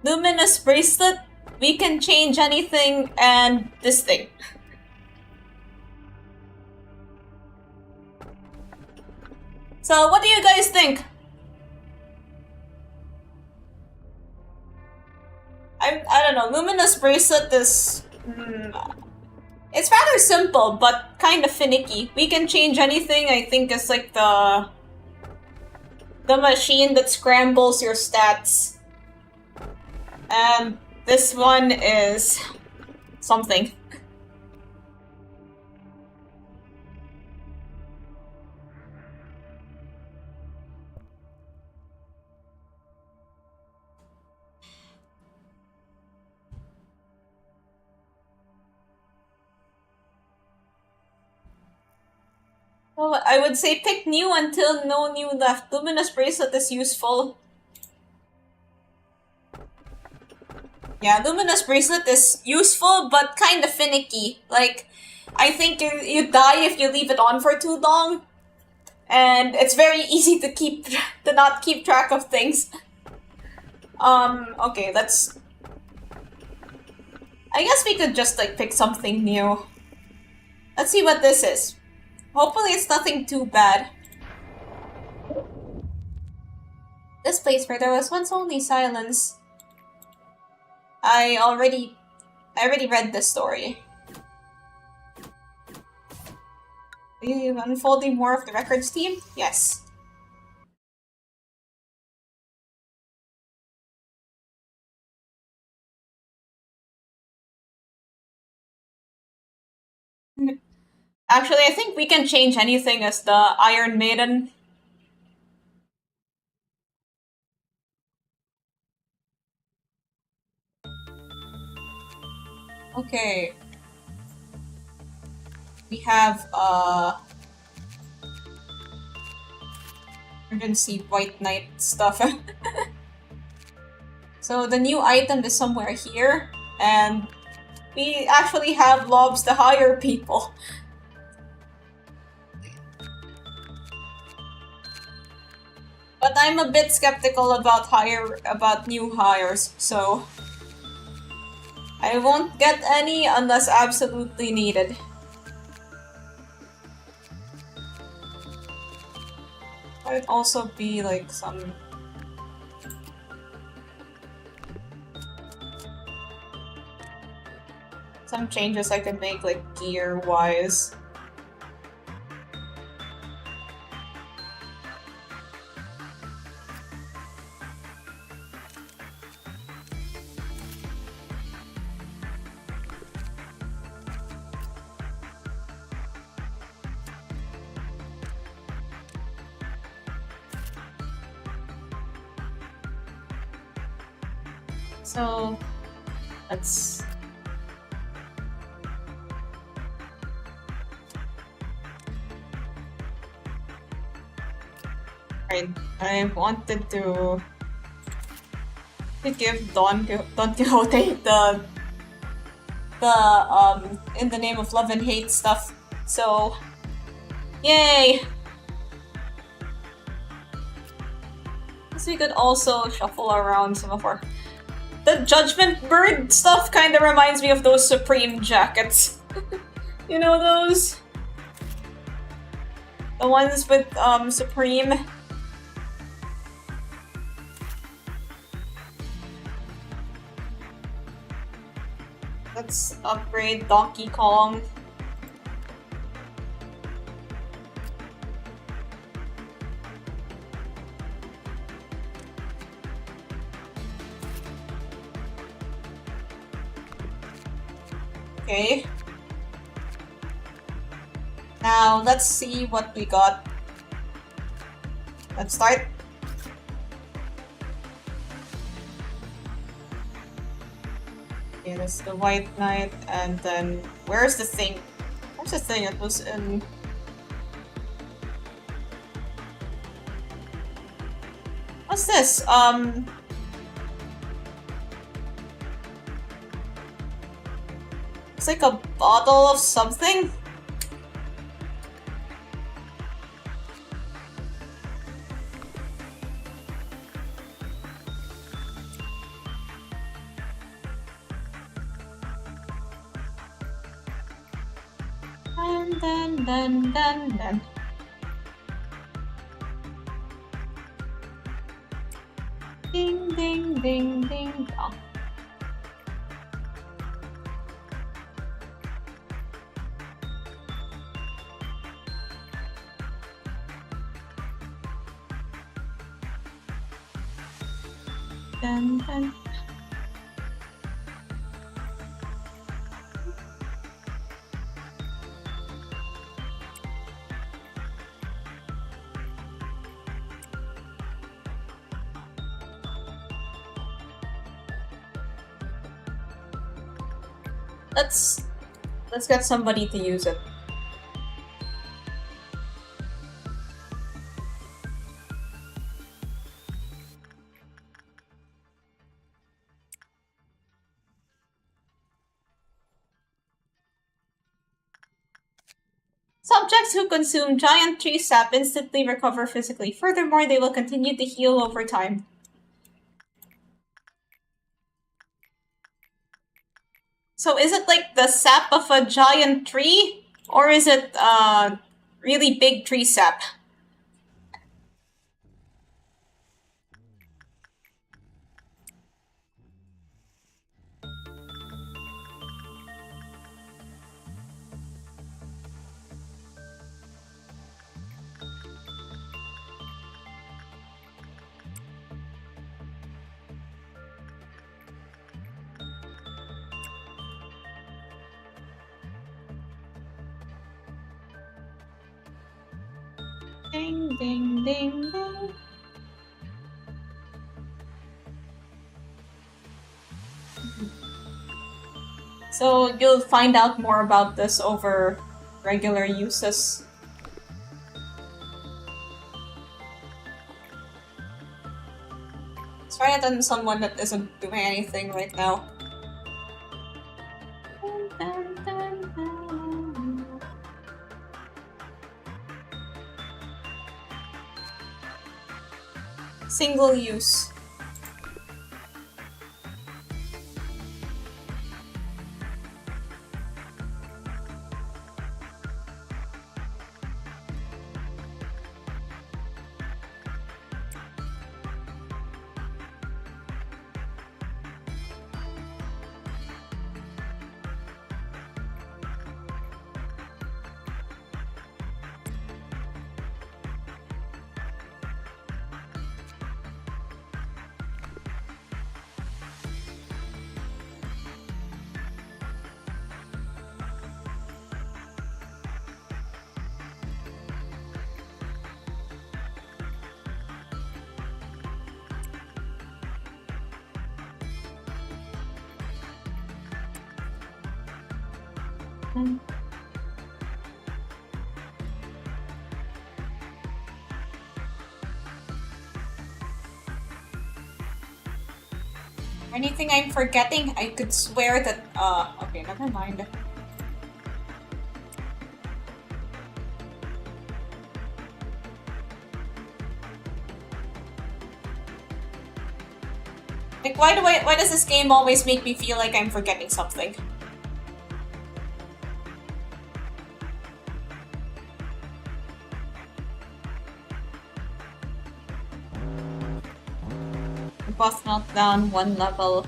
Luminous bracelet, we can change anything, and this thing. So what do you guys think? I don't know, luminous bracelet is... it's rather simple, but kind of finicky. We can change anything. I think it's like the machine that scrambles your stats. And this one is something. Well, I would say pick new until no new left. Luminous bracelet is useful. Yeah, luminous bracelet is useful, but kind of finicky. Like, I think you die if you leave it on for too long. And it's very easy to not keep track of things. Okay, let's... I guess we could just, like, pick something new. Let's see what this is. Hopefully it's nothing too bad. This place where there was once only silence. I already read this story. Are you unfolding more of the records team? Yes. Actually, I think we can change anything as the Iron Maiden. Okay. We have, emergency White Knight stuff. So the new item is somewhere here, and we actually have lobs to hire people. But I'm a bit skeptical about new hires, so I won't get any unless absolutely needed. Might also be like some changes I could make, like gear wise. So let's I wanted to give Don Quixote the In the Name of Love and Hate stuff. So yay! So we could also shuffle around some of our the Judgment Bird stuff kind of reminds me of those Supreme jackets. You know those? The ones with Supreme. Let's upgrade Donkey Kong. Okay. Now let's see what we got. Let's start. Okay, that's the White Knight, and then where's the thing? Where's the thing? It was in. What's this? It's like a bottle of something. And then. Ding, ding, ding, ding, dong. Dun. Let's get somebody to use it. Subjects who consume giant tree sap instantly recover physically. Furthermore, they will continue to heal over time. So is it like the sap of a giant tree? Or is it really big tree sap? ding, ding, ding. So you'll find out more about this over regular uses. Let's try it on someone that isn't doing anything right now. Single use. Anything I'm forgetting? I could swear that, okay, never mind. Like, why does this game always make me feel like I'm forgetting something? Boss meltdown, 1 level.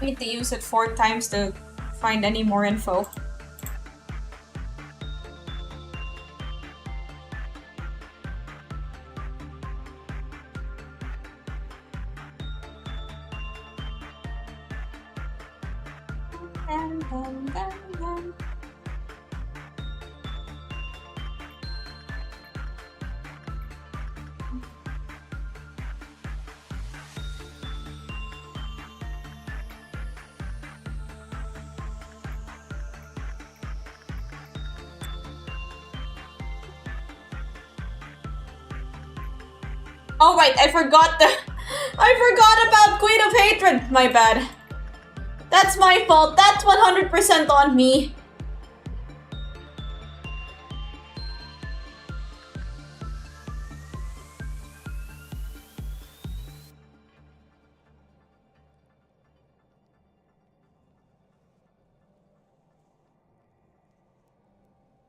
Need to use it 4 times to find any more info. Oh right, I forgot about Queen of Hatred. My bad. That's my fault. That's 100% on me.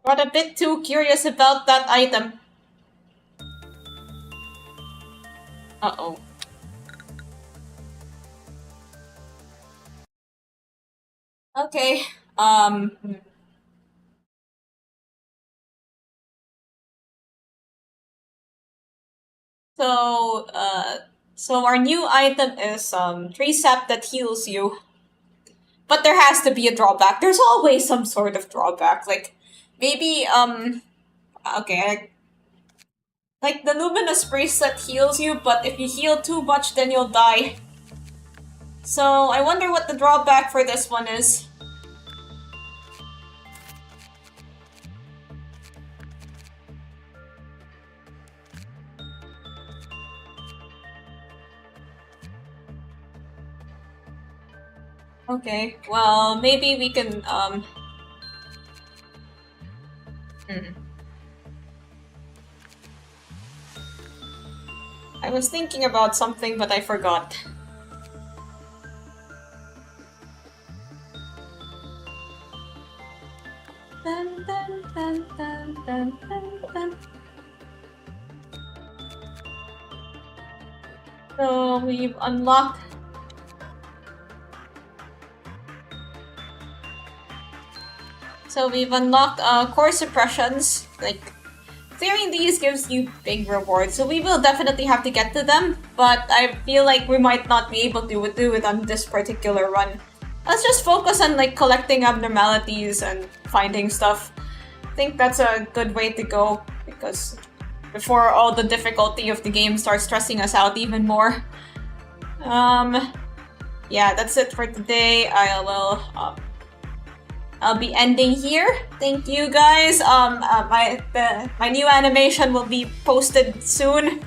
Got a bit too curious about that item. Uh-oh. Okay, so our new item is, Tricep that heals you. But there has to be a drawback. There's always some sort of drawback. Like, maybe, okay, like the Luminous Priest that heals you, but if you heal too much, then you'll die. So, I wonder what the drawback for this one is. Okay, well, maybe we can, I was thinking about something, but I forgot. Dun, dun, dun, dun, dun, dun, dun. So we've unlocked. So we've unlocked core suppressions. Like, clearing these gives you big rewards, so we will definitely have to get to them, but I feel like we might not be able to do it on this particular run. Let's just focus on like collecting abnormalities and finding stuff. I think that's a good way to go, because before all the difficulty of the game starts stressing us out even more. Yeah, that's it for today. I'll be ending here. Thank you guys. My new animation will be posted soon.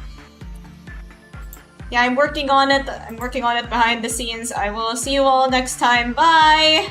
Yeah, I'm working on it. I'm working on it behind the scenes. I will see you all next time. Bye!